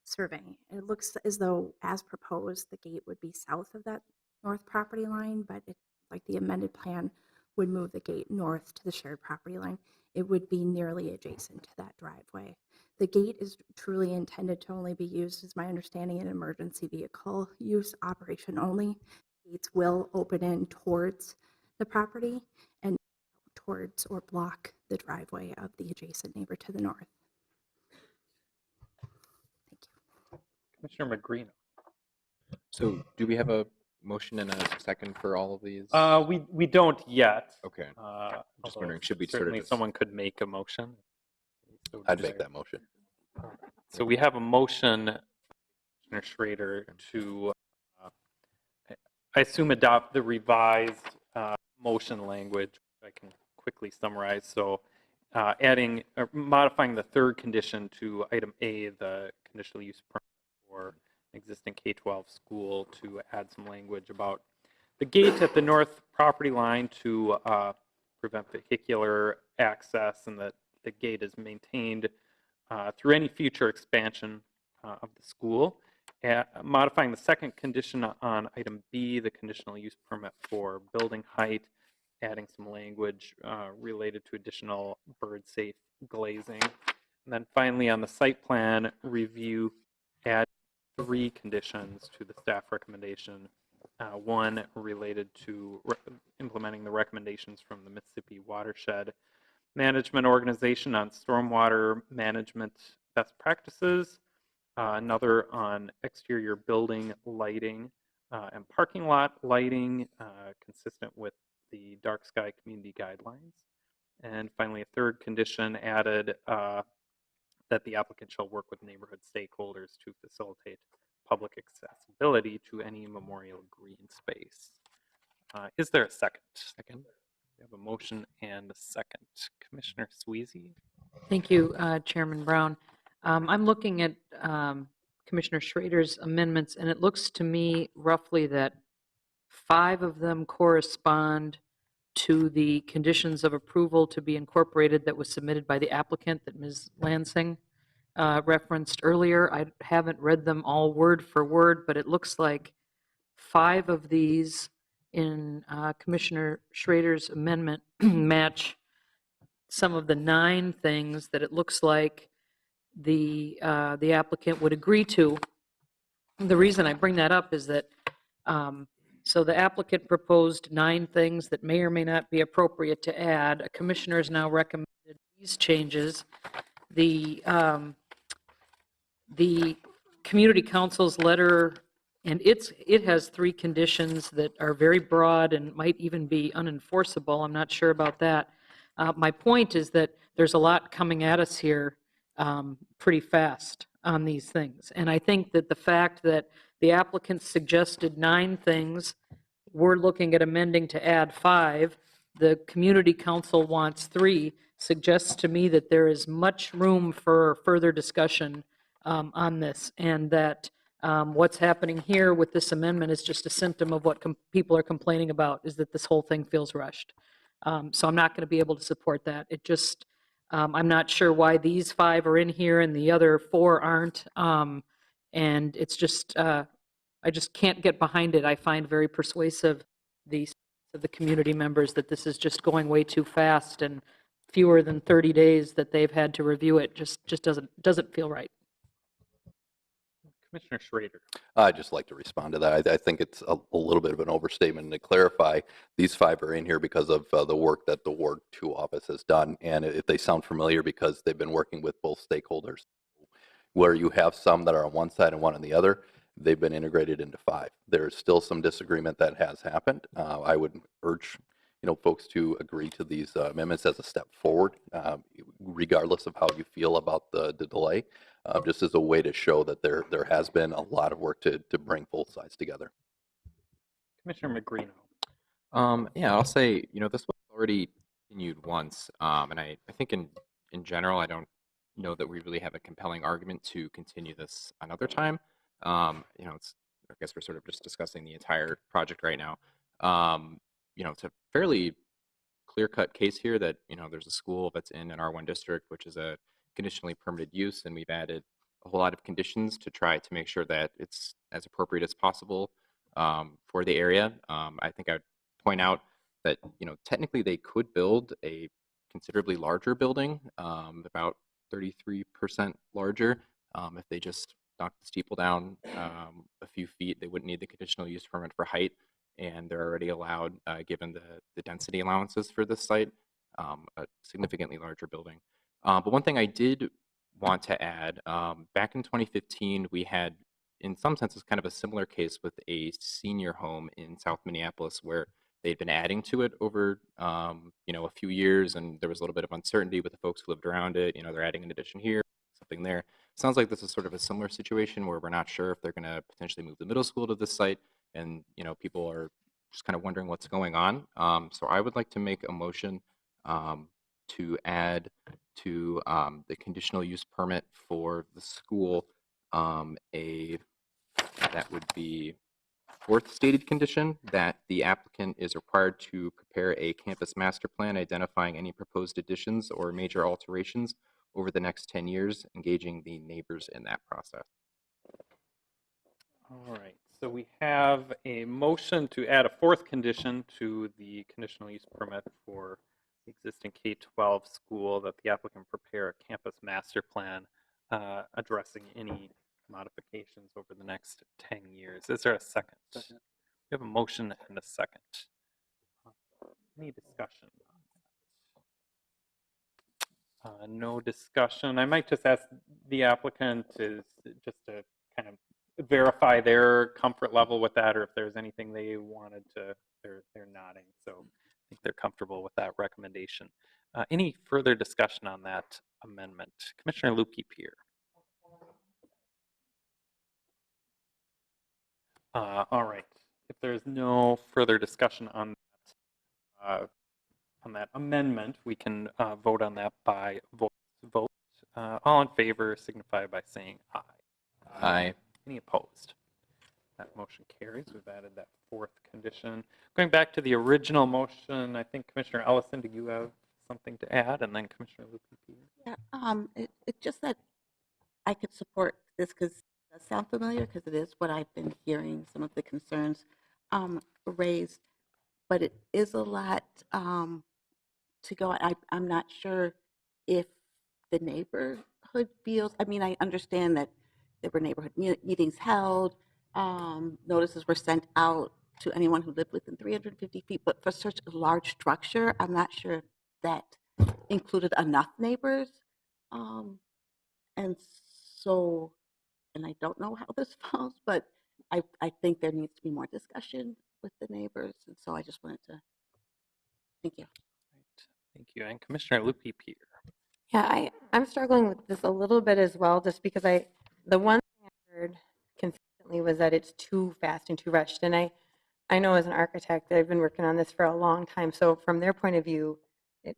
survey. It looks as though, as proposed, the gate would be south of that north property line, but like the amended plan would move the gate north to the shared property line. It would be nearly adjacent to that driveway. The gate is truly intended to only be used, as my understanding, in emergency vehicle use operation only. Gates will open in towards the property and towards or block the driveway of the adjacent neighbor to the north. Commissioner Magrino. So do we have a motion and a second for all of these? We don't yet. Okay. Just wondering, should we sort of certainly just... someone could make a motion. I'd make that motion. So we have a motion, Commissioner Schrader, to I assume adopt the revised motion language. I can quickly summarize. So adding or modifying the third condition to item A, the conditional use permit for an existing K-12 school, to add some language about the gate at the north property line to prevent vehicular access, and that the gate is maintained through any future expansion of the school. Modifying the second condition on item B, the conditional use permit for building height, adding some language related to additional bird-safe glazing. And then finally, on the site plan review, add 3 conditions to the staff recommendation. One related to implementing the recommendations from the Mississippi Watershed Management Organization on stormwater management best practices. another on exterior building lighting and parking lot lighting, consistent with the dark sky community guidelines. And finally, a third condition added that the applicant shall work with neighborhood stakeholders to facilitate public accessibility to any memorial green space. Is there a second? Second. We have a motion and a second. Commissioner Sweezy? Thank you, Chairman Brown. I'm looking at Commissioner Schrader's amendments, and it looks to me roughly that 5 of them correspond to the conditions of approval to be incorporated that was submitted by the applicant that Ms. Lansing referenced earlier. I haven't read them all word for word, but it looks like 5 of these in Commissioner Schrader's amendment match some of the 9 things that it looks like the applicant would agree to. The reason I bring that up is that so the applicant proposed 9 things that may or may not be appropriate to add. A commissioner has now recommended these changes. The community council's letter, and it has 3 conditions that are very broad and might even be unenforceable. I'm not sure about that. My point is that there's a lot coming at us here pretty fast on these things. And I think that the fact that the applicant suggested 9 things, we're looking at amending to add 5, the community council wants 3, suggests to me that there is much room for further discussion on this, and that what's happening here with this amendment is just a symptom of what people are complaining about, is that this whole thing feels rushed. So I'm not going to be able to support that. It just, I'm not sure why these 5 are in here and the other 4 aren't. And it's just, I just can't get behind it. I find very persuasive the community members that this is just going way too fast, and fewer than 30 days that they've had to review it just doesn't feel right. Commissioner Schrader? I'd just like to respond to that. I think it's a little bit of an overstatement. To clarify, these 5 are in here because of the work that the Ward 2 office has done, and if they sound familiar, because they've been working with both stakeholders. Where you have some that are on one side and one on the other, they've been integrated into 5. There's still some disagreement that has happened. I would urge folks to agree to these amendments as a step forward, regardless of how you feel about the delay, just as a way to show that there has been a lot of work to bring both sides together. Commissioner Magrino? Yeah, I'll say, this was already continued once, and I think in general, I don't know that we really have a compelling argument to continue this another time. It's, I guess we're sort of just discussing the entire project right now. It's a fairly clear-cut case here that, there's a school that's in an R1 district, which is a conditionally permitted use, and we've added a whole lot of conditions to try to make sure that it's as appropriate as possible for the area. I think I'd point out that, technically they could build a considerably larger building, about 33% larger. If they just knocked the steeple down a few feet, they wouldn't need the conditional use permit for height, and they're already allowed, given the density allowances for this site, a significantly larger building. But one thing I did want to add, back in 2015, we had, in some senses, kind of a similar case with a senior home in South Minneapolis where they'd been adding to it over, a few years, and there was a little bit of uncertainty with the folks who lived around it. They're adding an addition here, something there. Sounds like this is sort of a similar situation where we're not sure if they're going to potentially move the middle school to this site, and people are just kind of wondering what's going on. So I would like to make a motion to add to the conditional use permit for the school that would be 4th stated condition, that the applicant is required to prepare a campus master plan identifying any proposed additions or major alterations over the next 10 years, engaging the neighbors in that process. All right, so we have a motion to add a 4th condition to the conditional use permit for the existing K-12 school, that the applicant prepare a campus master plan addressing any modifications over the next 10 years. Is there a second? Second. We have a motion and a second. Any discussion? No discussion. I might just ask the applicant is just to kind of verify their comfort level with that, or if there's anything they wanted to, they're nodding. So I think they're comfortable with that recommendation. Any further discussion on that amendment? Commissioner Lukey-Peer. All right. If there's no further discussion on that amendment, we can vote on that by voice vote. All in favor signify by saying aye. Aye. Any opposed? That motion carries. We've added that fourth condition. Going back to the original motion, I think Commissioner Ellison, do you have something to add? And then Commissioner Lukey-Peer. Yeah, it's just that I could support this because it does sound familiar because it is what I've been hearing, some of the concerns raised, but it is a lot to go. I'm not sure if the neighborhood feels, I mean, I understand that there were neighborhood meetings held, notices were sent out to anyone who lived within 350 feet, but for such a large structure, I'm not sure if that included enough neighbors. And so, and I don't know how this falls, but I think there needs to be more discussion with the neighbors. And so I just wanted to, thank you. Thank you. And Commissioner Lukey-Peer. Yeah, I'm struggling with this a little bit as well, just because the one thing I heard consistently was that it's too fast and too rushed. And I know as an architect, I've been working on this for a long time. So from their point of view, it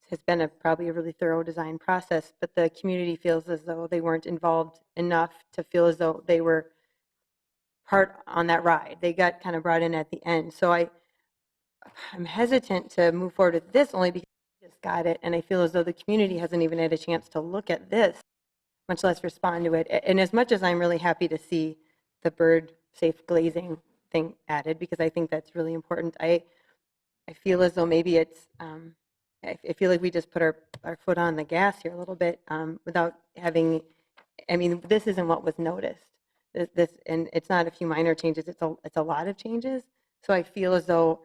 has been probably a really thorough design process, but the community feels as though they weren't involved enough to feel as though they were part on that ride. They got kind of brought in at the end. So I'm hesitant to move forward with this only because I just got it, and I feel as though the community hasn't even had a chance to look at this, much less respond to it. And as much as I'm really happy to see the bird safe glazing thing added, because I think that's really important, I feel as though maybe it's, I feel like we just put our foot on the gas here a little bit without having, I mean, this isn't what was noticed. This, and it's not a few minor changes, it's a lot of changes. So I feel as though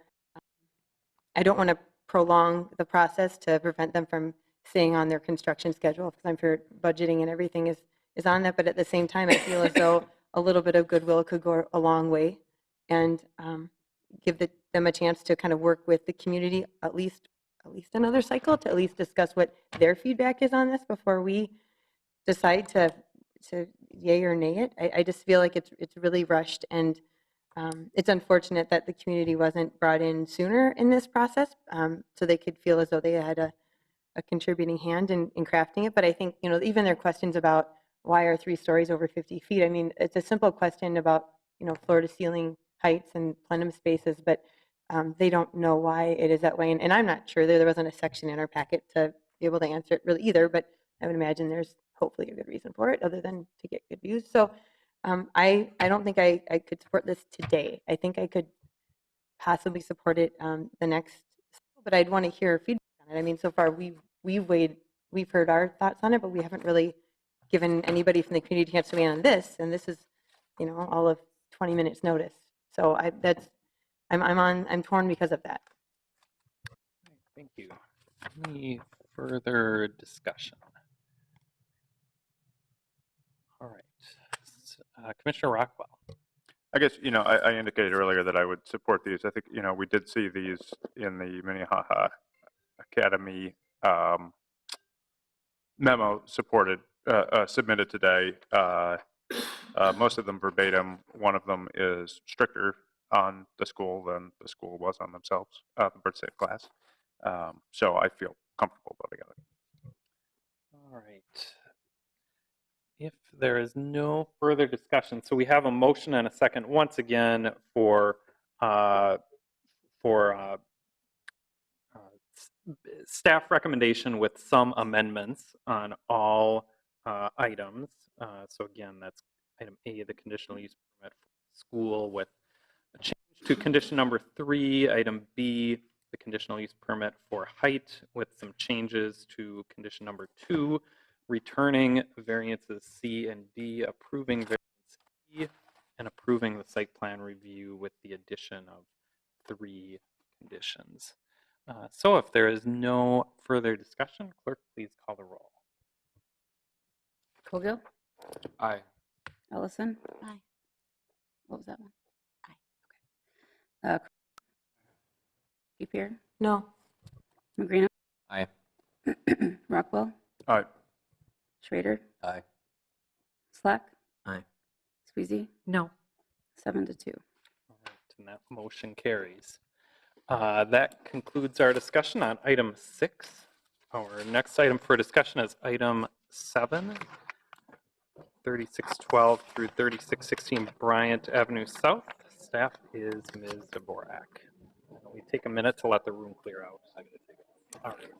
I don't want to prolong the process to prevent them from staying on their construction schedule, because I'm sure budgeting and everything is on that. But at the same time, I feel as though a little bit of goodwill could go a long way, and give them a chance to kind of work with the community at least another cycle to at least discuss what their feedback is on this before we decide to yay or nay it. I just feel like it's really rushed, and it's unfortunate that the community wasn't brought in sooner in this process, so they could feel as though they had a contributing hand in crafting it. But I think, even their questions about why are 3 stories over 50 feet, I mean, it's a simple question about, floor to ceiling heights and plenum spaces, but they don't know why it is that way. And I'm not sure there wasn't a section in our packet to be able to answer it really either, but I would imagine there's hopefully a good reason for it other than to get good views. So I don't think I could support this today. I think I could possibly support it the next, but I'd want to hear feedback on it. I mean, so far we've heard our thoughts on it, but we haven't really given anybody from the community a chance to weigh in on this, and this is, all of 20 minutes notice. So I'm torn because of that. Thank you. Any further discussion? All right. Commissioner Rockwell. I guess, I indicated earlier that I would support these. I think, we did see these in the Minnehaha Academy memo submitted today. Most of them verbatim. One of them is stricter on the school than the school was on themselves, the bird safe class. So I feel comfortable voting on it. All right. If there is no further discussion, so we have a motion and a second once again for staff recommendation with some amendments on all items. So again, that's item A, the conditional use permit for school with a change to condition number 3, item B, the conditional use permit for height with some changes to condition number 2, returning variances C and D, approving variance E, and approving the site plan review with the addition of 3 conditions. So if there is no further discussion? Clerk, please call the roll. Cogill? Aye. Ellison? Aye. What was that one? Aye. Kepier? No. Magrino? Aye. Rockwell? Aye. Schrader? Aye. Slack? Aye. Squeezy? No. 7-2. All right, and that motion carries. That concludes our discussion on item 6. Our next item for discussion is item 7, 3612 through 3616 Bryant Avenue South. Staff is Ms. Dvorak. We take a minute to let the room clear out. All right.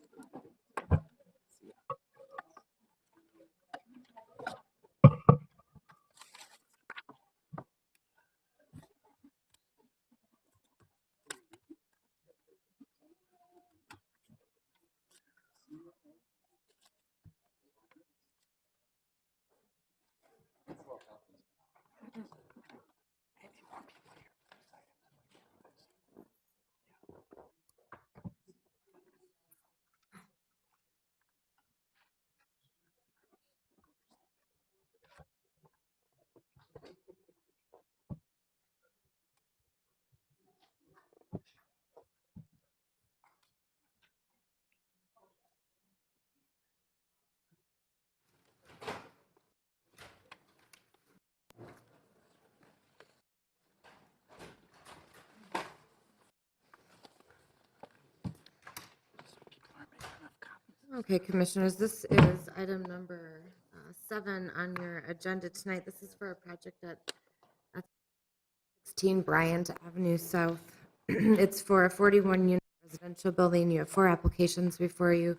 Okay, Commissioners, this is item number 7 on your agenda tonight. This is for a project at 16 Bryant Avenue South. It's for a 41-unit residential building. You have 4 applications before you.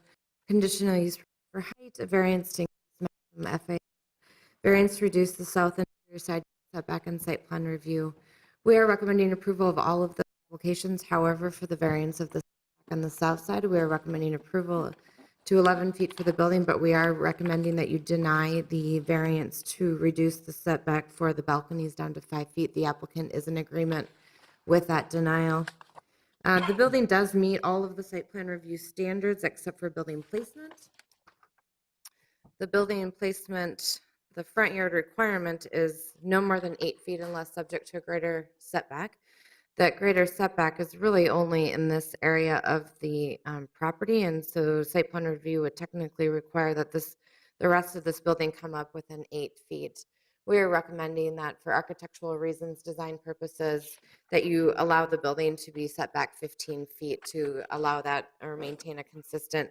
Conditional use for height, a variance to increase maximum FA, variance to reduce the south and rear side setback and site plan review. We are recommending approval of all of the applications. However, for the variance of the setback on the south side, we are recommending approval to 11 feet for the building, but we are recommending that you deny the variance to reduce the setback for the balconies down to 5 feet. The applicant is in agreement with that denial. The building does meet all of the site plan review standards except for building placement. The building placement, the front yard requirement is no more than 8 feet unless subject to a greater setback. That greater setback is really only in this area of the property, and so site plan review would technically require that the rest of this building come up within 8 feet. We are recommending that for architectural reasons, design purposes, that you allow the building to be set back 15 feet to allow that or maintain a consistent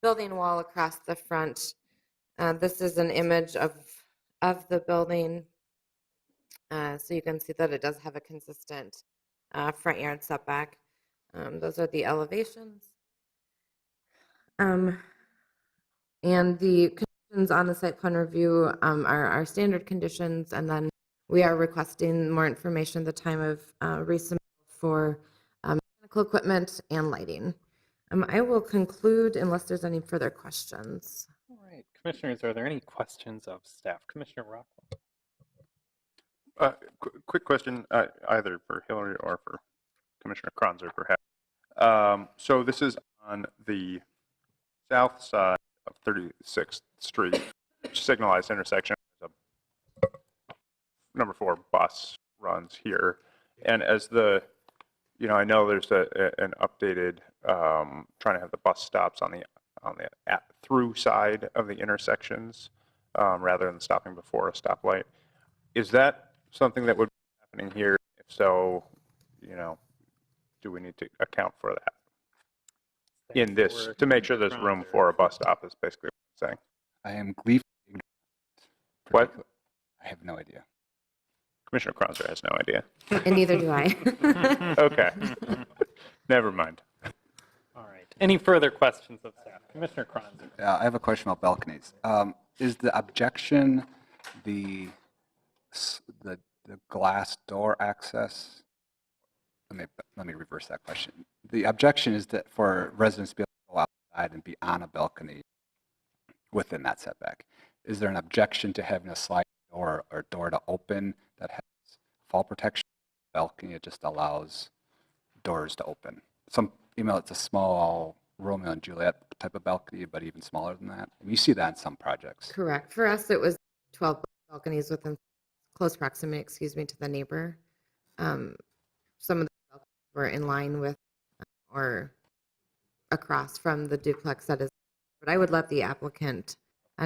building wall across the front. This is an image of the building, so you can see that it does have a consistent front yard setback. Those are the elevations. And the conditions on the site plan review are our standard conditions, and then we are requesting more information at the time of resubmittal for mechanical equipment and lighting. I will conclude unless there's any further questions. All right, Commissioners, are there any questions of staff? Commissioner Rockwell. Quick question, either for Hillary or for Commissioner Kronzer, perhaps. So this is on the south side of 36th Street, signalized intersection. There's a number 4 bus runs here, and as the, I know there's an updated trying to have the bus stops on the through side of the intersections rather than stopping before a stoplight. Is that something that would be happening here? If so, do we need to account for that in this to make sure there's room for a bus stop? Is basically what I'm saying. I am gleefully ignorant. What? I have no idea. Commissioner Kronzer has no idea. And neither do I. Okay. Never mind. All right. Any further questions of staff? Commissioner Kronzer. Yeah, I have a question about balconies. Is the objection the glass door access? Let me reverse that question. The objection is that for residents to be able to go outside and be on a balcony within that setback. Is there an objection to having a sliding door or door to open that has fall protection? Balcony, it just allows doors to open. It's a small Romeo and Juliet type of balcony, but even smaller than that. And you see that in some projects. Correct. For us, it was 12 balconies within close proximity, to the neighbor. Some of the balconies were in line with or across from the duplex that is, but I would let the applicant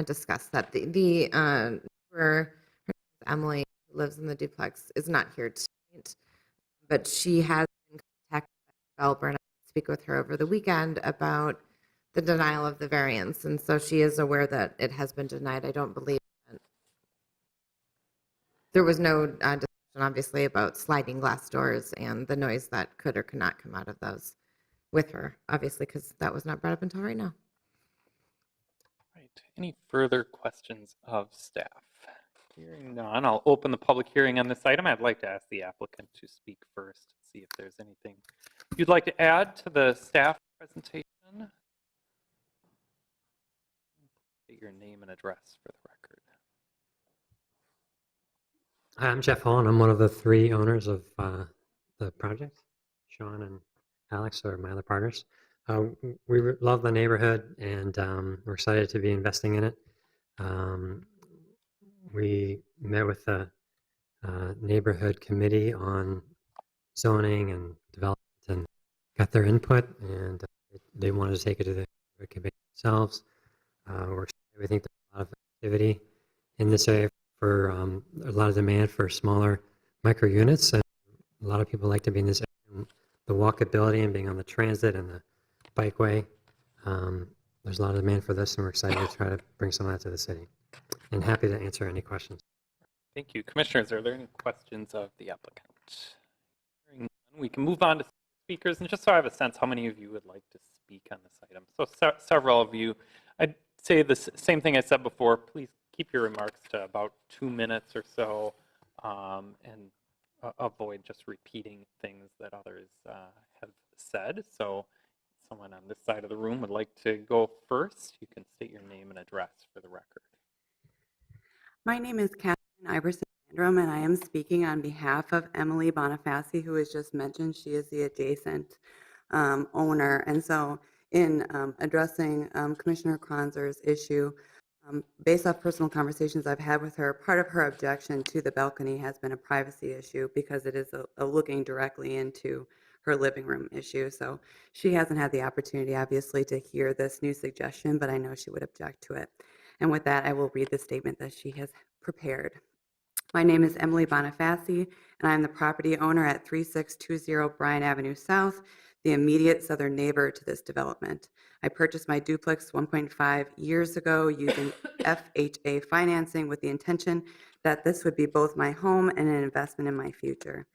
discuss that. The neighbor, Emily, who lives in the duplex, is not here tonight, but she has been contacted by the developer, and I did speak with her over the weekend about the denial of the variance, and so she is aware that it has been denied. I don't believe that there was no discussion, obviously, about sliding glass doors and the noise that could or could not come out of those with her, obviously, because that was not brought up until right now. Right. Any further questions of staff? Hearing none, I'll open the public hearing on this item. I'd like to ask the applicant to speak first, see if there's anything you'd like to add to the staff presentation. State your name and address for the record. Hi, I'm Jeff Hall, and I'm one of the 3 owners of the project. Sean and Alex are my other partners. We love the neighborhood, and we're excited to be investing in it. We met with the neighborhood committee on zoning and development and got their input, and they wanted to take it to the committee themselves. We're excited. We think there's a lot of activity in this area for a lot of demand for smaller micro units, and a lot of people like to be in this area. The walkability and being on the transit and the bikeway, there's a lot of demand for this, and we're excited to try to bring some of that to the city. And happy to answer any questions. Thank you. Commissioners, are there any questions of the applicant? Hearing none, we can move on to speakers, and just so I have a sense how many of you would like to speak on this item. So several of you. I'd say the same thing I said before. Please keep your remarks to about 2 minutes or so, and avoid just repeating things that others have said. So if someone on this side of the room would like to go first, you can state your name and address for the record. My name is Catherine Iverson-Landrum, and I am speaking on behalf of Emily Bonifaci, who was just mentioned. She is the adjacent owner. And so in addressing Commissioner Kronzer's issue, based off personal conversations I've had with her, part of her objection to the balcony has been a privacy issue because it is a looking directly into her living room issue. So she hasn't had the opportunity, obviously, to hear this new suggestion, but I know she would object to it. And with that, I will read the statement that she has prepared. My name is Emily Bonifaci, and I am the property owner at 3620 Bryant Avenue South, the immediate southern neighbor to this development. I purchased my duplex 1.5 years ago using FHA financing with the intention that this would be both my home and an investment in my future.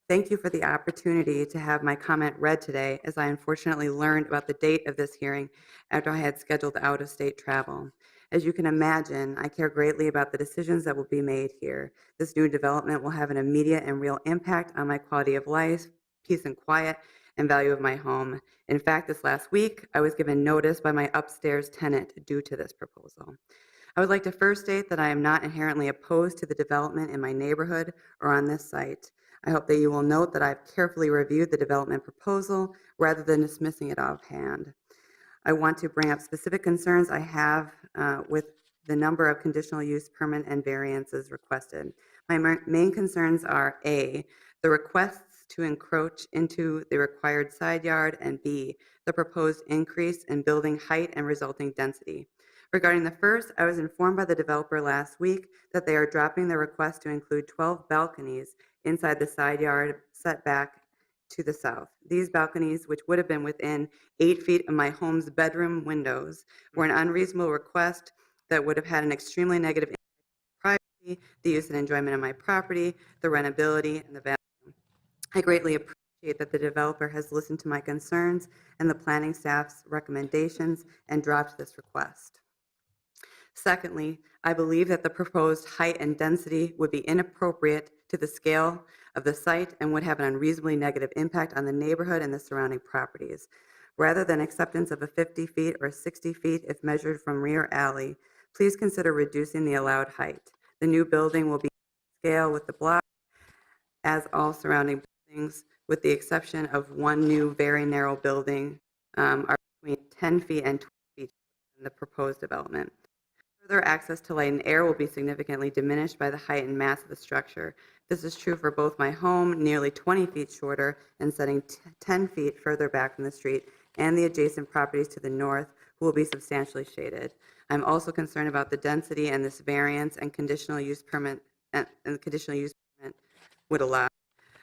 Thank you for the opportunity to have my comment read today, as I unfortunately learned about the date of this hearing after I had scheduled out-of-state travel. As you can imagine, I care greatly about the decisions that will be made here. This new development will have an immediate and real impact on my quality of life, peace and quiet, and value of my home. In fact, this last week, I was given notice by my upstairs tenant due to this proposal. I would like to first state that I am not inherently opposed to the development in my neighborhood or on this site. I hope that you will note that I've carefully reviewed the development proposal rather than dismissing it offhand. I want to bring up specific concerns I have with the number of conditional use permit and variances requested. My main concerns are A, the requests to encroach into the required side yard, and B, the proposed increase in building height and resulting density. Regarding the first, I was informed by the developer last week that they are dropping the request to include 12 balconies inside the side yard setback to the south. These balconies, which would have been within 8 feet of my home's bedroom windows, were an unreasonable request that would have had an extremely negative impact on privacy, the use and enjoyment of my property, the rentability, and the value. I greatly appreciate that the developer has listened to my concerns and the planning staff's recommendations and dropped this request. Secondly, I believe that the proposed height and density would be inappropriate to the scale of the site and would have an unreasonably negative impact on the neighborhood and the surrounding properties. Rather than acceptance of a 50 feet or 60 feet if measured from rear alley, please consider reducing the allowed height. The new building will be scale with the block, as all surrounding buildings, with the exception of one new very narrow building, are between 10 feet and 20 feet in the proposed development. Further, access to light and air will be significantly diminished by the height and mass of the structure. This is true for both my home, nearly 20 feet shorter and setting 10 feet further back from the street, and the adjacent properties to the north, who will be substantially shaded. I'm also concerned about the density and this variance and conditional use permit would allow.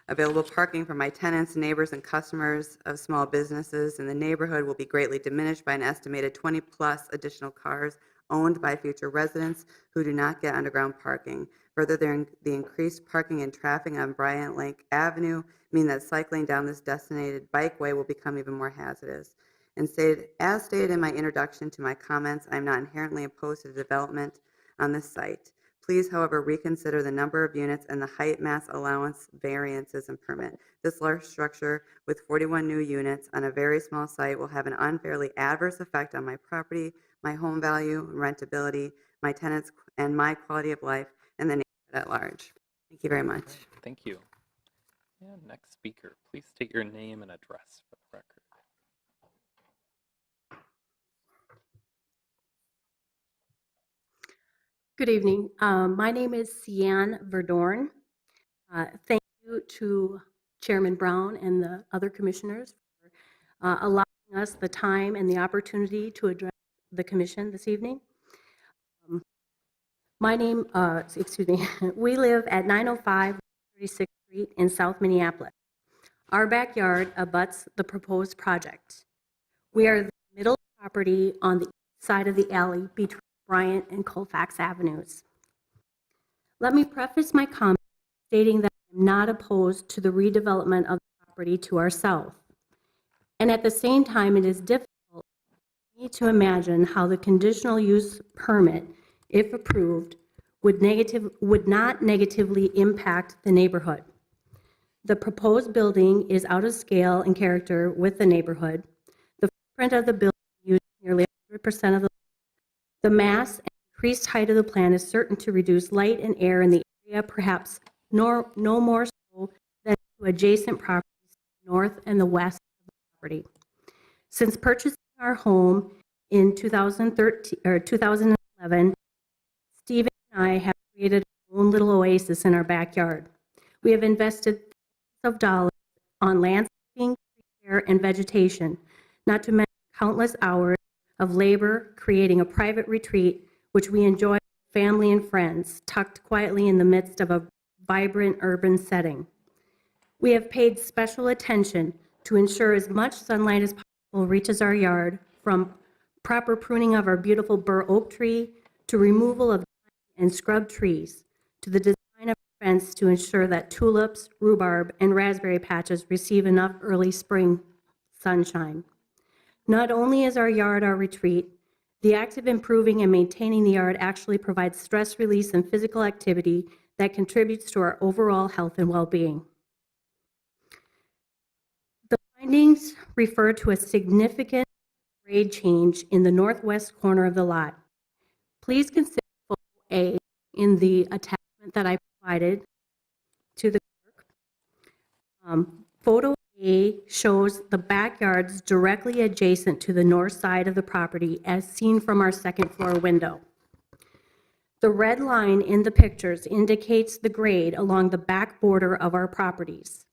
Available parking for my tenants, neighbors, and customers of small businesses in the neighborhood will be greatly diminished by an estimated 20-plus additional cars owned by future residents who do not get underground parking. Further, the increased parking and traffic on Bryant Avenue mean that cycling down this designated bikeway will become even more hazardous. As stated in my introduction to my comments, I am not inherently opposed to the development on this site. Please, however, reconsider the number of units and the height mass allowance variances and permit. This large structure with 41 new units on a very small site will have an unfairly adverse effect on my property, my home value, rentability, my tenants, and my quality of life, and the neighborhood at large. Thank you very much. Thank you. And next speaker, please state your name and address for the record. Good evening. My name is Sian Verdorn. Thank you to Chairman Brown and the other commissioners for allowing us the time and the opportunity to address the commission this evening. We live at 905 36th Street in South Minneapolis. Our backyard abuts the proposed project. We are the middle property on the east side of the alley between Bryant and Colfax Avenues. Let me preface my comments stating that I am not opposed to the redevelopment of the property to our south. And at the same time, it is difficult for me to imagine how the conditional use permit, if approved, would not negatively impact the neighborhood. The proposed building is out of scale and character with the neighborhood. The footprint of the building uses nearly 100% of the mass and increased height of the plan is certain to reduce light and air in the area, perhaps no more so than to adjacent properties north and the west of the property. Since purchasing our home in 2011, Stephen and I have created our own little oasis in our backyard. We have invested thousands of dollars on landscaping, tree care, and vegetation, not to mention countless hours of labor creating a private retreat, which we enjoy with family and friends, tucked quietly in the midst of a vibrant urban setting. We have paid special attention to ensure as much sunlight as possible reaches our yard, from proper pruning of our beautiful bur oak tree to removal of and scrub trees, to the design of a fence to ensure that tulips, rhubarb, and raspberry patches receive enough early spring sunshine. Not only is our yard our retreat, the act of improving and maintaining the yard actually provides stress release and physical activity that contributes to our overall health and well-being. The findings refer to a significant grade change in the northwest corner of the lot. Please consider Photo A in the attachment that I provided to the clerk. Photo A shows the backyards directly adjacent to the north side of the property as seen from our second floor window. The red line in the pictures indicates the grade along the back border of our properties.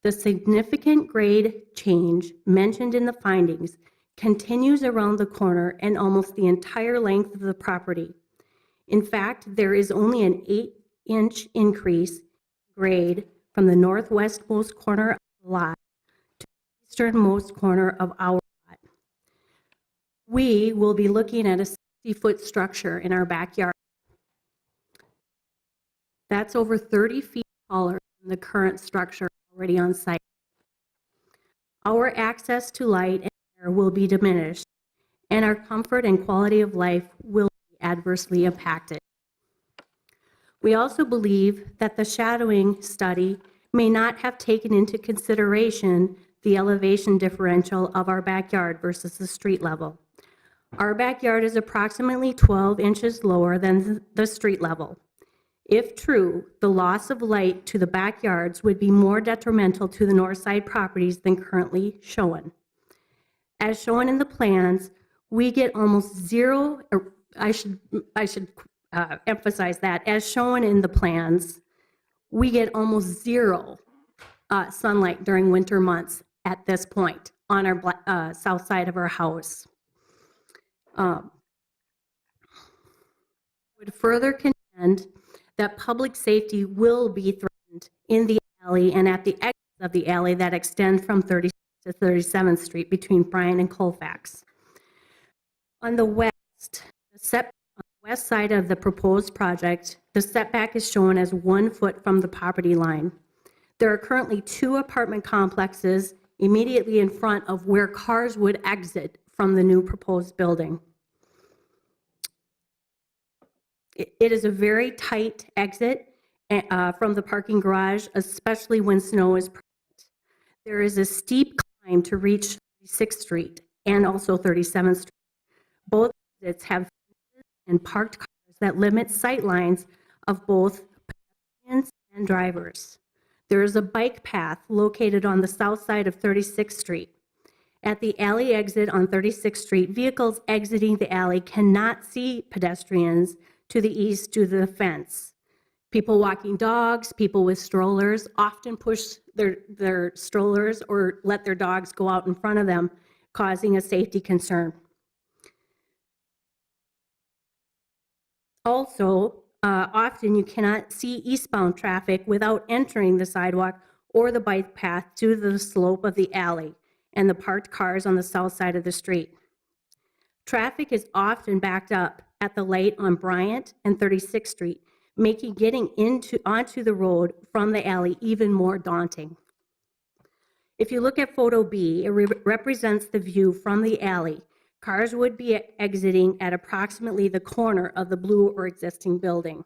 The significant grade change mentioned in the findings continues around the corner and almost the entire length of the property. In fact, there is only an 8-inch increase grade from the northwestmost corner of the lot to the easternmost corner of our lot. We will be looking at a 60-foot structure in our backyard. That's over 30 feet taller than the current structure already on site. Our access to light and air will be diminished, and our comfort and quality of life will be adversely impacted. We also believe that the shadowing study may not have taken into consideration the elevation differential of our backyard versus the street level. Our backyard is approximately 12 inches lower than the street level. If true, the loss of light to the backyards would be more detrimental to the north side properties than currently shown. As shown in the plans, we get almost zero, or I should emphasize that, as shown in the plans, we get almost zero sunlight during winter months at this point on our south side of our house. Would further contend that public safety will be threatened in the alley and at the exits of the alley that extend from 36th to 37th Street between Bryant and Colfax. On the west, on the west side of the proposed project, the setback is shown as 1 foot from the property line. There are currently 2 apartment complexes immediately in front of where cars would exit from the new proposed building. It is a very tight exit from the parking garage, especially when snow is present. There is a steep climb to reach 36th Street and also 37th Street. Both exits have fences and parked cars that limit sight lines of both pedestrians and drivers. There is a bike path located on the south side of 36th Street. At the alley exit on 36th Street, vehicles exiting the alley cannot see pedestrians to the east due to the fence. People walking dogs, people with strollers often push their strollers or let their dogs go out in front of them, causing a safety concern. Also, often you cannot see eastbound traffic without entering the sidewalk or the bike path due to the slope of the alley and the parked cars on the south side of the street. Traffic is often backed up at the light on Bryant and 36th Street, making getting onto the road from the alley even more daunting. If you look at photo B, it represents the view from the alley. Cars would be exiting at approximately the corner of the blue or existing building.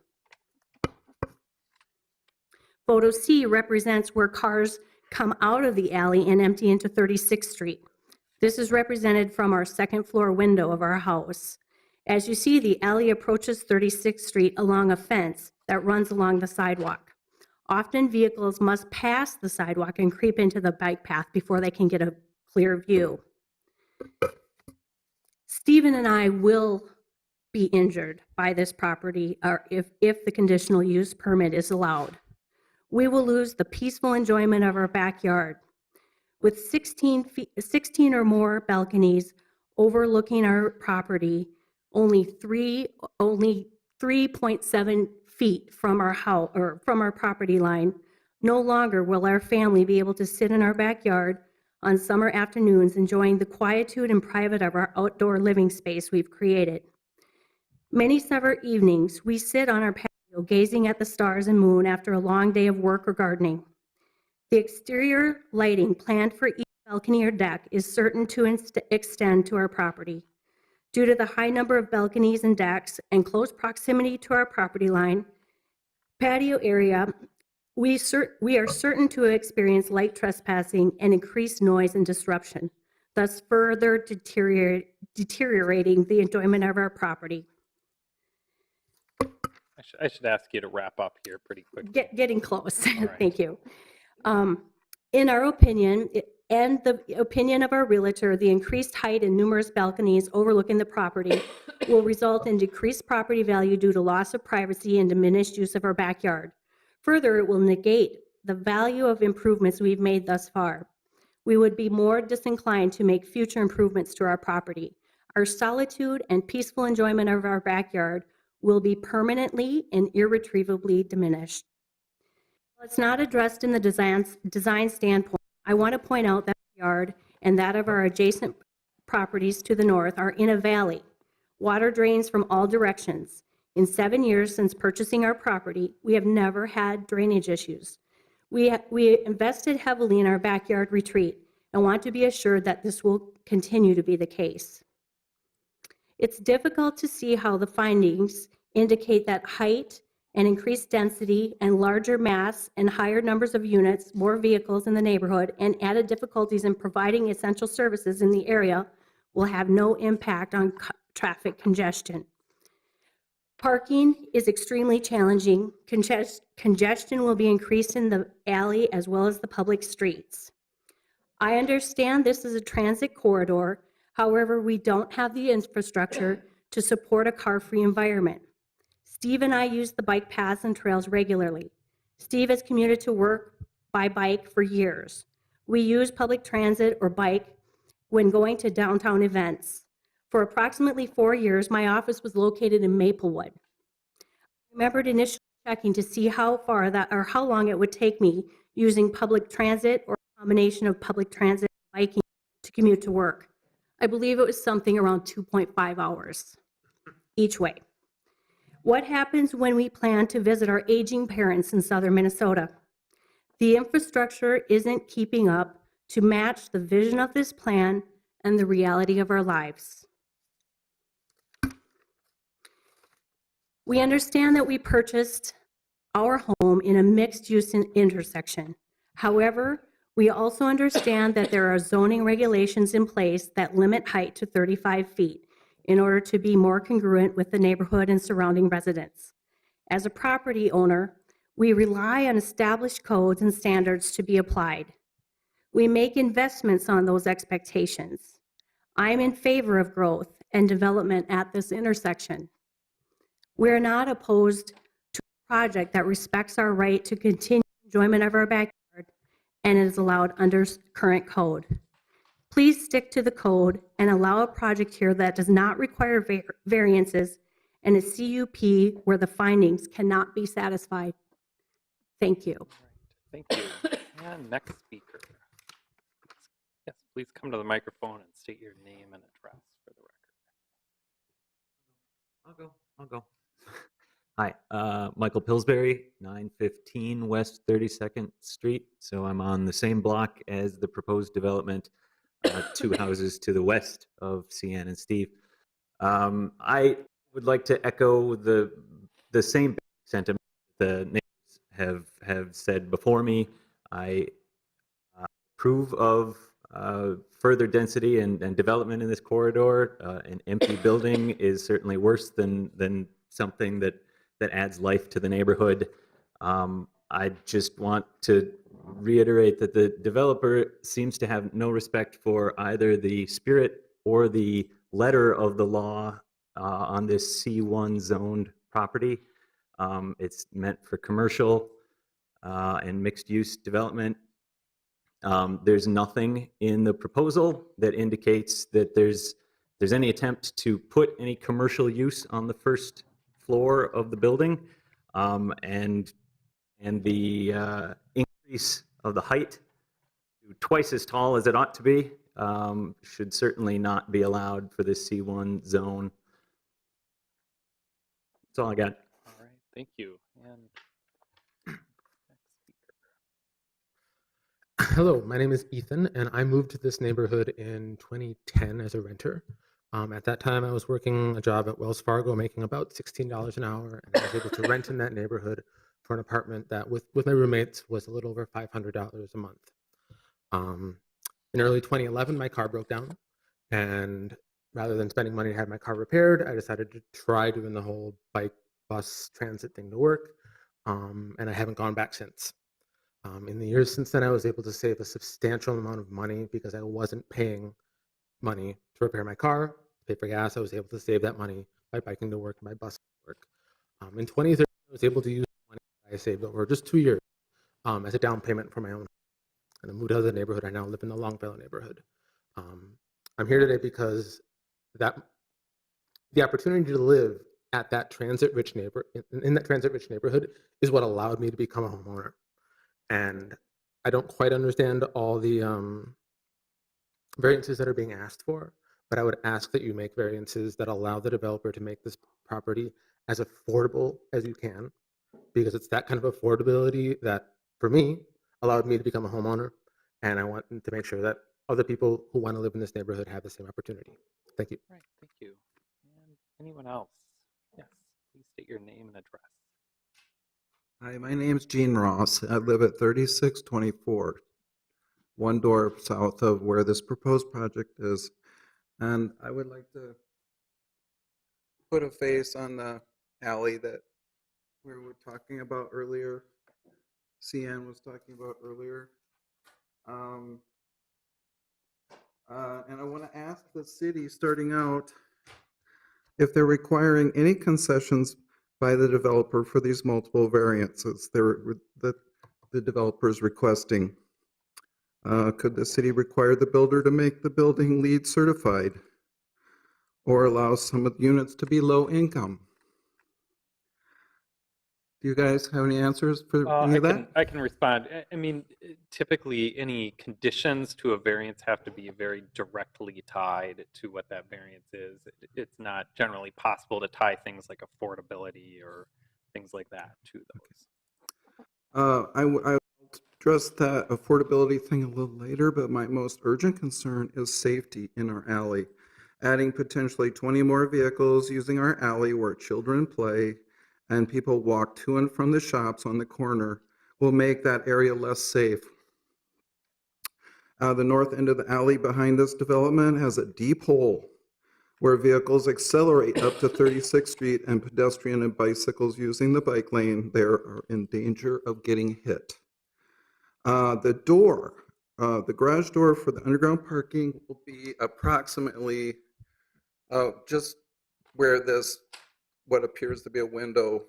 Photo C represents where cars come out of the alley and empty into 36th Street. This is represented from our second floor window of our house. As you see, the alley approaches 36th Street along a fence that runs along the sidewalk. Often vehicles must pass the sidewalk and creep into the bike path before they can get a clear view. Stephen and I will be injured by this property or if the conditional use permit is allowed. We will lose the peaceful enjoyment of our backyard. With 16 or more balconies overlooking our property, only 3.7 feet from our house or from our property line, no longer will our family be able to sit in our backyard on summer afternoons enjoying the quietude and private of our outdoor living space we've created. Many summer evenings, we sit on our patio gazing at the stars and moon after a long day of work or gardening. The exterior lighting planned for each balcony or deck is certain to extend to our property. Due to the high number of balconies and decks and close proximity to our property line, patio area, we are certain to experience light trespassing and increased noise and disruption, thus further deteriorating the enjoyment of our property. I should ask you to wrap up here pretty quickly. Getting close. Right. Thank you. In our opinion, and the opinion of our realtor, the increased height and numerous balconies overlooking the property will result in decreased property value due to loss of privacy and diminished use of our backyard. Further, it will negate the value of improvements we've made thus far. We would be more disinclined to make future improvements to our property. Our solitude and peaceful enjoyment of our backyard will be permanently and irretrievably diminished. While it's not addressed in the design standpoint, I want to point out that the yard and that of our adjacent properties to the north are in a valley. Water drains from all directions. In 7 years since purchasing our property, we have never had drainage issues. We invested heavily in our backyard retreat and want to be assured that this will continue to be the case. It's difficult to see how the findings indicate that height and increased density and larger mass and higher numbers of units, more vehicles in the neighborhood, and added difficulties in providing essential services in the area will have no impact on traffic congestion. Parking is extremely challenging. Congestion will be increased in the alley as well as the public streets. I understand this is a transit corridor. However, we don't have the infrastructure to support a car-free environment. Steve and I use the bike paths and trails regularly. Steve has commuted to work by bike for years. We use public transit or bike when going to downtown events. For approximately 4 years, my office was located in Maplewood. I remembered initially checking to see how far that or how long it would take me using public transit or a combination of public transit and biking to commute to work. I believe it was something around 2.5 hours each way. What happens when we plan to visit our aging parents in southern Minnesota? The infrastructure isn't keeping up to match the vision of this plan and the reality of our lives. We understand that we purchased our home in a mixed-use intersection. However, we also understand that there are zoning regulations in place that limit height to 35 feet in order to be more congruent with the neighborhood and surrounding residents. As a property owner, we rely on established codes and standards to be applied. We make investments on those expectations. I am in favor of growth and development at this intersection. We're not opposed to a project that respects our right to continue enjoyment of our backyard and is allowed under current code. Please stick to the code and allow a project here that does not require variances and a CUP where the findings cannot be satisfied. Thank you. Thank you. And next speaker. Yes, please come to the microphone and state your name and address for the record. I'll go. Hi, Michael Pillsbury, 915 West 32nd Street. So I'm on the same block as the proposed development, 2 houses to the west of Cian and Steve. I would like to echo the same sentiment the neighbors have said before me. I approve of further density and development in this corridor. An empty building is certainly worse than something that adds life to the neighborhood. I just want to reiterate that the developer seems to have no respect for either the spirit or the letter of the law on this C1 zoned property. It's meant for commercial and mixed use development. There's nothing in the proposal that indicates that there's any attempt to put any commercial use on the first floor of the building, and the increase of the height to twice as tall as it ought to be should certainly not be allowed for this C1 zone. That's all I got. All right, thank you. And Hello, my name is Ethan, and I moved to this neighborhood in 2010 as a renter. At that time, I was working a job at Wells Fargo, making about $16 an hour, and I was able to rent in that neighborhood for an apartment that, with my roommates, was a little over $500 a month. In early 2011, my car broke down, and rather than spending money to have my car repaired, I decided to try doing the whole bike, bus, transit thing to work, and I haven't gone back since. In the years since then, I was able to save a substantial amount of money because I wasn't paying money to repair my car, to pay for gas. I was able to save that money by biking to work and by busing to work. In 2013, I was able to use the money I saved over just 2 years as a down payment for my own home. And I moved out of the neighborhood. I now live in the Longfellow neighborhood. I'm here today because the opportunity to live at that transit-rich in that transit-rich neighborhood is what allowed me to become a homeowner. And I don't quite understand all the variances that are being asked for, but I would ask that you make variances that allow the developer to make this property as affordable as you can, because it's that kind of affordability that, for me, allowed me to become a homeowner, and I want to make sure that other people who want to live in this neighborhood have the same opportunity. Thank you. right, thank you. And anyone else? Yes, please state your name and address. Hi, my name's Gene Ross. I live at 3624, one door south of where this proposed project is. And I would like to put a face on the alley that we were talking about earlier, Cian was talking about earlier. And I want to ask the city, starting out, if they're requiring any concessions by the developer for these multiple variances that the developer is requesting. Could the city require the builder to make the building LEED certified or allow some of the units to be low income? Do you guys have any answers for any of that? I can respond. I mean, typically, any conditions to a variance have to be very directly tied to what that variance is. It's not generally possible to tie things like affordability or things like that to those. I will address that affordability thing a little later, but my most urgent concern is safety in our alley. Adding potentially 20 more vehicles using our alley where children play and people walk to and from the shops on the corner will make that area less safe. The north end of the alley behind this development has a deep hole where vehicles accelerate up to 36th Street and pedestrian and bicycles using the bike lane there are in danger of getting hit. The garage door for the underground parking will be approximately just where what appears to be a window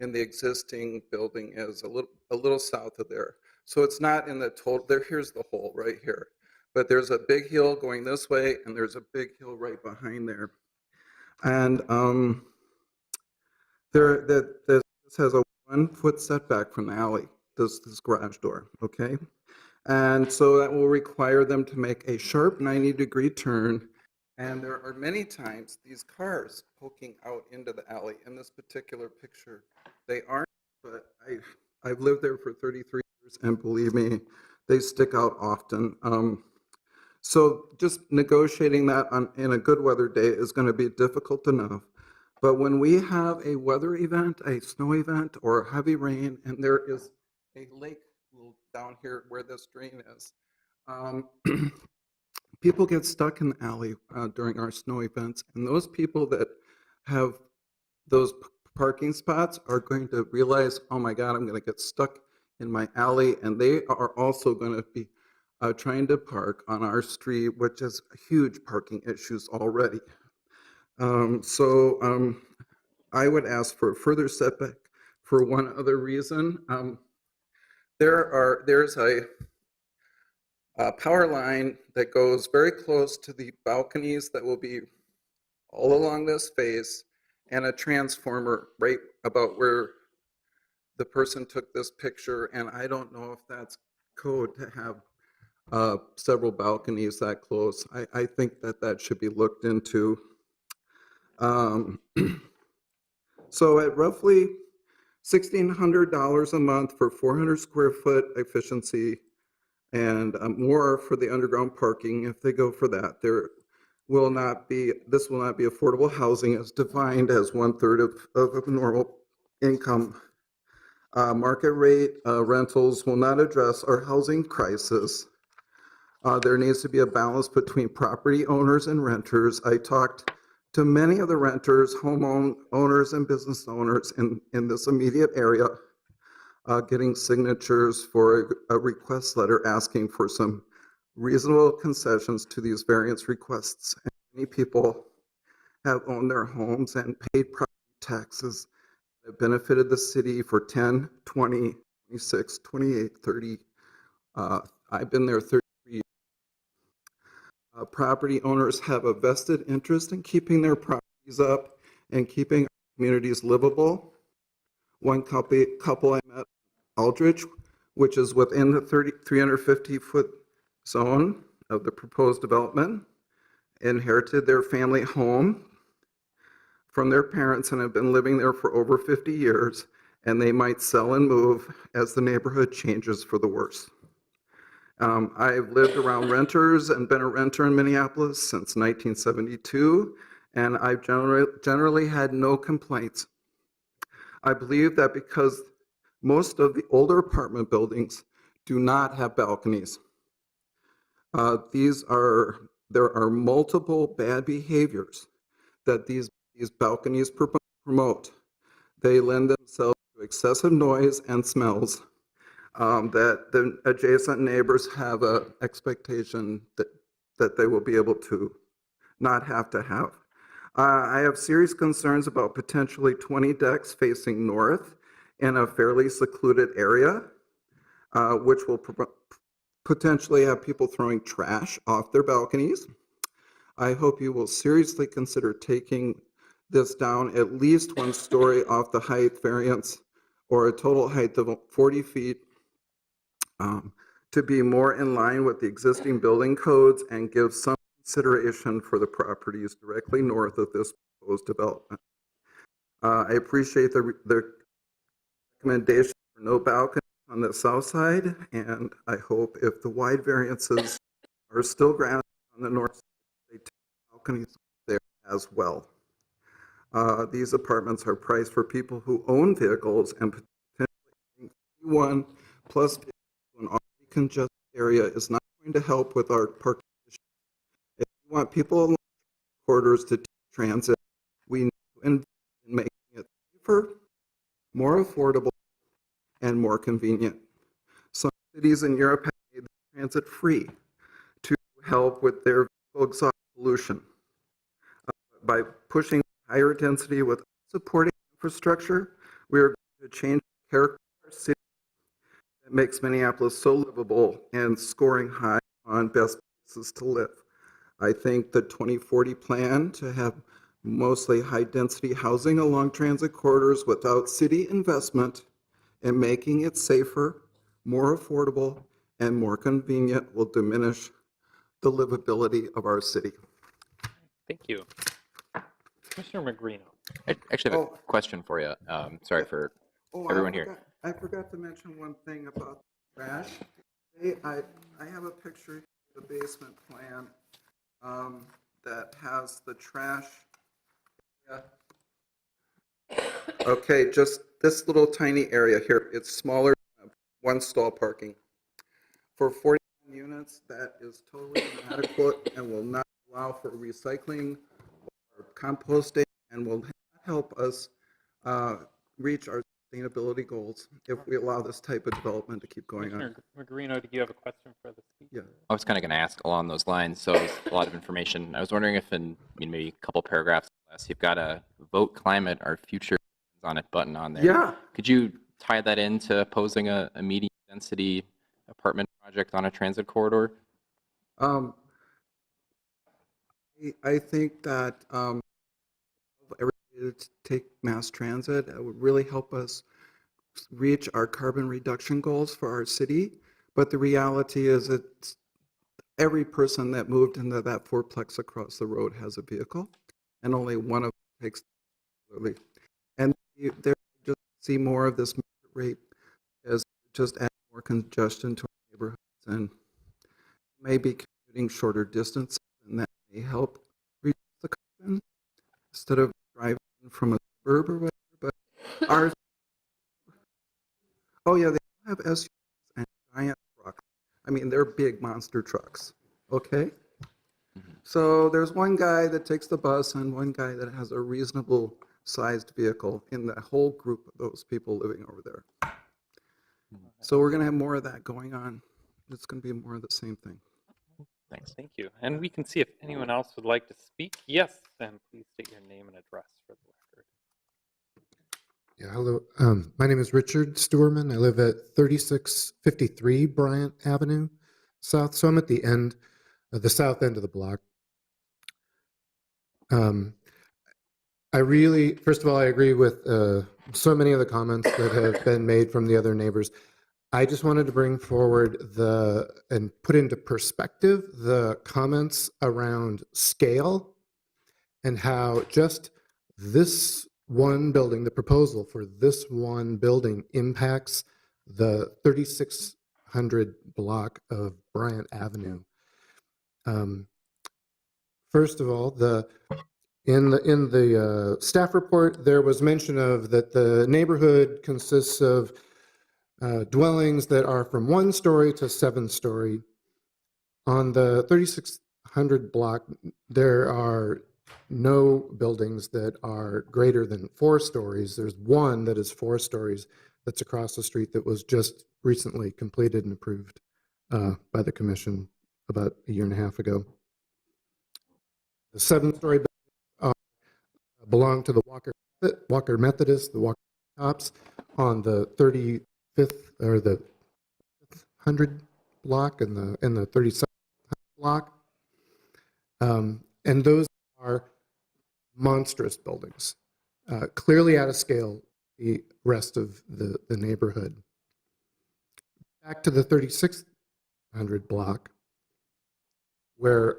in the existing building is, a little south of there. So it's not in the total, here's the hole right here. But there's a big hill going this way, and there's a big hill right behind there. And this has a 1 foot setback from the alley, this garage door, okay? And so that will require them to make a sharp 90-degree turn. And there are many times these cars poking out into the alley. In this particular picture, they aren't, but I've lived there for 33 years, and believe me, they stick out often. So just negotiating that in a good weather day is going to be difficult enough. But when we have a weather event, a snow event, or heavy rain, and there is a lake down here where this drain is, people get stuck in the alley during our snow events, and those people that have those parking spots are going to realize, oh my God, I'm going to get stuck in my alley, and they are also going to be trying to park on our street, which has huge parking issues already. I would ask for a further setback for one other reason. There's a power line that goes very close to the balconies that will be all along this face, and a transformer right about where the person took this picture, and I don't know if that's code to have several balconies that close. I think that should be looked into. So at roughly $1,600 a month for 400 square foot efficiency, and more for the underground parking, if they go for that, this will not be affordable housing as defined as 1/3 of normal income. Market rate rentals will not address our housing crisis. There needs to be a balance between property owners and renters. I talked to many of the renters, owners, and business owners in this immediate area, getting signatures for a request letter asking for some reasonable concessions to these variance requests. And many people have owned their homes and paid property taxes that benefited the city for 10, 20, 26, 28, 30. I've been there 33 years. Property owners have a vested interest in keeping their properties up and keeping our communities livable. One couple I met, Aldrich, which is within the 350-foot zone of the proposed development, inherited their family home from their parents and have been living there for over 50 years, and they might sell and move as the neighborhood changes for the worse. I've lived around renters and been a renter in Minneapolis since 1972, and I've generally had no complaints. I believe that because most of the older apartment buildings do not have balconies. There are multiple bad behaviors that these balconies promote. They lend themselves to excessive noise and smells that the adjacent neighbors have an expectation that they will be able to not have to have. I have serious concerns about potentially 20 decks facing north in a fairly secluded area, which will potentially have people throwing trash off their balconies. I hope you will seriously consider taking this down at least 1 story off the height variance or a total height of 40 feet to be more in line with the existing building codes and give some consideration for the properties directly north of this proposed development. I appreciate the recommendation for no balcony on the south side, and I hope if the wide variances are still granted on the north side, they take balconies there as well. These apartments are priced for people who own vehicles, and potentially 1 plus vehicles in an already congested area is not going to help with our parking issues. If we want people along corridors to take transit, we need to invest in making it safer, more affordable, and more convenient. Some cities in Europe have made transit free to help with their vehicle exhaust pollution. By pushing higher density with supporting infrastructure, we are going to change the character of our city that makes Minneapolis so livable and scoring high on best places to live. I think the 2040 plan to have mostly high-density housing along transit corridors without city investment and making it safer, more affordable, and more convenient will diminish the livability of our city. Thank you. Commissioner Magrino. I actually have a question for you. Sorry for everyone here. I forgot to mention one thing about trash. I have a picture of the basement plan that has the trash. Okay, just this little tiny area here. It's smaller than 1 stall parking. For 41 units, that is totally inadequate and will not allow for recycling or composting and will not help us reach our sustainability goals if we allow this type of development to keep going on. Commissioner Magrino, did you have a question for the speaker? Yeah. I was kind of going to ask along those lines. So there's a lot of information. I was wondering if in maybe a couple paragraphs less, you've got a vote climate our future on it button on there. Yeah. Could you tie that into opposing a medium density apartment project on a transit corridor? I think that everybody to take mass transit, it would really help us reach our carbon reduction goals for our city. But the reality is that every person that moved into that fourplex across the road has a vehicle, and only one of them takes the. And they just see more of this rate as just add more congestion to our neighborhoods and maybe commuting shorter distances, and that may help reduce the carbon instead of driving from a suburb or whatever. But ours, oh yeah, they have SUVs and giant trucks. I mean, they're big monster trucks. Okay. So there's one guy that takes the bus and one guy that has a reasonable sized vehicle in the whole group of those people living over there. So we're going to have more of that going on. It's going to be more of the same thing. Thanks. Thank you. And we can see if anyone else would like to speak. Yes, and please state your name and address for the record. Yeah, hello. My name is Richard Stewerman. I live at 3653 Bryant Avenue South. So I'm at the end, the south end of the block. First of all, I agree with so many of the comments that have been made from the other neighbors. I just wanted to bring forward and put into perspective the comments around scale and how just this one building, the proposal for this one building impacts the 3600 block of Bryant Avenue. First of all, in the staff report, there was mention of that the neighborhood consists of dwellings that are from 1 story to 7 story. On the 3600 block, there are no buildings that are greater than 4 stories. There's one that is 4 stories that's across the street that was just recently completed and approved by the commission about 1.5 years ago. The 7-story belong to the Walker Methodist, the Walker Tops, on the 35th or the 100 block and the 37th block. And those are monstrous buildings, clearly out of scale the rest of the neighborhood. Back to the 3600 block, where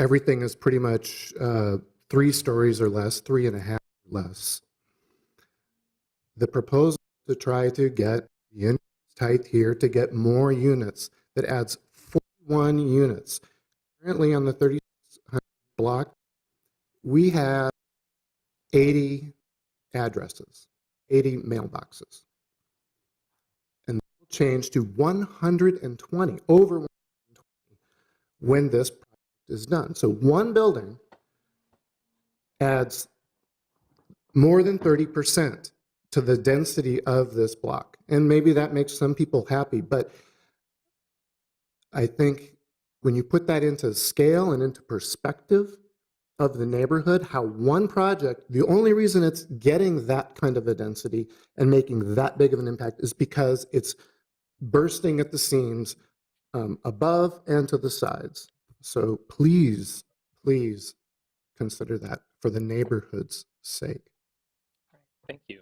everything is pretty much 3 stories or less, 3.5 or less. The proposal to try to get the increased height here to get more units, that adds 41 units. Currently on the 3600 block, we have 80 addresses, 80 mailboxes. And that will change to 120, over 120, when this project is done. So one building adds more than 30% to the density of this block. And maybe that makes some people happy, but I think when you put that into scale and into perspective of the neighborhood, how one project, the only reason it's getting that kind of a density and making that big of an impact is because it's bursting at the seams above and to the sides. So please, please consider that for the neighborhood's sake. Thank you.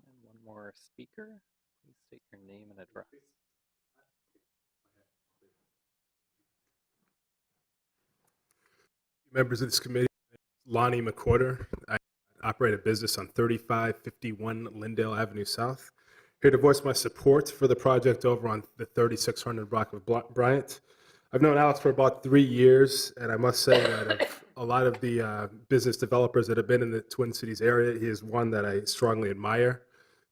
And one more speaker. Please state your name and address. Members of this committee, Lonnie McQuarter. I operate a business on 3551 Lindale Avenue South. Here to voice my support for the project over on the 3600 block of Bryant. I've known Alex for about 3 years, and I must say that of a lot of the business developers that have been in the Twin Cities area, he is one that I strongly admire.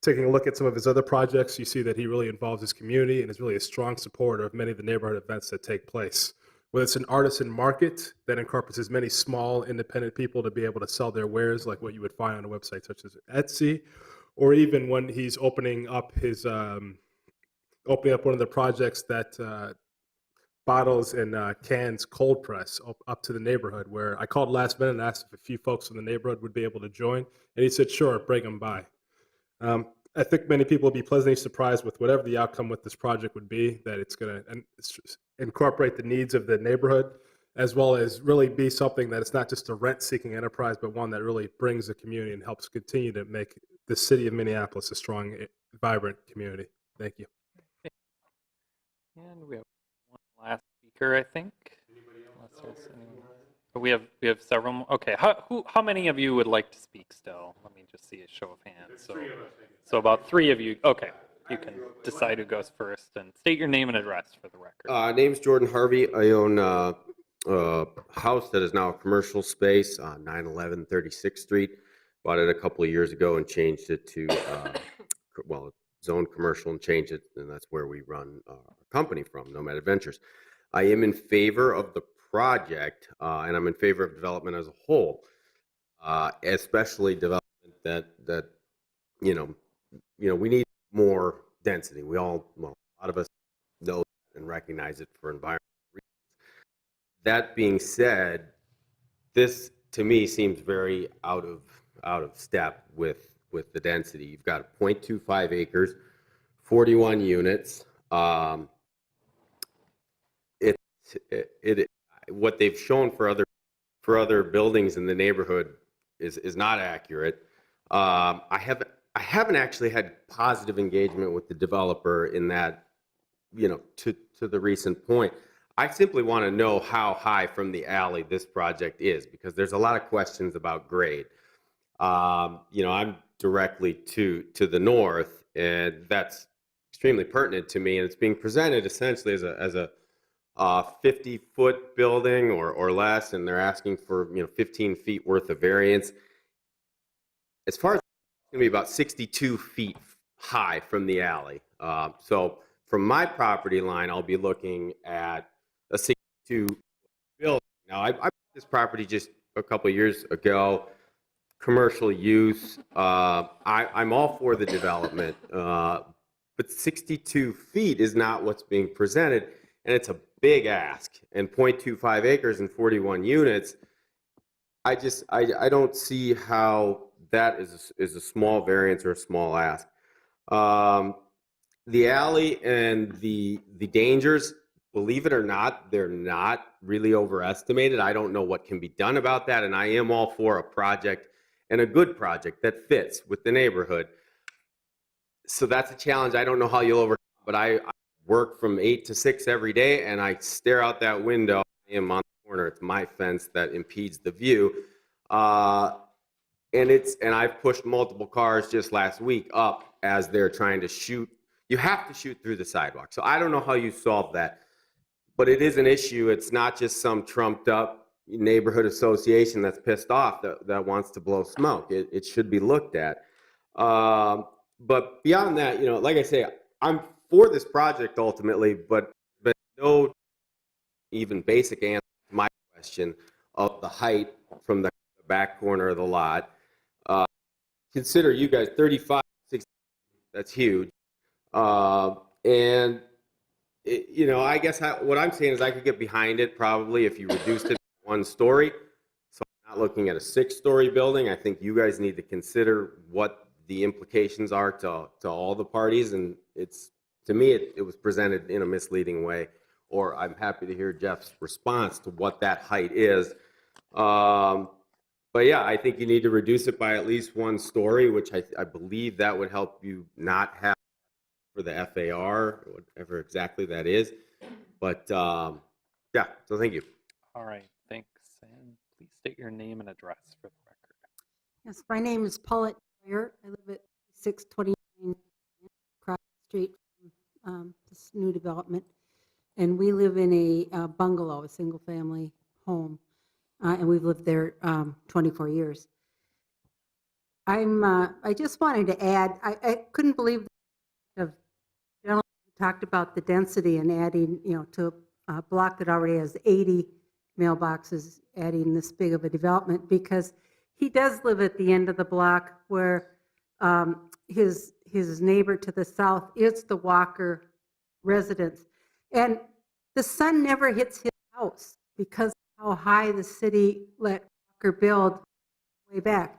Taking a look at some of his other projects, you see that he really involves his community and is really a strong supporter of many of the neighborhood events that take place. Whether it's an artisan market that incorporates many small independent people to be able to sell their wares, like what you would find on a website such as Etsy, or even when he's opening up his opening up one of the projects that bottles and cans cold press up to the neighborhood, where I called last minute and asked if a few folks in the neighborhood would be able to join, and he said, sure, bring them by. I think many people will be pleasantly surprised with whatever the outcome with this project would be, that it's going to incorporate the needs of the neighborhood, as well as really be something that it's not just a rent-seeking enterprise, but one that really brings the community and helps continue to make the city of Minneapolis a strong, vibrant community. Thank you. And we have one last speaker, I think. Unless there's anyone. But we have several more. Okay, how many of you would like to speak still? Let me just see a show of hands. So about 3 of you. Okay, you can decide who goes first and state your name and address for the record. Name's Jordan Harvey. I own a house that is now a commercial space on 911 36th Street. Bought it a couple of years ago and changed it to, zoned commercial and changed it, and that's where we run our company from, Nomad Adventures. I am in favor of the project, and I'm in favor of development as a whole, especially development that we need more density. We all, a lot of us know and recognize it for environmental reasons. That being said, this to me seems very out of step with the density. You've got 0.25 acres, 41 units. What they've shown for other buildings in the neighborhood is not accurate. I haven't actually had positive engagement with the developer in that, to the recent point. I simply want to know how high from the alley this project is, because there's a lot of questions about grade. I'm directly to the north, and that's extremely pertinent to me, and it's being presented essentially as a 50-foot building or less, and they're asking for 15 feet worth of variance. As far as it's going to be about 62 feet high from the alley. So from my property line, I'll be looking at a 62 building. Now, I bought this property just a couple of years ago, commercial use. I'm all for the development, but 62 feet is not what's being presented, and it's a big ask. And 0.25 acres and 41 units, I don't see how that is a small variance or a small ask. The alley and the dangers, believe it or not, they're not really overestimated. I don't know what can be done about that, and I am all for a project and a good project that fits with the neighborhood. So that's a challenge I don't know how you'll overcome, but I work from 8 to 6 every day, and I stare out that window. I am on the corner. It's my fence that impedes the view. And I've pushed multiple cars just last week up as they're trying to shoot. You have to shoot through the sidewalk. So I don't know how you solve that, but it is an issue. It's not just some trumped up neighborhood association that's pissed off that wants to blow smoke. It should be looked at. But beyond that, like I say, I'm for this project ultimately, but no even basic answer to my question of the height from the back corner of the lot. Consider you guys 35, 60, that's huge. And I guess what I'm saying is I could get behind it probably if you reduced it to 1 story. So I'm not looking at a 6-story building. I think you guys need to consider what the implications are to all the parties. And to me, it was presented in a misleading way. Or I'm happy to hear Jeff's response to what that height is. But yeah, I think you need to reduce it by at least 1 story, which I believe that would help you not have for the FAR, whatever exactly that is. But yeah, so thank you. All right, thanks. And please state your name and address for the record. Yes, my name is Paulette Boyer. I live at 629 across the street from this new development. And we live in a bungalow, a single-family home. And we've lived there 24 years. I just wanted to add, I couldn't believe the gentleman who talked about the density and adding, to a block that already has 80 mailboxes, adding this big of a development, because he does live at the end of the block where his neighbor to the south is the Walker residence. And the sun never hits his house because how high the city let Walker build way back.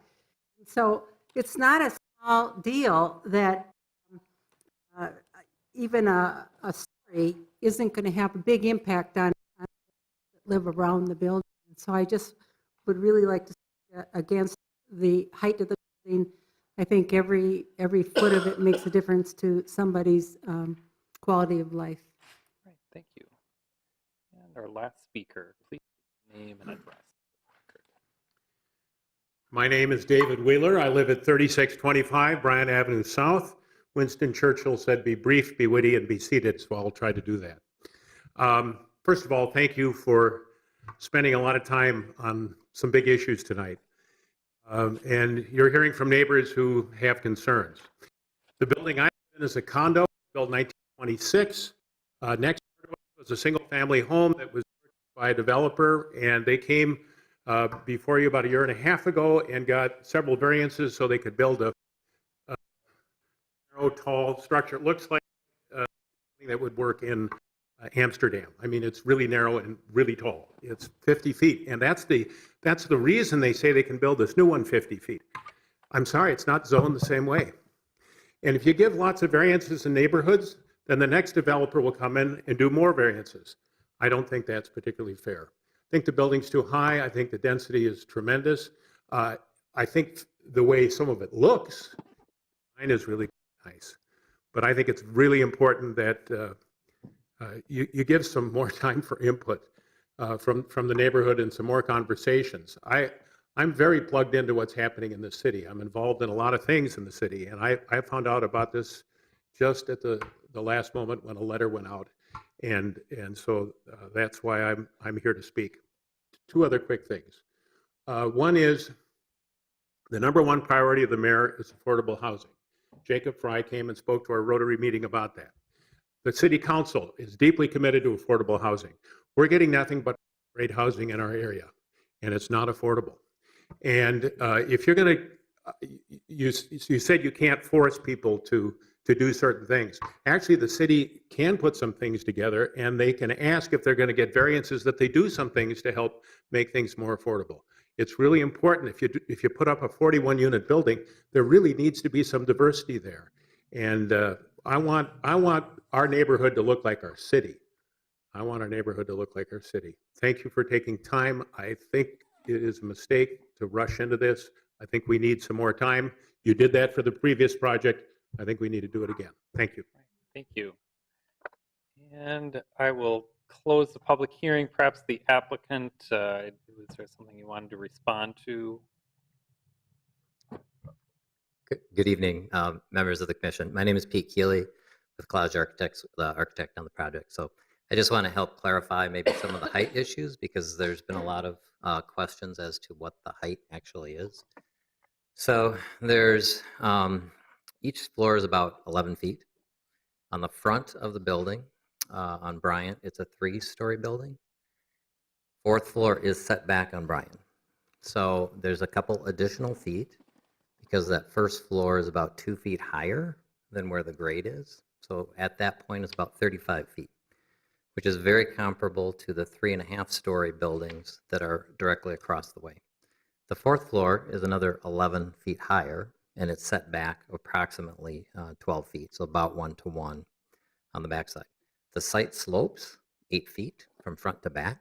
So it's not a small deal that even a story isn't going to have a big impact on that live around the building. So I just would really like to say against the height of the building. I think every foot of it makes a difference to somebody's quality of life. All right, thank you. And our last speaker, please name and address. My name is David Wheeler. I live at 3625 Bryant Avenue South. Winston Churchill said, "Be brief, be witty, and be seated," so I'll try to do that. First of all, thank you for spending a lot of time on some big issues tonight. And you're hearing from neighbors who have concerns. The building I live in is a condo built in 1926. Next door to it was a single-family home that was purchased by a developer, and they came before you about 1.5 years ago and got several variances so they could build a narrow, tall structure. It looks like something that would work in Amsterdam. I mean, it's really narrow and really tall. It's 50 feet, and that's the reason they say they can build this new one 50 feet. I'm sorry, it's not zoned the same way. And if you give lots of variances in neighborhoods, then the next developer will come in and do more variances. I don't think that's particularly fair. I think the building's too high. I think the density is tremendous. I think the way some of it looks, mine is really nice. But I think it's really important that you give some more time for input from the neighborhood and some more conversations. I'm very plugged into what's happening in the city. I'm involved in a lot of things in the city, and I found out about this just at the last moment when a letter went out, and so that's why I'm here to speak. 2 other quick things. One is the #1 priority of the mayor is affordable housing. Jacob Fry came and spoke to our Rotary meeting about that. The city council is deeply committed to affordable housing. We're getting nothing but great housing in our area, and it's not affordable. And if you're going to, you said you can't force people to do certain things. Actually, the city can put some things together, and they can ask if they're going to get variances that they do some things to help make things more affordable. It's really important. If you put up a 41-unit building, there really needs to be some diversity there. And I want our neighborhood to look like our city. I want our neighborhood to look like our city. Thank you for taking time. I think it is a mistake to rush into this. I think we need some more time. You did that for the previous project. I think we need to do it again. Thank you. Thank you. And I will close the public hearing. Perhaps the applicant, was there something you wanted to respond to? Good evening, members of the commission. My name is Pete Keeley with Clouds Architects, the architect on the project. So I just want to help clarify maybe some of the height issues because there's been a lot of questions as to what the height actually is. So there's, each floor is about 11 feet. On the front of the building, on Bryant, it's a 3-story building. 4th floor is set back on Bryant. So there's a couple additional feet because that first floor is about 2 feet higher than where the grade is. So at that point, it's about 35 feet, which is very comparable to the 3.5-story buildings that are directly across the way. The 4th floor is another 11 feet higher, and it's set back approximately 12 feet, so about 1-to-1 on the backside. The site slopes 8 feet from front to back,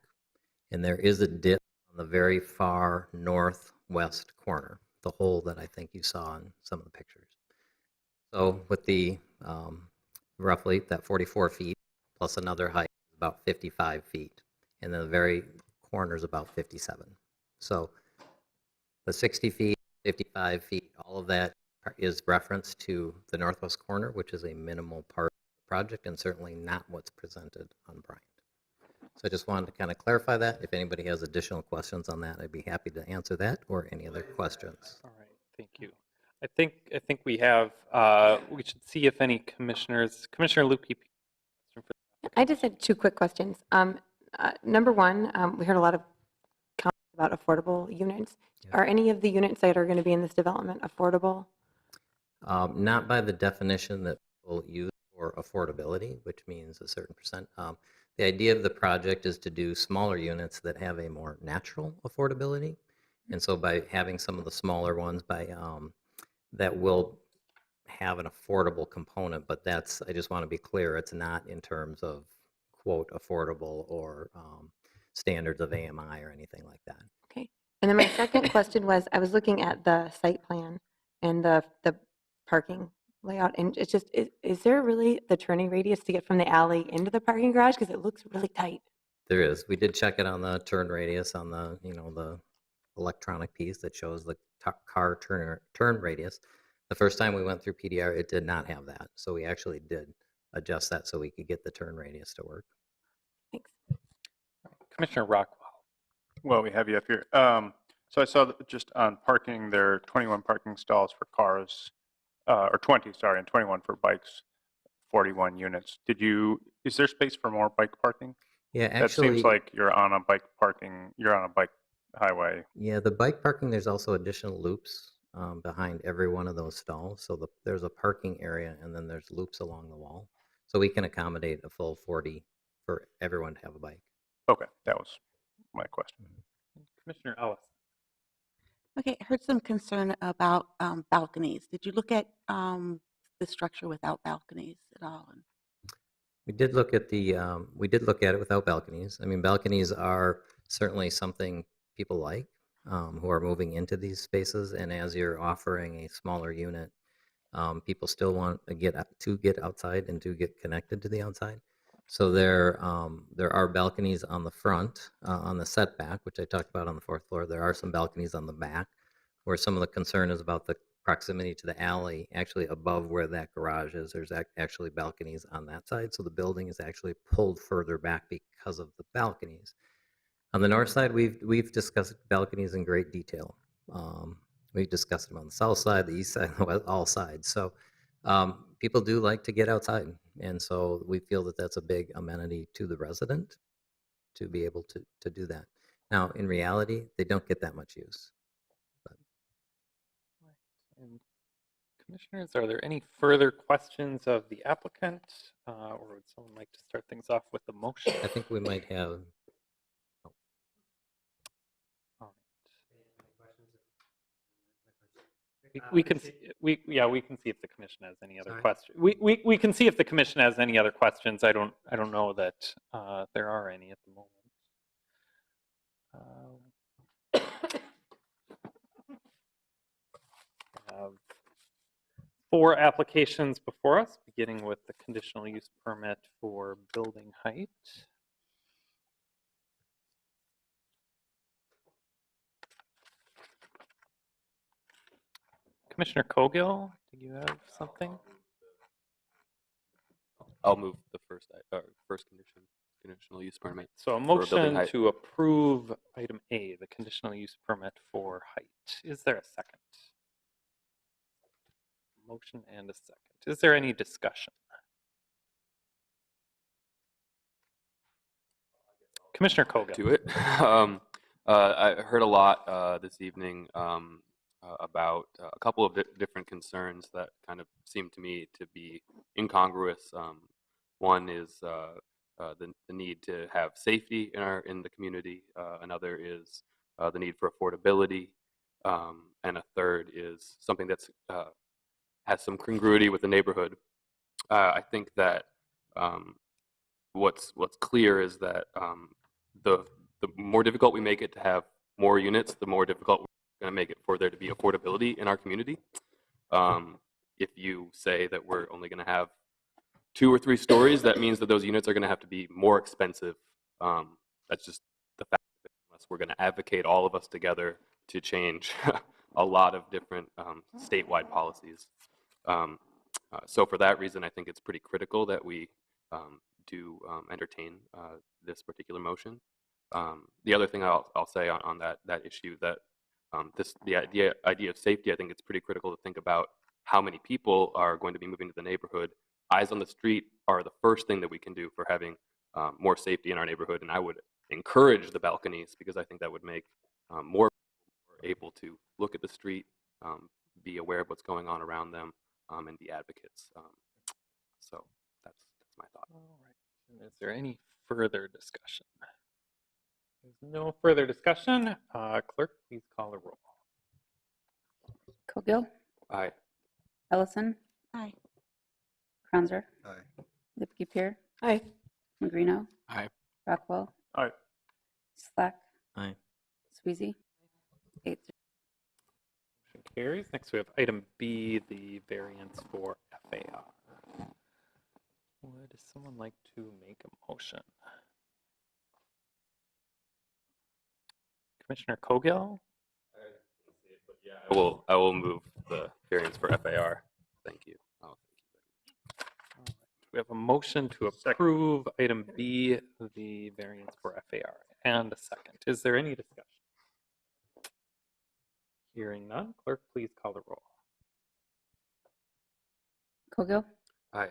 and there is a dip on the very far northwest corner, the hole that I think you saw in some of the pictures. So with the roughly that 44 feet plus another height, about 55 feet, and then the very corner is about 57. So the 60 feet, 55 feet, all of that is reference to the northwest corner, which is a minimal part of the project and certainly not what's presented on Bryant. So I just wanted to kind of clarify that. If anybody has additional questions on that, I'd be happy to answer that or any other questions. All right, thank you. I think we have, we should see if any commissioners, Commissioner Lukey. I just had 2 quick questions. Number one, we heard a lot of comments about affordable units. Yeah. Are any of the units that are going to be in this development affordable? Not by the definition that people use for affordability, which means a certain percent. The idea of the project is to do smaller units that have a more natural affordability. And so by having some of the smaller ones, that will have an affordable component, but that's, I just want to be clear, it's not in terms of, quote, affordable or standards of AMI or anything like that. Okay. And then my second question was, I was looking at the site plan and the parking layout, and it's just, is there really the turning radius to get from the alley into the parking garage? Because it looks really tight. There is. We did check it on the turn radius on the, the electronic piece that shows the car turn radius. The first time we went through PDR, it did not have that. So we actually did adjust that so we could get the turn radius to work. Thanks. Commissioner Rockwell. Well, we have you up here. So I saw that just on parking, there are 21 parking stalls for cars, or 20, sorry, and 21 for bikes, 41 units. Is there space for more bike parking? Yeah, actually. That seems like you're on a bike highway. Yeah, the bike parking, there's also additional loops behind every one of those stalls. So there's a parking area and then there's loops along the wall. So we can accommodate a full 40 for everyone to have a bike. Okay, that was my question. Commissioner Ellis. Okay, I heard some concern about balconies. Did you look at the structure without balconies at all? We did look at it without balconies. I mean, balconies are certainly something people like who are moving into these spaces. And as you're offering a smaller unit, people still want to get outside and to get connected to the outside. So there are balconies on the front, on the setback, which I talked about on the 4th floor. There are some balconies on the back where some of the concern is about the proximity to the alley. Actually, above where that garage is, there's actually balconies on that side. So the building is actually pulled further back because of the balconies. On the north side, we've discussed balconies in great detail. We've discussed them on the south side, the east side, all sides. So people do like to get outside. And so we feel that that's a big amenity to the resident to be able to do that. Now, in reality, they don't get that much use. And commissioners, are there any further questions of the applicant? Or would someone like to start things off with the motion? I think we might have. We can, yeah, we can see if the commission has any other Sorry. questions. We can see if the commission has any other questions. I don't know that there are any at the moment. 4 applications before us, beginning with the conditional use permit for building height. Commissioner Cogill, do you have something? I'll move the first conditional use permit. So a for building motion height. to approve item A, the conditional use permit for height. Is there a second? Motion and a second. Is there any discussion? Commissioner Cogill. To it. I heard a lot this evening about a couple of different concerns that kind of seem to me to be incongruous. One is the need to have safety in the community. Another is the need for affordability, and a third is something that's has some congruity with the neighborhood. I think that what's clear is that the more difficult we make it to have more units, the more difficult we're going to make it for there to be affordability in our community. If you say that we're only going to have 2 or 3 stories, that means that those units are going to have to be more expensive. That's just the fact of it, unless we're going to advocate all of us together to change a lot of different statewide policies. So for that reason, I think it's pretty critical that we do entertain this particular motion. The other thing I'll say on that issue, that the idea of safety, I think it's pretty critical to think about how many people are going to be moving to the neighborhood. Eyes on the street are the first thing that we can do for having more safety in our neighborhood, and I would encourage the balconies because I think that would make more people able to look at the street, be aware of what's going on around them, and be advocates. So that's my thought. All right. Is there any further discussion? There's no further discussion. Clerk, please call the roll. Cogill, Aye. Ellison, Aye. Kranzer, Aye. Lipke-Pier, Aye. Magrino, Aye. Rockwell, Aye. Slack, Aye. Squeezy, 8-0. Motion carries. Next, we have item B, the variance for FAR. Would someone like to make a motion? Commissioner Cogill? I will move the variance for FAR. Thank you. Oh, thank you. We have a motion to approve item B, the variance for FAR, and a second. Is there any discussion? Hearing none, clerk, please call the roll. Cogill, Aye.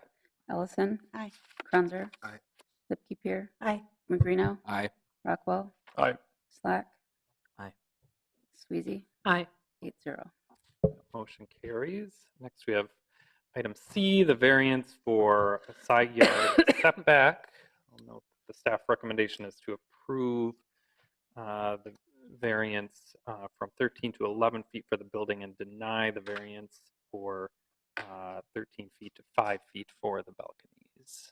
Ellison, Aye. Kranzer, Aye. Lipke-Pier, Aye. Magrino, Aye. Rockwell, Aye. Slack, Aye. Squeezy, Aye. 8-0. Motion carries. Next, we have item C, the variance for a side yard setback. I'll note that the staff recommendation is to approve the variance from 13 to 11 feet for the building and deny the variance for 13 feet to 5 feet for the balconies.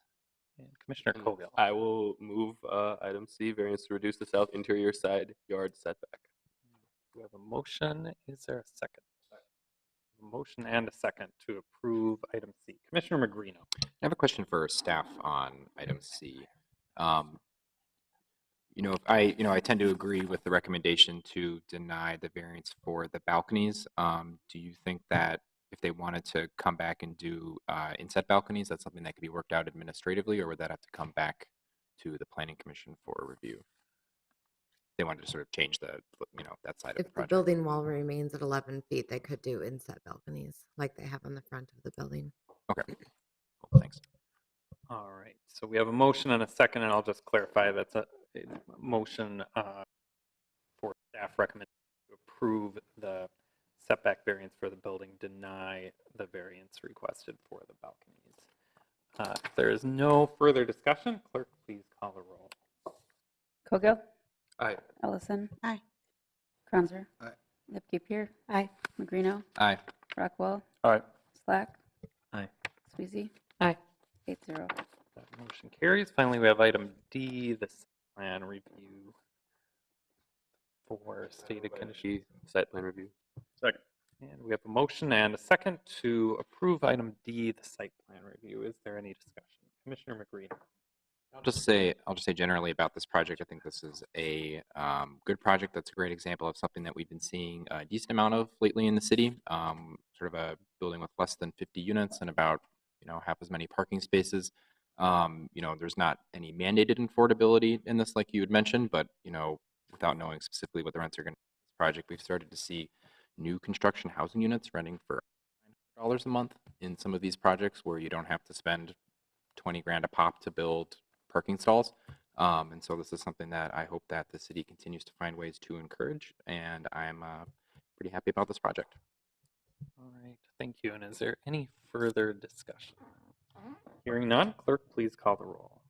And Commissioner Cogill. I will move item C, variance to reduce the south interior side yard setback. We have a motion. Is there a second? A motion and a second to approve item C. Commissioner Magrino. I have a question for staff on item C. I tend to agree with the recommendation to deny the variance for the balconies. Do you think that if they wanted to come back and do inset balconies, that's something that could be worked out administratively, or would that have to come back to the Planning Commission for review? They wanted to sort of change the, that side of the If the project. building wall remains at 11 feet, they could do inset balconies like they have on the front of the building. Okay, cool, thanks. All right. So we have a motion and a second, and I'll just clarify that's a motion for staff recommendation to approve the setback variance for the building, deny the variance requested for the balconies. If there is no further discussion, clerk, please call the roll. Cogill, Aye. Ellison, Aye. Kranzer, Aye. Lipke-Pier, Aye. Magrino, Aye. Rockwell. Aye. Slack. Aye. Sweezy. Aye. 8-0. That motion carries. Finally, we have item D, the site plan review for stated conditions. Site plan review. Second. And we have a motion and a second to approve item D, the site plan review. Is there any discussion? Commissioner McGreed. I'll just say generally about this project, I think this is a good project. That's a great example of something that we've been seeing a decent amount of lately in the city. Sort of a building with less than 50 units and about half as many parking spaces. There's not any mandated affordability in this, like you had mentioned, but without knowing specifically what the rents are going to be in this project, we've started to see new construction housing units renting for $900 a month in some of these projects where you don't have to spend 20 grand a pop to build parking stalls. And so this is something that I hope that the city continues to find ways to encourage, and I'm pretty happy about this project. All right, thank you. And is there any further discussion? Hearing none, clerk, please call the roll.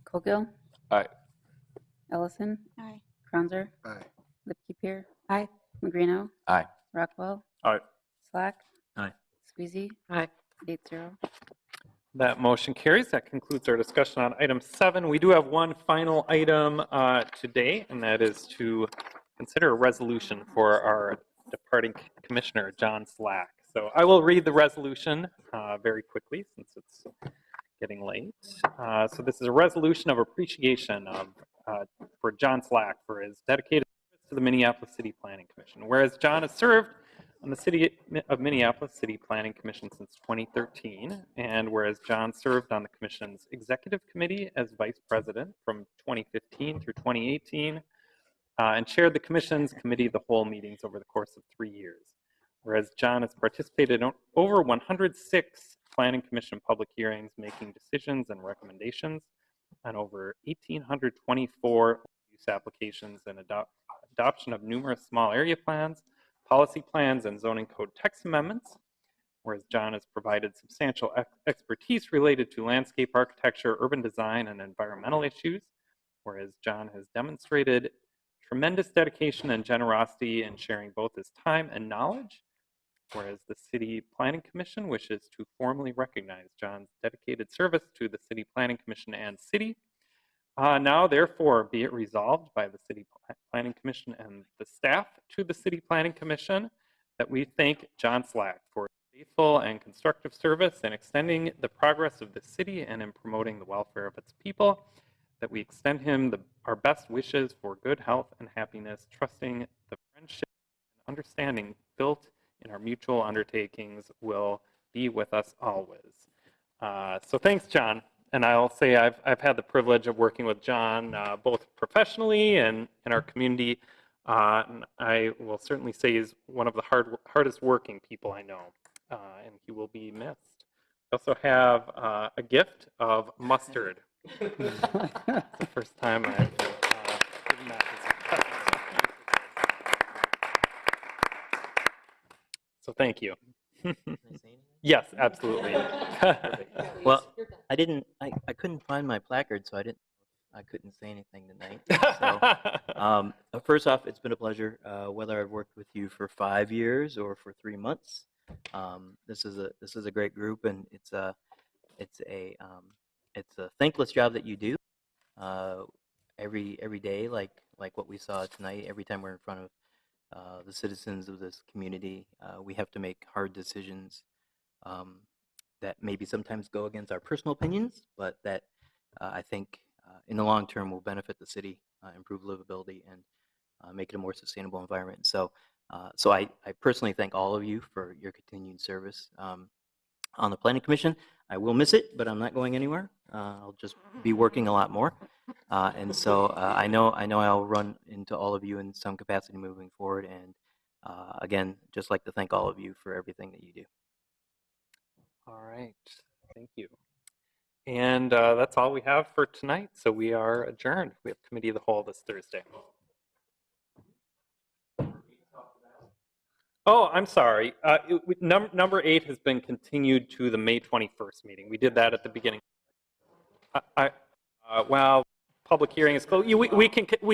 Cogill. Aye. Ellison. Aye. Kronzer. Aye. Lipke-Pier. Aye. Magrino. Aye. Rockwell. Aye. Slack. Aye. Sweezy. Aye. 8-0. That motion carries. That concludes our discussion on item 7. We do have one final item today, and that is to consider a resolution for our departing commissioner, John Slack. So I will read the resolution very quickly since it's getting late. So this is a resolution of appreciation for John Slack for his dedicated service to the Minneapolis City Planning Commission. Whereas John has served on the City of Minneapolis City Planning Commission since 2013, and whereas John served on the Commission's Executive Committee as Vice President from 2015 through 2018, and chaired the Commission's Committee of the Whole meetings over the course of 3 years. Whereas John has participated in over 106 Planning Commission public hearings, making decisions and recommendations on over 1,824 use applications and adoption of numerous small area plans, policy plans, and zoning code text amendments, whereas John has provided substantial expertise related to landscape architecture, urban design, and environmental issues, whereas John has demonstrated tremendous dedication and generosity in sharing both his time and knowledge, whereas the City Planning Commission wishes to formally recognize John's dedicated service to the City Planning Commission and City. Now, therefore, be it resolved by the City Planning Commission and the staff to the City Planning Commission that we thank John Slack for his faithful and constructive service in extending the progress of the city and in promoting the welfare of its people, that we extend him our best wishes for good health and happiness, trusting the friendship and understanding built in our mutual undertakings will be with us always. So thanks, John. And I'll say I've had the privilege of working with John both professionally and in our community. And I will certainly say he's one of the hardest working people I know, and he will be missed. I also have a gift of mustard. It's the first time I've given that as a present. So thank you. Yes, absolutely. Well, I couldn't find my placard, so I couldn't say anything tonight. So, first off, it's been a pleasure. Whether I've worked with you for 5 years or for 3 months, this is a great group, and it's a thankless job that you do every day, like what we saw tonight. Every time we're in front of the citizens of this community, we have to make hard decisions that maybe sometimes go against our personal opinions, but that I think in the long term will benefit the city, improve livability, and make it a more sustainable environment. So I personally thank all of you for your continued service on the Planning Commission. I will miss it, but I'm not going anywhere. I'll just be working a lot more. And so I know I'll run into all of you in some capacity moving forward. And again, just like to thank all of you for everything that you do. All right, thank you. And that's all we have for tonight. So we are adjourned. We have Committee of the Whole this Thursday. Oh, I'm sorry. Number 8 has been continued to the May 21st meeting. We did that at the beginning. Well, public hearing is closed. We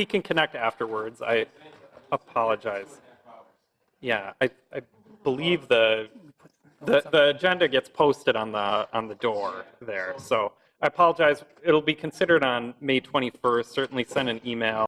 can connect afterwards. I apologize. Yeah, believe the agenda gets posted on the door there. So I apologize. It'll be considered on May 21st. Certainly send an email